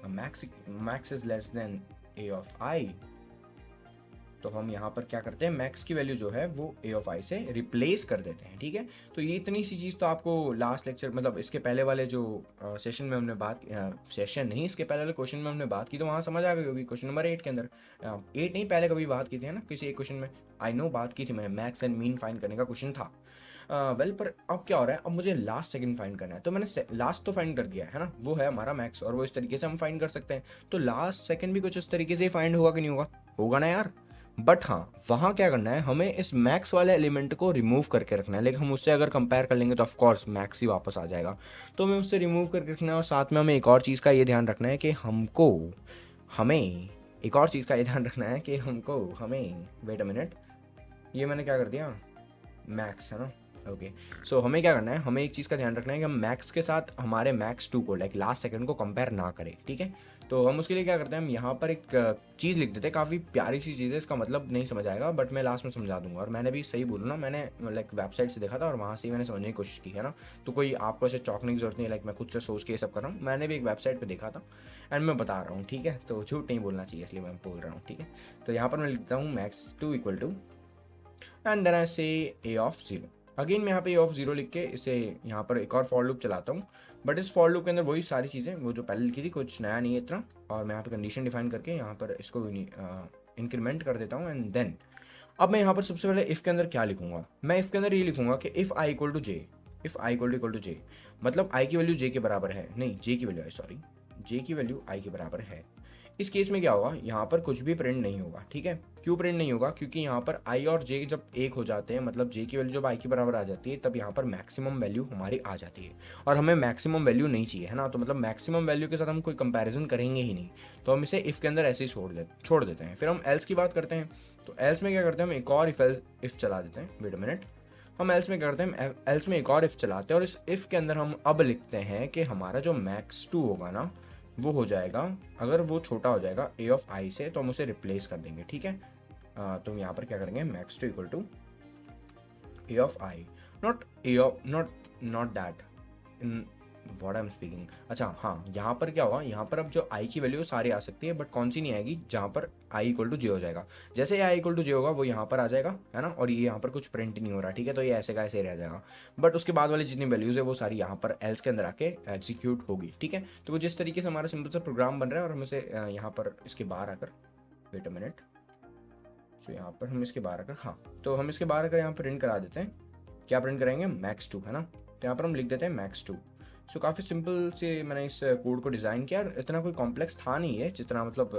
max is less than a of i, तो हम यहाँ पर क्या करते हैं, मैक्स की वैल्यू जो है वो a ऑफ i से रिप्लेस कर देते हैं, ठीक है। तो ये इतनी सी चीज़ तो आपको लास्ट लेक्चर, मतलब इसके पहले वाले जो सेशन में हमने बात, सेशन नहीं, इसके पहले वाले क्वेश्चन में हमने बात की, तो वहाँ समझ आ गई होगी। क्वेश्चन नंबर 8 के अंदर, 8 नहीं पहले कभी बात की थी, है ना, किसी एक क्वेश्चन में, आई नो बात की थी मैंने, मैक्स एंड मीन फाइंड करने का क्वेश्चन था। वेल पर अब क्या हो रहा है, अब मुझे लास्ट सेकंड फाइंड करना है, तो मैंने लास्ट तो फाइंड कर दिया है ना, वो है हमारा मैक्स, और वो इस तरीके से हम फाइंड कर सकते हैं। तो लास्ट सेकंड भी कुछ इस तरीके से ही फाइंड होगा कि नहीं होगा, होगा ना यार। बट हाँ, वहाँ क्या करना है, हमें इस मैक्स वाले एलिमेंट को रिमूव करके रखना है, लेकिन हम उससे अगर कंपेयर कर लेंगे तो ऑफकोर्स मैक्स ही वापस आ जाएगा। तो हमें उससे रिमूव करके रखना है, और साथ में हमें एक और चीज़ का ये ध्यान रखना है कि हमें एक और चीज़ का ये ध्यान रखना है कि हमें वेट अ मिनट, ये मैंने क्या कर दिया, मैक्स है ना, ओके। सो हमें क्या करना है, हमें एक चीज़ का ध्यान रखना है कि हम मैक्स के साथ हमारे मैक्स 2 को लाइक लास्ट सेकंड को कंपेयर ना करें, ठीक है। तो हम उसके लिए क्या करते हैं, हम यहाँ पर एक चीज़ लिख देते हैं, काफ़ी प्यारी सी चीज़ है, इसका मतलब नहीं समझ आएगा बट मैं लास्ट में समझा दूंगा। और मैंने भी सही बोलूँ ना, मैंने लाइक वेबसाइट से देखा था और वहाँ से ही मैंने समझने की कोशिश की, है ना। तो कोई आपको ऐसे चौंकने की जरूरत नहीं, लाइक मैं खुद से सोच के ये सब कर रहा हूँ, मैंने भी एक वेबसाइट पर देखा था एंड मैं बता रहा हूँ, ठीक है। तो झूठ नहीं बोलना चाहिए, इसलिए मैं बोल रहा हूँ, ठीक है। तो यहाँ पर मैं लिखता हूँ max 2 equal to and then I say a of 0। Again मैं यहाँ पे a ऑफ 0 लिख के इसे यहाँ पर एक और फॉर लूप चलाता हूँ, बट इस फॉर लूप के अंदर वही सारी चीज़ें वो जो पहले लिखी थी, कुछ नया नहीं है इतना। और मैं यहाँ पे कंडीशन डिफाइन करके यहाँ पर इसको इंक्रीमेंट कर देता हूँ एंड देन अब मैं यहाँ पर सबसे पहले इफ़ के अंदर क्या लिखूंगा, मैं इफ़ के अंदर ये लिखूंगा कि if I equal to J, if I equal to J मतलब आई की वैल्यू जे के बराबर है, नहीं जे की वैल्यू, सॉरी जे की वैल्यू आई के बराबर है। इस केस में क्या होगा, यहाँ पर कुछ भी प्रिंट नहीं होगा, ठीक है। क्यों प्रिंट नहीं होगा, क्योंकि यहाँ पर आई और जे जब एक हो जाते हैं, मतलब जे की वैल्यू जब आई के बराबर आ जाती है, तब यहाँ पर मैक्सिमम वैल्यू हमारी आ जाती है, और हमें मैक्सिमम वैल्यू नहीं चाहिए, है ना। तो मतलब मैक्सिमम वैल्यू के साथ हम कोई कंपैरिजन करेंगे ही नहीं, तो हम इसे इफ़ के अंदर ऐसे ही छोड़ देते हैं। फिर हम एल्स की बात करते हैं, तो एल्स में क्या करते हैं, हम एक और इफ़ चला देते हैं, वेट अ मिनट, हम एल्स में करते हैं, एल्स में एक और इफ़ चलाते हैं, और इस इफ़ के अंदर हम अब लिखते हैं कि हमारा जो मैक्स 2 होगा ना, वो हो जाएगा, अगर वो छोटा हो जाएगा a ऑफ i से, तो हम उसे रिप्लेस कर देंगे, ठीक है। तो हम यहाँ पर क्या करेंगे, max 2 equal to a of i, not that in what I am speaking. अच्छा हाँ, यहाँ पर क्या होगा, यहाँ पर अब जो i की वैल्यू सारी आ सकती है, बट कौन सी नहीं आएगी, जहाँ पर i इक्वल टू जे हो जाएगा। जैसे i इक्वल टू जे होगा वो यहाँ पर आ जाएगा, है ना, और ये यहाँ पर कुछ प्रिंट नहीं हो रहा, ठीक है। तो ये ऐसे का ऐसे रह जाएगा, बट उसके बाद वाली जितनी वैल्यूज़ है वो सारी यहाँ पर एल्स के अंदर आके एग्जीक्यूट होगी, ठीक है। तो वो जिस तरीके से हमारा सिंपल सा प्रोग्राम बन रहा है, और हम इसे यहाँ पर इसके बाहर आकर, वेट अ मिनट, सो यहाँ पर हम इसके बाहर आकर, हाँ, तो हम इसके बाहर आकर यहाँ पर प्रिंट करा देते हैं, क्या प्रिंट कराएंगे, मैक्स 2, है ना। तो यहाँ पर हम लिख देते हैं मैक्स 2। सो काफ़ी सिंपल से मैंने इस कोड को डिज़ाइन किया, इतना कोई कॉम्प्लेक्स था नहीं है जितना मतलब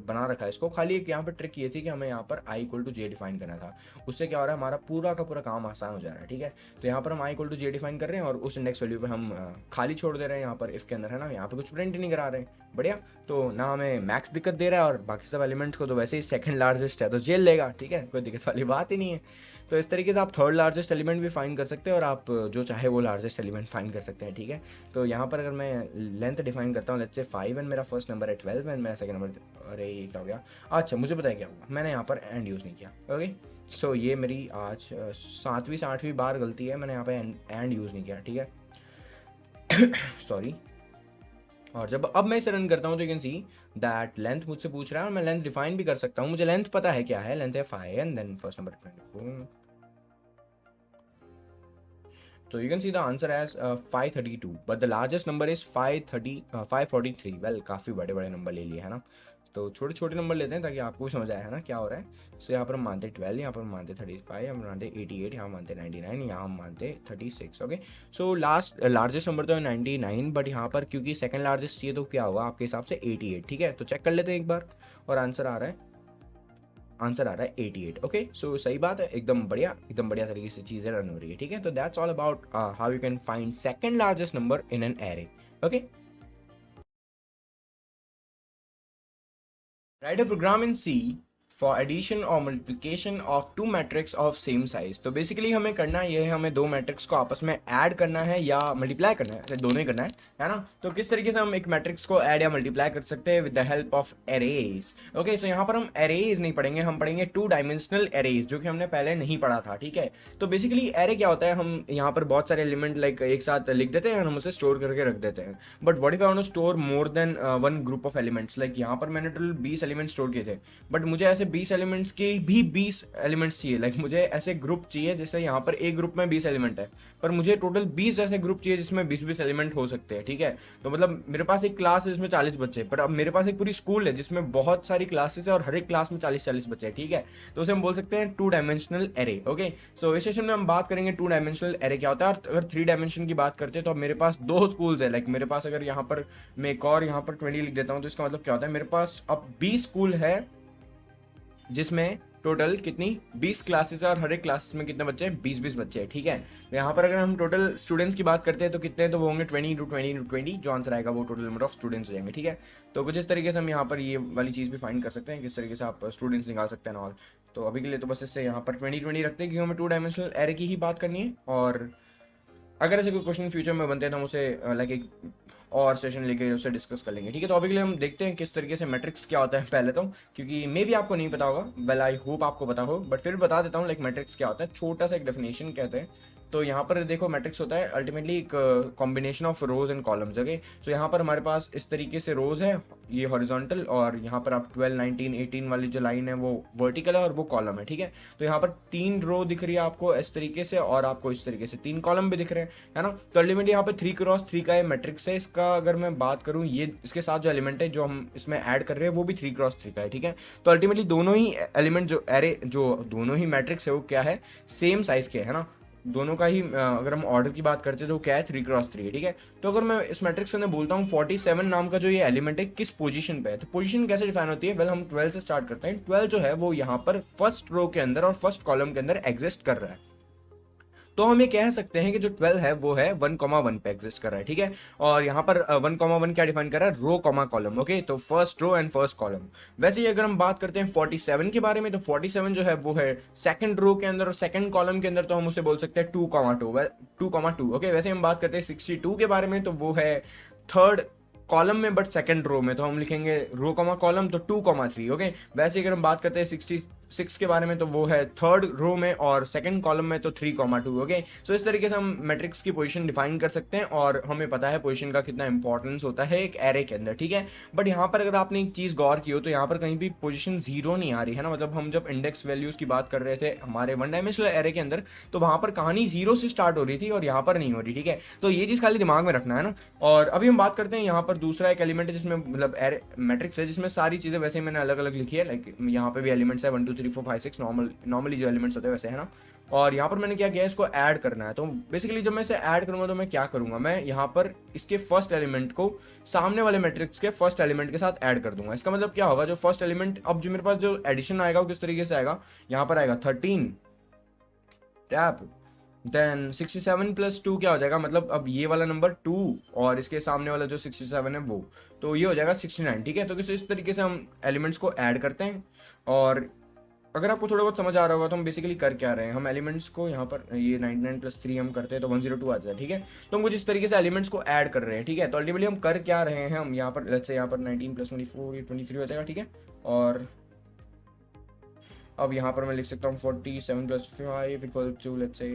बना रखा है इसको। खाली एक यहाँ पर ट्रिक ये थी कि हमें यहाँ पर आई इक्वल टू जे डिफाइन करना था, उससे क्या हो रहा है, हमारा पूरा का पूरा काम आसान हो जा रहा है, ठीक है। तो यहाँ पर हम आई इक्वल टू जे डिफाइन कर रहे हैं और उस इंडेक्स वैल्यू पे हम खाली छोड़ दे रहे हैं यहाँ पर इफ़ के अंदर, है ना। यहाँ पर कुछ प्रिंट नहीं करा रहे हैं, बढ़िया। तो ना हमें मैक्स दिक्कत दे रहा है, और बाकी सब एलिमेंट्स को तो वैसे ही सेकंड लार्जेस्ट है तो जेल लेगा, ठीक है, कोई दिक्कत वाली बात ही नहीं है। तो इस तरीके से आप थर्ड लार्जेस्ट एलिमेंट भी फाइंड कर सकते हैं, और आप जो चाहे वो लार्जेस्ट एलिमेंट फाइंड कर सकते हैं, ठीक है। तो यहाँ पर अगर मैं लेंथ डिफाइन करता हूँ, लेट्स से 5 एंड मेरा फर्स्ट नंबर है 12 एंड मेरा सेकंड नंबर, अरे ये क्या हो गया, अच्छा मुझे पता है क्या हुआ, मैंने यहाँ पर एंड यूज़ नहीं किया। ओके सो ये मेरी आज 7वीं से 8वीं बार गलती है, मैंने यहाँ पे एंड यूज़ नहीं किया, ठीक है सॉरी। और जब अब मैं इसे रन करता हूँ तो you can see that length मुझसे पूछ रहा है और मैं लेंथ डिफाइन भी कर सकता हूँ, मुझे लेंथ पता है क्या है, लेंथ है 5 and then first number 24। So you can see the answer as 532, but the largest number is 543। Well काफ़ी बड़े बड़े नंबर ले लिए है ना, तो छोटे छोटे नंबर लेते हैं ताकि आपको भी समझ आए है ना क्या हो रहा है। सो यहाँ पर हम मानते 12, यहाँ पर मानते 35, यहाँ पर मानते 88, यहाँ मानते 99, यहाँ हम मानते 36। ओके सो लार्जेस्ट नंबर तो है 99, बट यहाँ पर क्योंकि सेकंड लार्जेस्ट चाहिए तो क्या होगा आपके हिसाब से 88, ठीक है। तो चेक कर लेते हैं एक बार, और आंसर आ रहा है 88। ओके सो सही बात है, एकदम बढ़िया तरीके से चीज़ें रन हो रही है, ठीक है। तो that's all about how you can find second largest number in an array. Okay, write a program in C for addition और multiplication of two matrix of same size. तो बेसिकली हमें करना ये है, हमें दो मैट्रिक्स को आपस में ऐड करना है या मल्टीप्लाई करना है, दोनों ही करना है ना। तो किस तरीके से हम एक मैट्रिक्स को ऐड या मल्टीप्लाई कर सकते हैं with the help of arrays. Okay so यहाँ पर हम एरेज नहीं पढ़ेंगे, हम पढ़ेंगे 2 डायमेंशनल एरेज, जो कि हमने पहले नहीं पढ़ा था, ठीक है। तो बेसिकली एरे क्या होता है, हम यहाँ पर बहुत सारे एलिमेंट लाइक एक साथ लिख देते हैं और हम उसे स्टोर करके रख देते हैं। But what if I want to store more than one group of elements, like यहाँ पर मैंने टोटल 20 एलिमेंट स्टोर किए थे, बट मुझे ऐसे 20 एलिमेंट्स के भी 20 एलिमेंट्स चाहिए, लाइक मुझे ऐसे ग्रुप चाहिए जैसे यहाँ पर एक ग्रुप में 20 एलिमेंट है, पर मुझे टोटल 20 ऐसे ग्रुप चाहिए जिसमें 20-20 एलिमेंट हो सकते हैं, ठीक है। तो मतलब मेरे पास एक क्लास है जिसमें 40 बच्चे, पर अब मेरे पास एक पूरी स्कूल है जिसमें बहुत सारी क्लासेस है और हर एक क्लास में 40-40 बच्चे हैं, ठीक है। तो उसे हम बोल सकते हैं 2 डायमेंशनल एरे। ओके सो इस सेशन में हम बात करेंगे 2 डायमेंशनल एरे क्या होता है। और अगर 3 डायमेंशन की बात करते हैं तो अब मेरे पास 2 स्कूल्स है, लाइक मेरे पास अगर यहाँ पर मैं एक और यहाँ पर 20 लिख देता हूँ तो इसका मतलब क्या होता है, मेरे पास अब 20 स्कूल है जिसमें टोटल कितनी 20 क्लासेस है और हर एक क्लासेस में कितने बच्चे हैं, 20-20 बच्चे हैं, ठीक है। तो यहाँ पर अगर हम टोटल स्टूडेंट्स की बात करते हैं तो कितने, तो वो होंगे 20 जो आंसर आएगा वो टोटल नंबर ऑफ स्टूडेंट्स हो जाएंगे, ठीक है। तो कुछ इस तरीके से हम यहाँ पर ये वाली चीज़ भी फाइंड कर सकते हैं, किस तरीके से आप स्टूडेंट्स निकाल सकते हैं और। तो अभी के लिए तो बस इससे यहाँ पर 20 रखते हैं क्योंकि हमें 2 डायमेंशनल एरे की ही बात करनी है। और अगर ऐसे कोई क्वेश्चन फ्यूचर में बनते हैं तो हम उसे लाइक एक और सेशन लेके उसे डिस्कस कर लेंगे, ठीक है। तो अभी के लिए हम देखते हैं किस तरीके से मैट्रिक्स क्या होता है पहले तो, क्योंकि मे भी आपको नहीं पता होगा, वेल आई होप आपको पता हो, बट फिर बता देता हूँ लाइक मैट्रिक्स क्या होता है, छोटा सा एक डेफिनेशन कहते हैं। तो यहाँ पर देखो मैट्रिक्स होता है अल्टीमेटली एक combination of rose and columns. Okay so यहाँ पर हमारे पास इस तरीके से रोज है, ये हॉरिजॉन्टल, और यहाँ पर आप 12, 19, 18 वाली जो लाइन है वो वर्टिकल है और वो कॉलम है, ठीक है। तो यहाँ पर 3 रो दिख रही है आपको इस तरीके से और आपको इस तरीके से 3 कॉलम भी दिख रहे हैं, है ना। तो अल्टीमेटली यहाँ पर 3x3 का ये मैट्रिक्स है। इसका अगर मैं बात करूँ, ये इसके साथ जो एलिमेंट है जो हम इसमें ऐड कर रहे हैं वो भी 3x3 का है, ठीक है। तो अल्टीमेटली दोनों ही एलिमेंट जो एरे जो दोनों ही मैट्रिक्स है वो क्या है, सेम साइज के है ना। दोनों का ही अगर हम ऑर्डर की बात करते हैं तो क्या है 3x3 है, ठीक है। तो अगर मैं इस मैट्रिक्स के अंदर बोलता हूँ 47 नाम का जो ये एलिमेंट है किस पोजीशन पे है, तो पोजीशन कैसे डिफाइन होती है, वेल हम 12 से स्टार्ट करते हैं। 12 जो है वो यहाँ पर फर्स्ट रो के अंदर और फर्स्ट कॉलम के अंदर एग्जिस्ट कर रहा है। तो हम ये कह सकते हैं कि जो 12 है वो है 1,1 पे एग्जिस्ट कर रहा है, ठीक है। और यहाँ पर 1,1 क्या डिफाइन कर रहा है, रो कॉमा कॉलम। ओके तो first row and first column. वैसे ही अगर हम बात करते हैं 47 के बारे में, तो 47 जो है वो है सेकंड रो के अंदर और सेकंड कॉलम के अंदर, तो हम उसे बोल सकते हैं 2,2। ओके वैसे हम बात करते हैं 62 के बारे में, तो वो है थर्ड कॉलम में बट सेकंड रो में, तो हम लिखेंगे रो कॉमा कॉलम, तो 2,3। ओके वैसे अगर हम बात करते हैं 66 के बारे में, तो वो है थर्ड रो में और सेकंड कॉलम में, तो 3,2। ओके सो इस तरीके से हम मैट्रिक्स की पोजीशन डिफाइन कर सकते हैं और हमें पता है पोजीशन का कितना इंपॉर्टेंस होता है एक एरे के अंदर, ठीक है। बट यहाँ पर अगर आपने एक चीज गौर की हो तो यहाँ पर कहीं भी पोजीशन 0 नहीं आ रही है ना, मतलब हम जब इंडेक्स वैल्यूज की बात कर रहे थे हमारे 1 डायमेंशनल एरे के अंदर, तो वहां पर कहानी 0 से स्टार्ट हो रही थी और यहाँ पर नहीं हो रही, ठीक है। तो ये चीज खाली दिमाग में रखना है ना। और अभी हम बात करते हैं यहाँ पर दूसरा एक एलिमेंट है जिसमें मतलब एरे मैट्रिक्स है जिसमें सारी चीजें वैसे मैंने अलग अलग लिखी है, लाइक यहाँ पे भी एलिमेंट्स है 1 2 3 4 5 6 नॉर्मली जो एलिमेंट्स होते हैं वैसे, है ना। और यहाँ पर मैंने क्या किया, इसको ऐड करना है। तो बेसिकली जब मैं इसे ऐड करूंगा तो मैं क्या करूंगा, मैं यहाँ पर इसके फर्स्ट एलिमेंट को सामने वाले मैट्रिक्स के फर्स्ट एलिमेंट के साथ ऐड कर दूंगा। इसका मतलब क्या होगा, जो फर्स्ट एलिमेंट अब जो मेरे पास जो एडिशन आएगा वो किस तरीके से आएगा, यहाँ पर आएगा 13 टैप, देन 67 प्लस 2 क्या हो जाएगा, मतलब अब ये वाला नंबर 2 और इसके सामने वाला जो 67 है वो, तो ये हो जाएगा 69, ठीक है। तो किस इस तरीके से हम एलिमेंट्स को ऐड करते हैं और अगर आपको थोड़ा बहुत समझ आ रहा होगा तो हम बेसिकली कर क्या रहे हैं, हम एलिमेंट्स को यहाँ पर ये 99 + 3 हम करते हैं तो 102 आ जाता है, ठीक है। तो हम कुछ इस तरीके से एलिमेंट्स को ऐड कर रहे हैं, ठीक है। तो अल्टीमेटली हम कर क्या रहे हैं, हम यहाँ पर लेट्स से यहाँ पर 19 + 24 ये 23 हो जाएगा, ठीक है। और अब यहाँ पर मैं लिख सकता हूँ 47 + 5 equal to let's say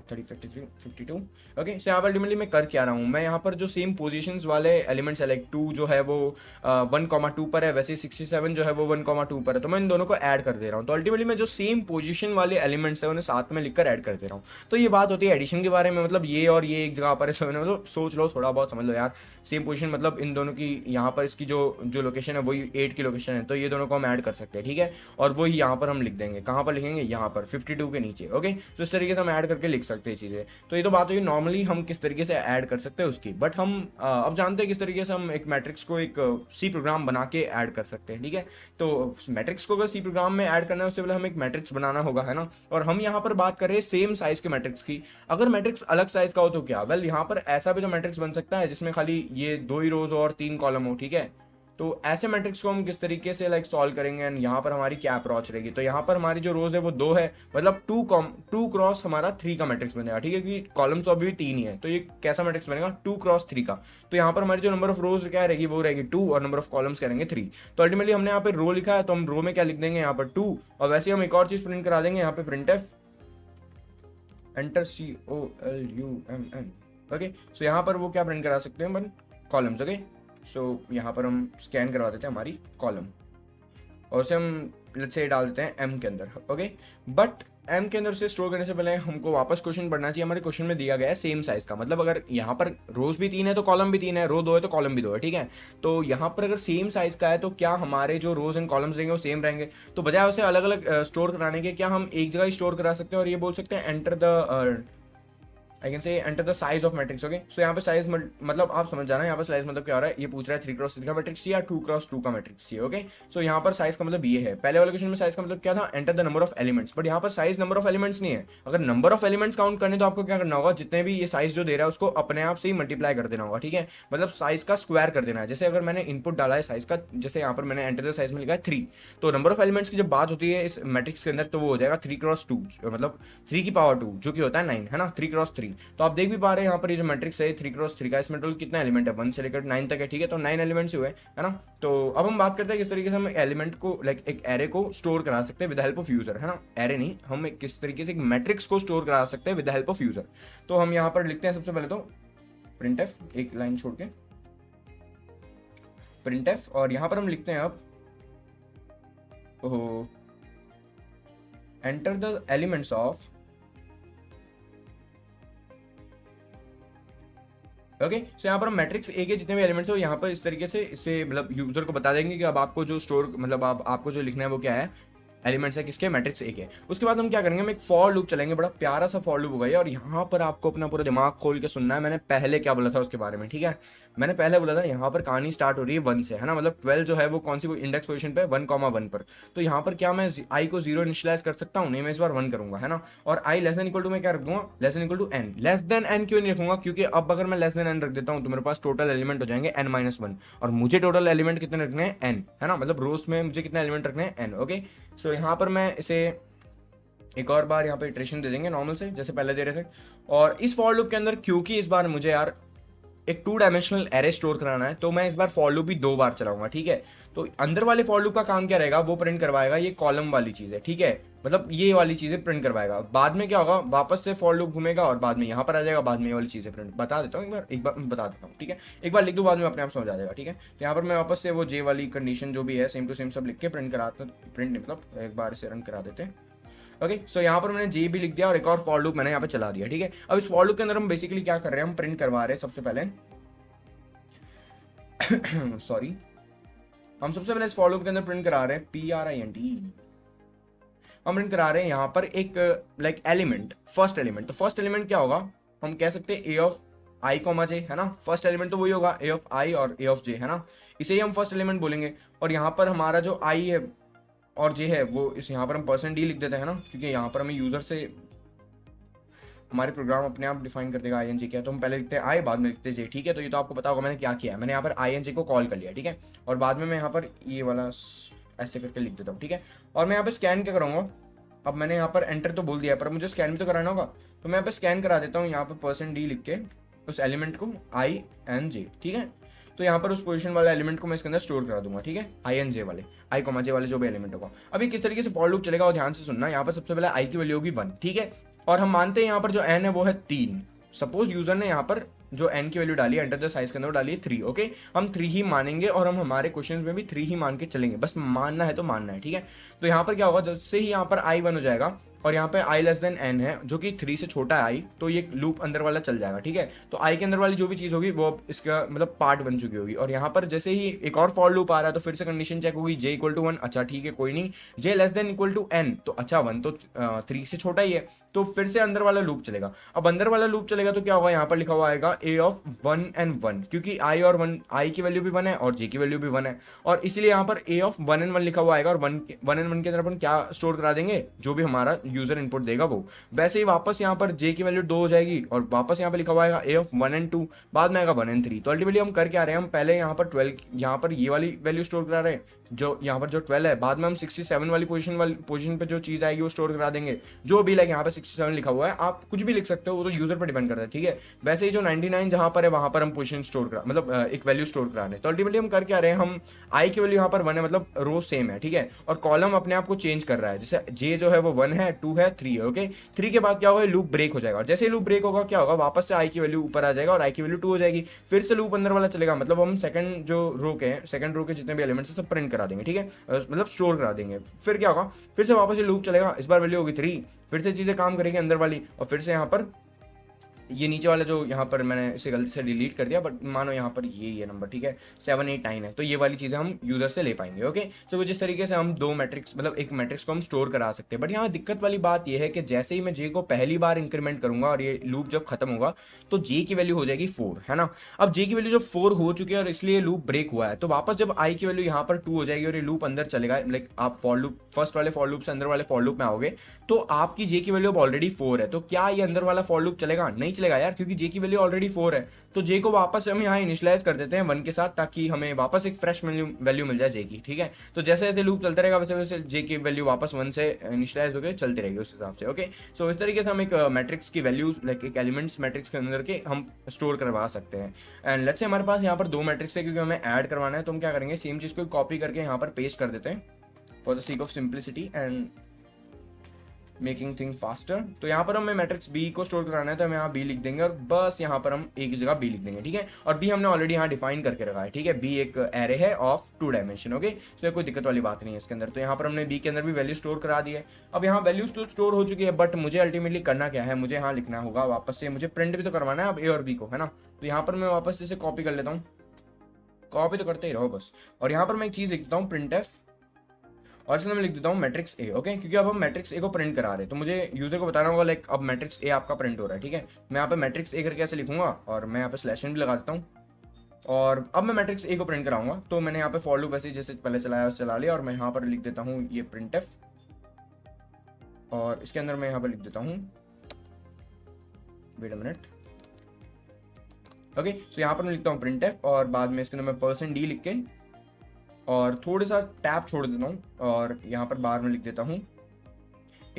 30 53 52। Okay, so यहाँ पर अल्टीमेटली मैं कर क्या रहा हूँ, मैं यहाँ पर जो सेम पोजीशंस वाले एलिमेंट्स है लाइक 2 जो है वो 1,2 पर है, वैसे 67 जो है वो 1,2 पर है, तो मैं इन दोनों को ऐड कर दे रहा हूँ। तो अल्टीमेटली मैं जो सेम पोजीशन वाले एलिमेंट्स है उन्हें साथ में लिखकर ऐड कर दे रहा हूँ। तो ये बात होती है एडिशन के बारे में, मतलब ये और ये एक जगह पर है, तो मतलब सोच लो, थोड़ा बहुत समझ लो यार। सेम पोजीशन मतलब इन दोनों की यहाँ पर इसकी जो जो लोकेशन है वही 8 की लोकेशन है, तो ये दोनों को हम ऐड कर सकते हैं, ठीक है। और वही यहाँ पर हम लिख देंगे, कहाँ पर लिखेंगे, यहाँ पर 52 के नीचे। ओके, तो इस तरीके से हम ऐड करके लिख सकते हैं चीज़ें। तो ये तो बात हुई नॉर्मली हम किस तरीके से ऐड कर सकते हैं उसकी, बट हम अब जानते हैं किस तरीके से हम एक मैट्रिक्स को एक सी प्रोग्राम बना के ऐड कर सकते हैं, ठीक है। तो मैट्रिक्स को अगर सी प्रोग्राम में ऐड करना है उससे पहले हमें एक मैट्रिक्स बनाना होगा, है ना। और हम यहाँ पर बात कर रहे हैं सेम साइज के मैट्रिक्स की। अगर मैट्रिक्स अलग साइज का हो तो क्या, वेल यहाँ पर ऐसा भी तो मैट्रिक्स बन सकता है जिसमें खाली ये 2 ही रोज और 3 कॉलम हो, ठीक है। तो ऐसे मैट्रिक्स को हम किस तरीके से लाइक सॉल्व करेंगे एंड यहाँ पर हमारी क्या अप्रोच रहेगी। तो यहाँ पर हमारी जो रोज है वो 2 है, मतलब 2 क्रॉस हमारा 3 का मैट्रिक्स बनेगा, ठीक है, क्योंकि कॉलम्स अभी भी 3 ही है। तो ये कैसा मैट्रिक्स बनेगा, 2 क्रॉस 3 का। तो यहाँ पर हमारी जो नंबर ऑफ रोज क्या रहेगी वो रहेगी 2 और नंबर ऑफ कॉलम्स क्या रहेंगे 3। तो अल्टीमेटली हमने यहाँ पे रो लिखा है तो हम रो में क्या लिख देंगे, यहाँ पर 2। और वैसे हम एक और चीज प्रिंट करा देंगे यहाँ पे printf enter COLUMN। Okay, so यहाँ पर वो क्या प्रिंट करा सकते हैं, कॉलम्स। ओके, सो यहाँ पर हम स्कैन करवा देते हैं हमारी कॉलम और उसे हम लेट्स से डाल देते हैं m के अंदर। ओके, बट m के अंदर से स्टोर करने से पहले हमको वापस क्वेश्चन पढ़ना चाहिए। हमारे क्वेश्चन में दिया गया है सेम साइज का, मतलब अगर यहाँ पर रोज भी 3 है तो कॉलम भी 3 है, रो 2 है तो कॉलम भी 2 है, ठीक है। तो यहाँ पर अगर सेम साइज का है तो क्या हमारे जो रोज एंड कॉलम्स रहेंगे वो सेम रहेंगे। तो बजाय उसे अलग अलग स्टोर कराने के क्या हम एक जगह ही स्टोर करा सकते हैं और ये बोल सकते हैं enter the I can say enter the size of matrix. Okay, so यहाँ पे साइज मतलब आप समझ जाना, यहाँ पर साइज मतलब क्या हो रहा है, ये पूछ रहा है 3 क्रॉस 3 का मैट्रिक्स या 2 क्रॉस 2 का मैट्रिक्स चाहिए। ओके, सो यहाँ पर साइज का मतलब ये है। पहले वाले क्वेश्चन में साइज का मतलब क्या था, enter the number of elements, but यहाँ पर साइज नंबर ऑफ एलिमेंट्स नहीं है। अगर नंबर ऑफ एलिमेंट्स काउंट करने तो आपको क्या करना होगा, जितने भी ये साइज जो दे रहा है उसको अपने आप से ही मल्टीप्लाई कर देना होगा, ठीक है। मतलब साइज का स्क्वायर कर देना है। जैसे अगर मैंने इनपुट डाला है साइज का, जैसे यहाँ पर मैंने एंटर द साइज में लिखा है 3, तो नंबर ऑफ एलिमेंट्स की जब बात होती है इस मैट्रिक्स के अंदर तो वो हो जाएगा 3 क्रॉस 2, मतलब 3 की पावर 2 जो कि होता है 9, है ना, 3 क्रॉस 3। तो आप देख भी पा रहे हैं यहाँ पर ये जो मैट्रिक्स है 3 क्रॉस 3 का, इसमें टोटल कितना एलिमेंट है, 1 से लेकर 9 तक है, ठीक है। तो 9 एलिमेंट्स हुए, है ना। तो अब हम बात करते हैं किस तरीके से हम एलिमेंट को लाइक एक एरे को स्टोर करा सकते हैं विद हेल्प ऑफ यूजर, है ना। एरे नहीं, हम किस तरीके से एक मैट्रिक्स को स्टोर करा सकते हैं विद हेल्प ऑफ यूजर। तो हम यहाँ पर लिखते हैं सबसे पहले तो printf, एक लाइन छोड़ के printf, और यहाँ पर हम लिखते हैं अब enter the elements of. Okay, so यहाँ पर हम मैट्रिक्स ए के जितने भी एलिमेंट्स हो यहाँ पर इस तरीके से इसे मतलब यूजर को बता देंगे कि अब आपको जो स्टोर मतलब आपको जो लिखना है वो क्या है, एलिमेंट्स है किसके, मैट्रिक्स ए के। उसके बाद हम क्या करेंगे, हम एक फॉर लूप चलेंगे, बड़ा प्यारा सा फॉर लूप होगा ये, और यहाँ पर आपको अपना पूरा दिमाग खोल के सुनना है। मैंने पहले क्या बोला था उसके बारे में, ठीक है। मैंने पहले बोला था यहाँ पर कहानी स्टार्ट हो रही है 1 से, है ना, मतलब 12 जो है वो कौन सी इंडेक्स पोजीशन पे 1,1 पर। तो यहाँ पर क्या मैं i को 0 इनिशियलाइज कर सकता हूँ, नहीं, मैं इस बार 1 करूंगा, है ना। और i less than equal to मैं क्या रख दूंगा, less than equal to n। Less than n क्यों नहीं रखूंगा, क्योंकि अब अगर मैं लेस देन n रख देता हूँ तो मेरे पास टोटल एलिमेंट हो जाएंगे n-1, और मुझे टोटल एलिमेंट कितने रखने हैं, n, है ना, मतलब रोज में मुझे कितने एलिमेंट रखने हैं, n। ओके, सो यहाँ पर मैं इसे एक और बार यहाँ पे इटरेशन दे देंगे नॉर्मल से जैसे पहले दे रहे थे। और इस फॉर लूप के अंदर क्योंकि इस बार मुझे यार एक 2 डायमेंशनल एरे स्टोर कराना है तो मैं इस बार फॉर लूप भी 2 बार चलाऊंगा, ठीक है। तो अंदर वाले फॉर लूप का काम क्या रहेगा, वो प्रिंट करवाएगा ये कॉलम वाली चीज़ है, ठीक है, मतलब ये वाली चीज़ें प्रिंट करवाएगा। बाद में क्या होगा, वापस से फॉर लूप घूमेगा और बाद में यहाँ पर आ जाएगा, बाद में ये वाली चीज़ें प्रिंट बता देता हूँ, एक बार बता देता हूँ, ठीक है। एक बार लिख दूँ बाद में अपने आप समझ आ जाएगा, ठीक है। तो यहाँ पर मैं वापस से वो जे वाली कंडीशन जो भी है सेम टू सेम सब लिख के प्रिंट कराता, प्रिंट मतलब एक बार इसे रन करा देते हैं। ओके, सो यहाँ पर मैंने जे भी लिख दिया और एक और फॉर लूप मैंने यहाँ पे चला दिया, ठीक है। अब इस फॉर लूप के अंदर हम बेसिकली क्या कर रहे हैं, हम प्रिंट करवा रहे हैं सबसे पहले सॉरी हम सबसे पहले इस फॉर लूप के अंदर प्रिंट करा रहे हैं PRINT, हम प्रिंट करा रहे हैं यहाँ पर एक लाइक एलिमेंट, फर्स्ट एलिमेंट। तो फर्स्ट एलिमेंट क्या होगा, हम कह सकते हैं a ऑफ i, j, है ना। फर्स्ट एलिमेंट तो वही होगा a ऑफ i और a ऑफ j, है ना, इसे ही हम फर्स्ट एलिमेंट बोलेंगे। और यहाँ पर हमारा जो i है और j है वो इस यहाँ पर हम %d लिख देते हैं ना, क्योंकि यहाँ पर हमें यूजर से हमारे प्रोग्राम अपने आप डिफाइन कर देगा INJ क्या है। तो हम पहले लिखते हैं i, बाद में लिखते हैं j, ठीक है। तो ये तो आपको पता होगा मैंने क्या किया है, मैंने यहाँ पर INJ को कॉल कर लिया, ठीक है। और बाद में मैं यहाँ पर ये वाला ऐसे करके लिख देता हूँ, ठीक है। और मैं यहाँ पे स्कैन क्या करूँगा, अब मैंने यहाँ पर एंटर तो बोल दिया पर मुझे स्कैन भी तो कराना होगा, तो मैं यहाँ पे स्कैन करा देता हूँ यहाँ पे %d लिख के उस एलिमेंट को INJ, ठीक है। तो यहाँ पर उस पोजीशन वाला एलिमेंट को मैं इसके अंदर स्टोर करा दूंगा, ठीक है, INJ वाले I, J वाले जो भी एलिमेंट होगा। अभी किस तरीके से फॉर लूप चलेगा और ध्यान से सुनना, यहाँ पर सबसे पहले I की वैल्यू होगी 1, ठीक है। और हम मानते हैं यहाँ पर जो n है वो है 3। सपोज यूजर ने यहाँ पर जो n की वैल्यू डाली है एंटर द साइज के अंदर डाली है 3, ओके। हम 3 ही मानेंगे और हम हमारे क्वेश्चन में भी 3 ही मान के चलेंगे, बस मानना है तो मानना है, ठीक है। तो यहाँ पर क्या होगा, जैसे ही यहाँ पर I1 हो जाएगा और यहाँ पे I<n है जो कि 3 से छोटा है I, तो ये लूप अंदर वाला चल जाएगा, ठीक है। तो I के अंदर वाली जो भी चीज होगी वो इसका मतलब पार्ट बन चुकी होगी। और यहाँ पर जैसे ही एक और फॉर लूप आ रहा है तो फिर से कंडीशन चेक होगी, j = 1, अच्छा ठीक है कोई नहीं, j <= n, तो अच्छा 1 तो 3 से छोटा ही है, तो फिर से अंदर वाला लूप चलेगा। अब अंदर वाला लूप चलेगा तो क्या होगा, यहाँ पर लिखा हुआ आएगा a of 1 and 1, क्योंकि I और 1, I की वैल्यू भी 1 है और j की वैल्यू भी 1 है, और इसलिए यहाँ पर a of 1 and 1 लिखा हुआ आएगा। और 1 and 1 के अंदर अपन क्या स्टोर करा देंगे, जो भी हमारा यूजर इनपुट देगा वो। वैसे ही वापस यहाँ पर j की वैल्यू 2 हो जाएगी और वापस यहाँ पर लिखा हुआ आएगा a of 1 and 2, बाद में आएगा 1 and 3। तो अल्टीमेटली हम कर क्या रहे हैं, हम पहले यहाँ पर 12, यहाँ पर ये वाली वैल्यू स्टोर करा रहे हैं जो यहाँ पर जो 12 है, बाद में हम 67 वाली पोजीशन पे जो चीज आएगी वो स्टोर करा देंगे, जो भी लाइक यहाँ पे 67 लिखा हुआ है, आप कुछ भी लिख सकते हो, वो तो यूजर पर डिपेंड करता है, ठीक है। वैसे ही जो 99 जहां पर है वहां पर हम पोजीशन स्टोर करा मतलब एक वैल्यू स्टोर करा रहे हैं। तो अल्टीमेटली हम कर क्या रहे हैं, हम I की वैल्यू यहाँ पर 1 है मतलब रो सेम है, ठीक है, और कॉलम अपने आप को चेंज कर रहा है, जैसे J जो है वो 1 है, 2 है, 3 है, ओके। 3 के बाद क्या होगा, लूप ब्रेक हो जाएगा, और जैसे लूप ब्रेक होगा क्या होगा, वापस से I की वैल्यू ऊपर आ जाएगा और I की वैल्यू 2 हो जाएगी, फिर से लूप अंदर वाला चलेगा, मतलब हम सेकंड रो के जितने भी एलिमेंट्स है सब प्रिंट करा देंगे, ठीक है, मतलब स्टोर करा देंगे। फिर क्या होगा, फिर से वापस ये लूप चलेगा, इस बार वैल्यू होगी 3, फिर से चीजें काम करेंगे अंदर वाली, और फिर से यहाँ पर ये नीचे वाला जो यहाँ पर मैंने इसे गलती से डिलीट कर दिया, बट मानो यहाँ पर ये नंबर, ठीक है, 7 8 9 है, तो ये वाली चीज़ें हम यूजर से ले पाएंगे, ओके। सो कुछ इस तरीके से हम दो मैट्रिक्स मतलब एक मैट्रिक्स को हम स्टोर करा सकते हैं। बट यहाँ दिक्कत वाली बात ये है कि जैसे ही मैं जे को पहली बार इंक्रीमेंट करूंगा और ये लूप जब खत्म होगा तो जे की वैल्यू हो जाएगी 4, है ना। अब जे की वैल्यू जब 4 हो चुकी है और इसलिए लूप ब्रेक हुआ है, तो वापस जब आई की वैल्यू यहाँ पर 2 हो जाएगी और ये लूप अंदर चलेगा, लाइक आप फॉर लूप फर्स्ट वाले फॉर लूप से अंदर वाले फॉर लूप में आओगे तो आपकी जे की वैल्यू अब ऑलरेडी 4 है, तो क्या ये अंदर वाला फॉर लूप चलेगा? नहीं चलेगा यार, क्योंकि जे की वैल्यू ऑलरेडी 4 है। तो जे को वापस हम यहाँ इनिशियलाइज कर देते हैं 1 के साथ, ताकि हमें वापस एक फ्रेश वैल्यू मिल जाए जे की, ठीक है। तो जैसे जैसे लूप चलता रहेगा वैसे वैसे जे की वैल्यू वापस 1 से इनिशियलाइज होकर चलती रहेगी उस हिसाब से, ओके। सो इस तरीके से हम एक मैट्रिक्स की वैल्यू लाइक एक एलिमेंट्स मैट्रिक्स के अंदर के हम स्टोर करवा सकते हैं। एंड लेट्स से हमारे पास यहाँ पर 2 मैट्रिक्स है, क्योंकि हमें ऐड करवाना है, तो हम क्या करेंगे, सेम चीज को कॉपी करके यहाँ पर पेस्ट कर देते हैं for the sake of simplicity and making thing faster. तो यहाँ पर हमें मैट्रिक्स बी को स्टोर कराना है, तो हम यहाँ बी लिख देंगे और बस यहाँ पर हम एक जगह बी लिख देंगे, ठीक है। और बी हमने ऑलरेडी यहाँ डिफाइन करके रखा है, ठीक है। बी एक एरे है ऑफ 2 डायमेंशन, ओके। तो कोई दिक्कत वाली बात नहीं है इसके अंदर। तो यहाँ पर हमने बी के अंदर भी वैल्यू स्टोर करा दी है। अब यहाँ वैल्यू तो स्टोर हो चुकी है, बट मुझे अल्टीमेटली करना क्या है, मुझे यहाँ लिखना होगा वापस से, मुझे प्रिंट भी तो करवाना है अब ए और बी को, है ना। तो यहाँ पर मैं वापस से कॉपी कर लेता हूँ, कॉपी तो करते ही रहो बस। और यहाँ पर मैं एक चीज लिखता हूँ प्रिंट एफ, और इसमें मैं लिख देता हूँ मैट्रिक्स ए, ओके। क्योंकि अब हम मैट्रिक्स ए को प्रिंट करा रहे हैं, तो मुझे यूजर को बताना होगा लाइक अब मैट्रिक्स ए आपका प्रिंट हो रहा है, ठीक है। मैं यहाँ पे मैट्रिक्स ए करके ऐसे लिखूंगा और मैं यहाँ पे स्लैश भी लगा देता हूँ, और अब मैं मैट्रिक्स ए को प्रिंट कराऊंगा। तो मैंने यहाँ पे फॉर लूप ऐसे जैसे पहले चलाया वैसे चला लिया, और मैं यहाँ पर लिख देता हूँ ये प्रिंट एफ, और इसके अंदर मैं यहाँ पर लिख देता हूँ wait a minute, okay. So यहाँ पर मैं लिखता हूँ प्रिंट एफ, और बाद में इसके अंदर मैं %d लिख के और थोड़ा सा टैब छोड़ देता हूँ, और यहाँ पर बाहर में लिख देता हूँ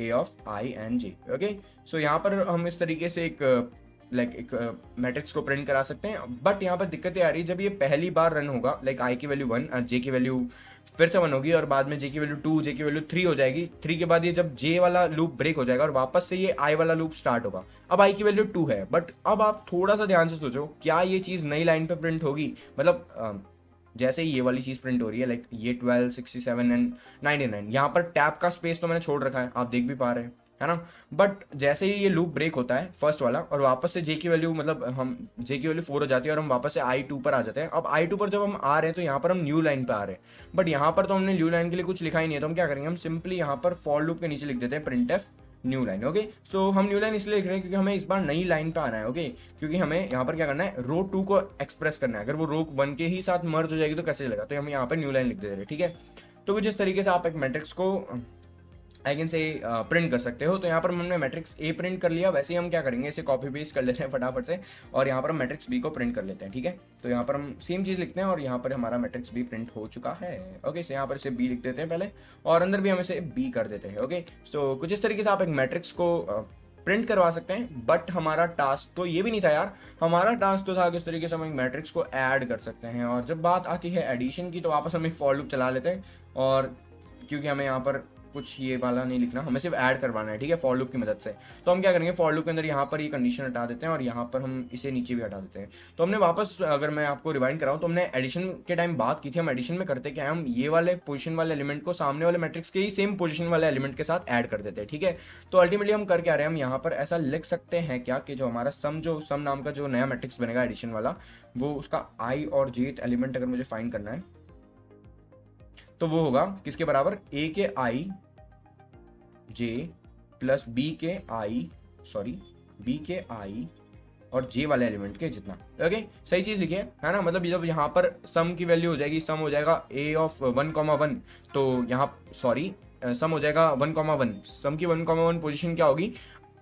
a of I and j, okay. So यहाँ पर हम इस तरीके से एक एक मैट्रिक्स को प्रिंट करा सकते हैं। बट यहाँ पर दिक्कत आ रही है, जब ये पहली बार रन होगा लाइक I की वैल्यू 1 और j की वैल्यू फिर से 1 होगी, और बाद में j की वैल्यू 2, j की वैल्यू 3 हो जाएगी। 3 के बाद ये जब j वाला लूप ब्रेक हो जाएगा और वापस से ये I वाला लूप स्टार्ट होगा। अब I की वैल्यू 2 है, बट अब आप थोड़ा सा ध्यान से सोचो, क्या ये चीज़ नई लाइन पे प्रिंट होगी? मतलब जैसे ही ये वाली चीज प्रिंट हो रही है लाइक ये 12, 67 एंड 99, यहाँ पर टैब का स्पेस तो मैंने छोड़ रखा है, आप देख भी पा रहे हैं, है ना। बट जैसे ही ये लूप ब्रेक होता है फर्स्ट वाला, और वापस से जे की वैल्यू मतलब हम जे की वैल्यू 4 हो जाती है और हम वापस से I2 पर आ जाते हैं। अब I2 पर जब हम आ रहे हैं तो यहाँ पर हम न्यू लाइन पे आ रहे हैं, बट यहाँ पर तो हमने न्यू लाइन के लिए कुछ लिखा ही नहीं है। तो हम क्या करेंगे, हम सिंपली यहाँ पर फॉर लूप के नीचे लिख देते हैं print F new line, okay. So हम न्यू लाइन इसलिए लिख रहे हैं क्योंकि हमें इस बार नई लाइन पे आना है, ओके। क्योंकि हमें यहाँ पर क्या करना है, रो 2 को एक्सप्रेस करना है। अगर वो रो 1 के ही साथ मर्ज हो जाएगी तो कैसे चलेगा, तो हम यहाँ पर न्यू लाइन लिख दे रहे हैं, ठीक है। तो कुछ इस तरीके से आप एक मैट्रिक्स को आई कैन से प्रिंट कर सकते हो। तो यहाँ पर हमने मैट्रिक्स ए प्रिंट कर लिया, वैसे ही हम क्या करेंगे, इसे कॉपी पेस्ट कर लेते हैं फटाफट से और यहाँ पर हम मैट्रिक्स बी को प्रिंट कर लेते हैं। ठीक है, तो यहाँ पर हम सेम चीज़ लिखते हैं और यहाँ पर हमारा मैट्रिक्स बी प्रिंट हो चुका है। ओके, सो यहाँ पर इसे बी लिख देते हैं पहले और अंदर भी हम इसे बी कर देते हैं। ओके, सो कुछ इस तरीके से आप एक मैट्रिक्स को प्रिंट करवा सकते हैं। बट हमारा टास्क तो ये भी नहीं था यार, हमारा टास्क तो था किस तरीके से हम एक मैट्रिक्स को ऐड कर सकते हैं। और जब बात आती है एडिशन की, तो वापस हम एक फॉर लूप चला लेते हैं और क्योंकि हमें यहाँ पर कुछ ये वाला नहीं लिखना, हमें सिर्फ ऐड करवाना है। ठीक है, फॉर लूप की मदद से। तो हम क्या करेंगे, फॉर लूप के अंदर यहाँ पर ये कंडीशन हटा देते हैं और यहाँ पर हम इसे नीचे भी हटा देते हैं। तो हमने वापस, अगर मैं आपको रिवाइंड कराऊँ, तो हमने एडिशन के टाइम बात की थी, हम एडिशन में करते क्या है, हम ये वाले पोजीशन वाले एलिमेंट को सामने वाले मैट्रिक्स के ही सेम पोजीशन वाले एलिमेंट के साथ ऐड कर देते हैं। ठीक है, तो अल्टीमेटली हम कर क्या रहे हैं, हम यहाँ पर ऐसा लिख सकते हैं क्या कि जो हमारा सम नाम का जो नया मैट्रिक्स बनेगा एडिशन वाला, वो उसका आई और जेथ एलिमेंट अगर मुझे फाइंड करना है तो वो होगा किसके बराबर, ए के आई जे प्लस बी के आई और जे वाले एलिमेंट के जितना। ओके, सही चीज लिखी है ना। मतलब जब यहाँ पर सम की वैल्यू हो जाएगी, सम हो जाएगा ए ऑफ 1,1, तो यहाँ सॉरी सम हो जाएगा 1,1। सम की 1,1 पोजीशन क्या होगी,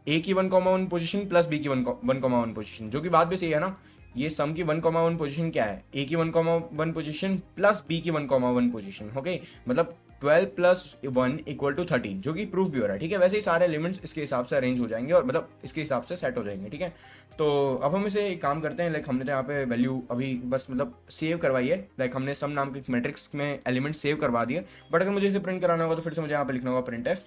ए की 1,1 पोजीशन प्लस बी की 1,1 पोजीशन, जो कि बात भी सही है ना। ये सम की 1,1 पोजीशन क्या है, ए की 1,1 पोजीशन प्लस बी की 1,1 पोजीशन। ओके, मतलब 12 प्लस 1 इक्वल टू 13, जो कि प्रूफ भी हो रहा है। ठीक है, वैसे ही सारे एलिमेंट्स इसके हिसाब से अरेंज हो जाएंगे और मतलब इसके हिसाब से सेट हो जाएंगे। ठीक है, तो अब हम इसे एक काम करते हैं, लाइक हमने तो यहाँ पे वैल्यू अभी बस मतलब सेव करवाई है, लाइक हमने सम नाम के मैट्रिक्स में एलिमेंट सेव करवा दिए। बट अगर मुझे इसे प्रिंट कराना होगा तो फिर से मुझे यहाँ पे लिखना होगा प्रिंट एफ,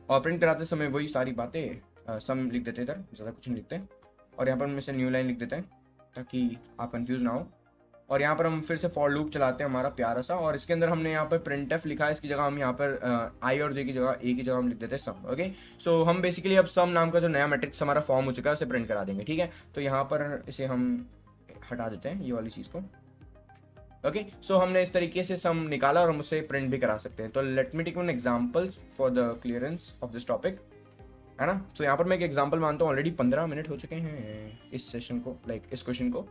और प्रिंट कराते समय वही सारी बातें सम लिख देते इधर, ज़्यादा कुछ नहीं लिखते। और यहाँ पर हम इसे न्यू लाइन लिख देते हैं ताकि आप कंफ्यूज ना हो। और यहाँ पर हम फिर से फॉर लूप चलाते हैं हमारा प्यारा सा, और इसके अंदर हमने यहाँ पर प्रिंट एफ लिखा है, इसकी जगह हम यहाँ पर आई और जे की जगह ए की जगह हम लिख देते हैं सम। ओके, सो हम बेसिकली अब सम नाम का जो नया मैट्रिक्स हमारा फॉर्म हो चुका है उसे प्रिंट करा देंगे। ठीक है, तो यहाँ पर इसे हम हटा देते हैं ये वाली चीज़ को। ओके, सो हमने इस तरीके से सम निकाला और हम उसे प्रिंट भी करा सकते हैं। तो let me take one example for the clearance of this topic, है ना। सो यहाँ पर मैं एक एग्जांपल मानता हूँ, ऑलरेडी 15 मिनट हो चुके हैं इस सेशन को, लाइक इस क्वेश्चन को।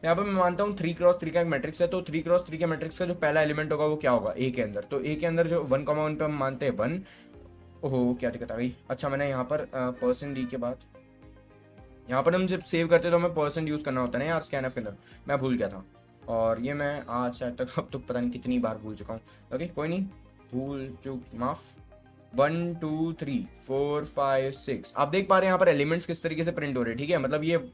यहाँ पर मैं मानता हूँ 3x3 का एक मैट्रिक्स है, तो 3x3 के मैट्रिक्स का जो पहला एलिमेंट होगा वो क्या होगा, ए के अंदर। तो ए के अंदर जो 1,1 पे हम मानते हैं 1। ओहो, क्या दिक्कत आ गई। अच्छा, मैंने यहाँ पर परसेंट डी के बाद यहाँ पर हम जब सेव करते तो हमें परसेंट यूज़ करना होता है ना यार स्कैनफ के अंदर, मैं भूल गया था। और ये मैं आज शायद तक अब तो पता नहीं कितनी बार भूल चुका हूँ। ओके, कोई नहीं, भूल चूक माफ। 1 2 3 4 5 6 आप देख पा रहे हैं यहाँ पर एलिमेंट्स किस तरीके से प्रिंट हो रहे हैं। ठीक है, मतलब ये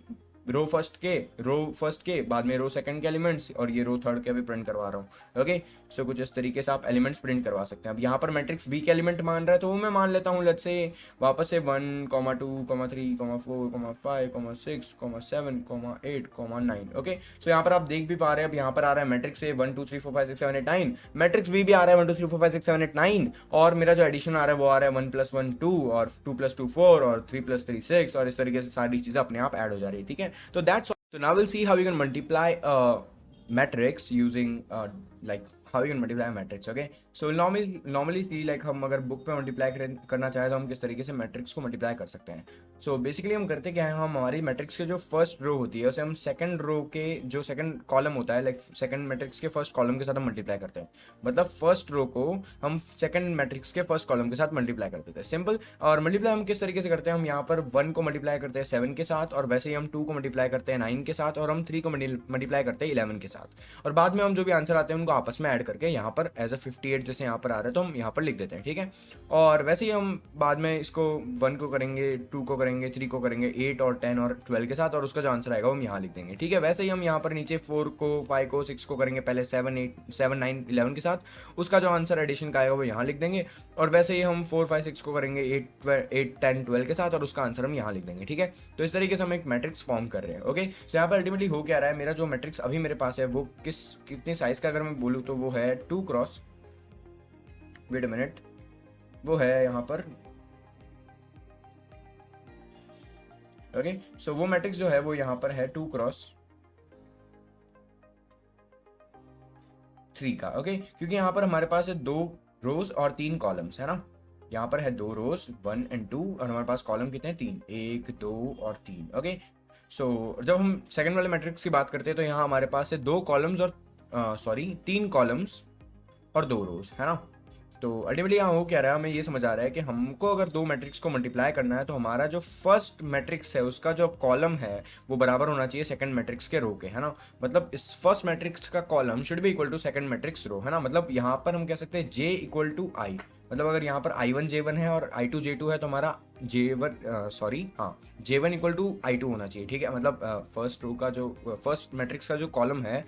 रो फर्स्ट के बाद में रो सेकंड के एलिमेंट्स, और ये रो थर्ड के भी प्रिंट करवा रहा हूँ। ओके, सो कुछ इस तरीके से आप एलिमेंट्स प्रिंट करवा सकते हैं। अब यहाँ पर मैट्रिक्स बी के एलिमेंट मान रहा है, तो वो मैं मान लेता हूँ लेट्स से वापस से 1, 2, 3, 4, 5, 6, 7, 8, 9। ओके, सो यहाँ पर आप देख भी पा रहे हैं, अब यहाँ पर आ रहा है मैट्रिक्स ए 1 2 3 4 5 6 7 8 9, मैट्रिक्स बी भी आ रहा है 1 2 3 4 5 6 7 8 9, और मेरा जो एडिशन आ रहा है वो आ रहा है 1 + 1 2 और 2 + 2 4 और 3 + 3 6, और इस तरीके से सारी चीजें अपने आप ऐड हो जा रही है। ठीक है, तो that's so now we'll see how you can multiply a matrix using like how you can multiply a matrix. Okay, so normally see like हम अगर बुक पे मल्टीप्लाई करना चाहे तो हम किस तरीके से मैट्रिक्स को मल्टीप्लाई कर सकते हैं। सो बेसिकली हम करते क्या है, हम हमारी मैट्रिक्स के जो फर्स्ट रो होती है उसे हम सेकंड रो के जो सेकंड कॉलम होता है, लाइक सेकंड मैट्रिक्स के फर्स्ट कॉलम के साथ हम मल्टीप्लाई करते हैं। मतलब फर्स्ट रो को हम सेकंड मैट्रिक्स के फर्स्ट कॉलम के साथ मल्टीप्लाई कर देते हैं, सिंपल। और मल्टीप्लाई हम किस तरीके से करते हैं, हम यहाँ पर 1 को मल्टीप्लाई करते हैं 7 के साथ, और वैसे ही हम 2 को मल्टीप्लाई करते हैं 9 के साथ, और हम 3 को मल्टीप्लाई करते हैं 11 के साथ, और बाद में हम जो भी आंसर आते हैं उनको आपस में ऐड करके यहाँ पर एज अ 58 जैसे यहाँ पर आ रहा है तो हम यहाँ पर लिख देते हैं। ठीक है, और वैसे ही हम बाद में इसको 1 को करेंगे, 2 को करेंगे, 3 को करेंगे, 8 और 10 और 12 के साथ, और उसका जो आंसर आएगा वो हम यहाँ लिख देंगे। ठीक है, वैसे ही हम यहाँ पर नीचे 4 को, 5 को, 6 को करेंगे पहले 7 9 11 के साथ, उसका जो आंसर एडिशन का आएगा वो यहाँ लिख देंगे, और वैसे ही हम 4 5 6 को करेंगे 8 10 12 के साथ, और उसका आंसर हम यहाँ लिख देंगे। ठीक है, तो इस तरीके से हम एक मैट्रिक्स फॉर्म कर रहे हैं। ओके, तो यहाँ पर अल्टीमेटली हो क्या रहा है, मेरा जो मैट्रिक्स अभी मेरे पास है वो कितने साइज का अगर मैं बोलूँ तो वो है 2 क्रॉस, वेट अ मिनट, वो है यहाँ पर। ओके, सो वो मैट्रिक्स जो है वो यहाँ पर है 2 क्रॉस 3 का। ओके, क्योंकि यहाँ पर हमारे पास है 2 रोज और 3 कॉलम्स, है ना। यहाँ पर है 2 रोज 1 और 2, और हमारे पास कॉलम कितने हैं 3, 1 2 और 3। ओके, सो जब हम सेकंड वाले मैट्रिक्स की बात करते हैं तो यहाँ हमारे पास है 2 कॉलम्स और 3 कॉलम्स और 2 रोज, है ना। तो अल्टीमेटली यहाँ हो क्या रहा है, हमें ये समझ आ रहा है कि हमको अगर दो मैट्रिक्स को मल्टीप्लाई करना है तो हमारा जो फर्स्ट मैट्रिक्स है उसका जो कॉलम है वो बराबर होना चाहिए सेकंड मैट्रिक्स के रो के, है ना। मतलब इस फर्स्ट मैट्रिक्स का column should be equal to second matrix row, है ना। मतलब यहाँ पर हम कह सकते हैं जे इक्वल टू आई, मतलब अगर यहाँ पर I1 J1 है और I2 J2 है तो हमारा J1 इक्वल टू I2 होना चाहिए, ठीक है। मतलब फर्स्ट रो का जो फर्स्ट मैट्रिक्स का जो कॉलम है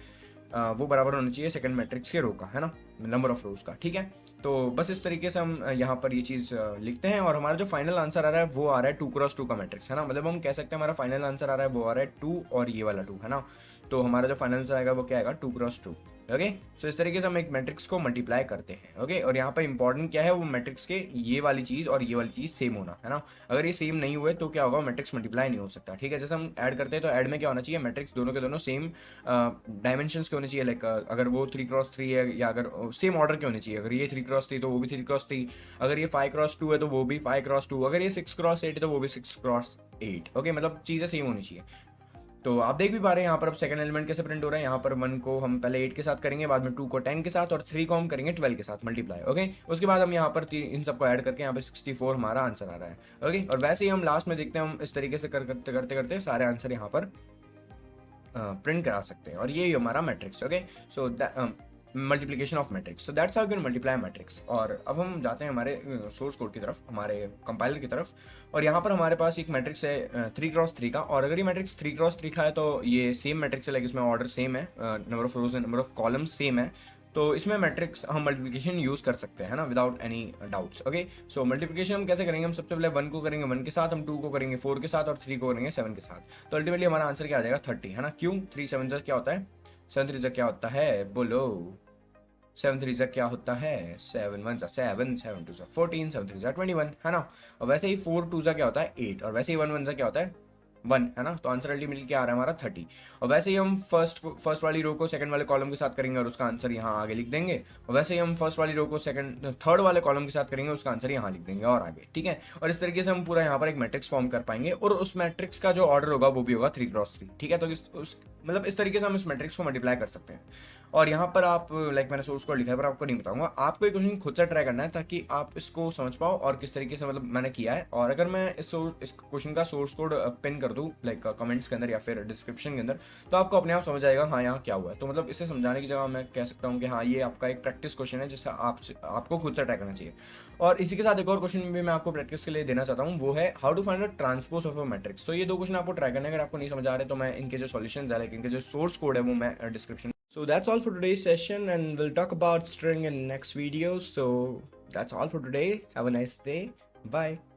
वो बराबर होना चाहिए सेकंड मैट्रिक्स के रो का, है ना, नंबर ऑफ रोज का, ठीक है। तो बस इस तरीके से हम यहाँ पर ये चीज़ लिखते हैं और हमारा जो फाइनल आंसर आ रहा है वो आ रहा है 2x2 का मैट्रिक्स, है ना। मतलब हम कह सकते हैं हमारा फाइनल आंसर आ रहा है वो आ रहा है 2 और ये वाला 2, है ना। तो हमारा जो फाइनल आंसर आएगा वो क्या आएगा 2x2। ओके, सो इस तरीके से हम एक मैट्रिक्स को मल्टीप्लाई करते हैं। ओके, और यहाँ पर इंपॉर्टेंट क्या है, वो मैट्रिक्स के ये वाली चीज़ और ये वाली चीज़ सेम होना, है ना। अगर ये सेम नहीं हुए तो क्या होगा, मैट्रिक्स मल्टीप्लाई नहीं हो सकता, ठीक है। जैसे हम ऐड करते हैं तो ऐड में क्या होना चाहिए, मैट्रिक्स दोनों के दोनों सेम डायमेंशंस के होने चाहिए। लाइक अगर वो 3x3 है या अगर सेम ऑर्डर के होने चाहिए, अगर ये 3x3 तो वो भी 3x3, अगर ये 5x2 है तो वो भी 5x2, अगर ये 6x8 है तो वो भी 6x8। ओके, मतलब चीज़ें सेम होनी चाहिए। तो आप देख भी पा रहे हैं यहाँ पर अब सेकंड एलिमेंट कैसे प्रिंट हो रहा है। यहाँ पर 1 को हम पहले 8 के साथ करेंगे, बाद में 2 को 10 के साथ और 3 को हम करेंगे 12 के साथ मल्टीप्लाई। ओके, उसके बाद हम यहाँ पर इन सबको ऐड करके यहाँ पर 64 हमारा आंसर आ रहा है। ओके, और वैसे ही हम लास्ट में देखते हैं, हम इस तरीके से करते करते करते सारे आंसर यहाँ पर प्रिंट करा सकते हैं और ये हमारा matrix. Okay, so multiplication of matrix, so that's how you can multiply matrix. और अब हम जाते हैं हमारे सोर्स कोड की तरफ, हमारे कंपाइलर की तरफ, और यहाँ पर हमारे पास एक मैट्रिक्स है 3x3 का। और अगर ये मैट्रिक्स 3x3 का है तो ये सेम मैट्रिक्स है, लाइक इसमें ऑर्डर सेम है, number of rose and number of columns same है। तो इसमें मैट्रिक्स हम मल्टीप्लिकेशन यूज़ कर सकते हैं ना, विदाउट एनी डाउट्स। ओके, सो मल्टीप्लिकेशन हम कैसे करेंगे, हम सबसे पहले 1 को करेंगे 1 के साथ, हम 2 को करेंगे 4 के साथ और 3 को करेंगे 7 के साथ। तो अल्टीमेटली हमारा आंसर क्या आ जाएगा 30, है ना। क्यों, 3 7 जा क्या होता है, 7 3 जा क्या होता है, बोलो 7 3 जा क्या होता है, 7 1 जा 7, 7 2 जा 14, 7 3 जा 21, है ना। और वैसे ही 4 2 जा क्या होता है 8, और वैसे ही 1 1 जा क्या होता है 1, है ना। तो आंसर अल्टीमेटली क्या आ रहा है हमारा 30। और वैसे ही हम फर्स्ट वाली रो को सेकंड वाले कॉलम के साथ करेंगे और उसका आंसर यहाँ आगे लिख देंगे। और वैसे ही हम फर्स्ट वाली रो को थर्ड वाले कॉलम के साथ करेंगे, उसका आंसर यहाँ लिख देंगे और आगे, ठीक है। और इस तरीके से हम पूरा यहाँ पर एक मैट्रिक्स फॉर्म कर पाएंगे और उस मैट्रिक्स का जो ऑर्डर होगा वो भी होगा 3x3, ठीक है। तो मतलब इस तरीके से हम इस मैट्रिक्स को मल्टीप्लाई कर सकते हैं। और यहाँ पर आप लाइक मैंने सोर्स कोड लिखा है पर आपको नहीं बताऊंगा, आपको एक क्वेश्चन खुद से ट्राई करना है ताकि आप इसको समझ पाओ और किस तरीके से मतलब मैंने किया है। और अगर मैं इस क्वेश्चन का सोर्स कोड पिन कर दूँ लाइक कमेंट्स के अंदर या फिर डिस्क्रिप्शन के अंदर, तो आपको अपने आप समझ आएगा हाँ यहाँ क्या हुआ है। तो मतलब इसे समझाने की जगह मैं कह सकता हूँ कि हाँ ये आपका एक प्रैक्टिस क्वेश्चन है जिसका आपको खुद से ट्राई करना चाहिए। और इसी के साथ एक और क्वेश्चन भी मैं आपको प्रैक्टिस के लिए देना चाहता हूँ, वो है how to find the transpose of a matrix. तो ये दो क्वेश्चन आपको ट्राई करना है, अगर आपको नहीं समझ आ रहे तो मैं इनके जो सॉल्यूशंस है लाइक इनके जो सोर्स कोड है वो मैं description. So that's all for today's session and we'll talk about string in next video. So that's all for today. Have a nice day. Bye.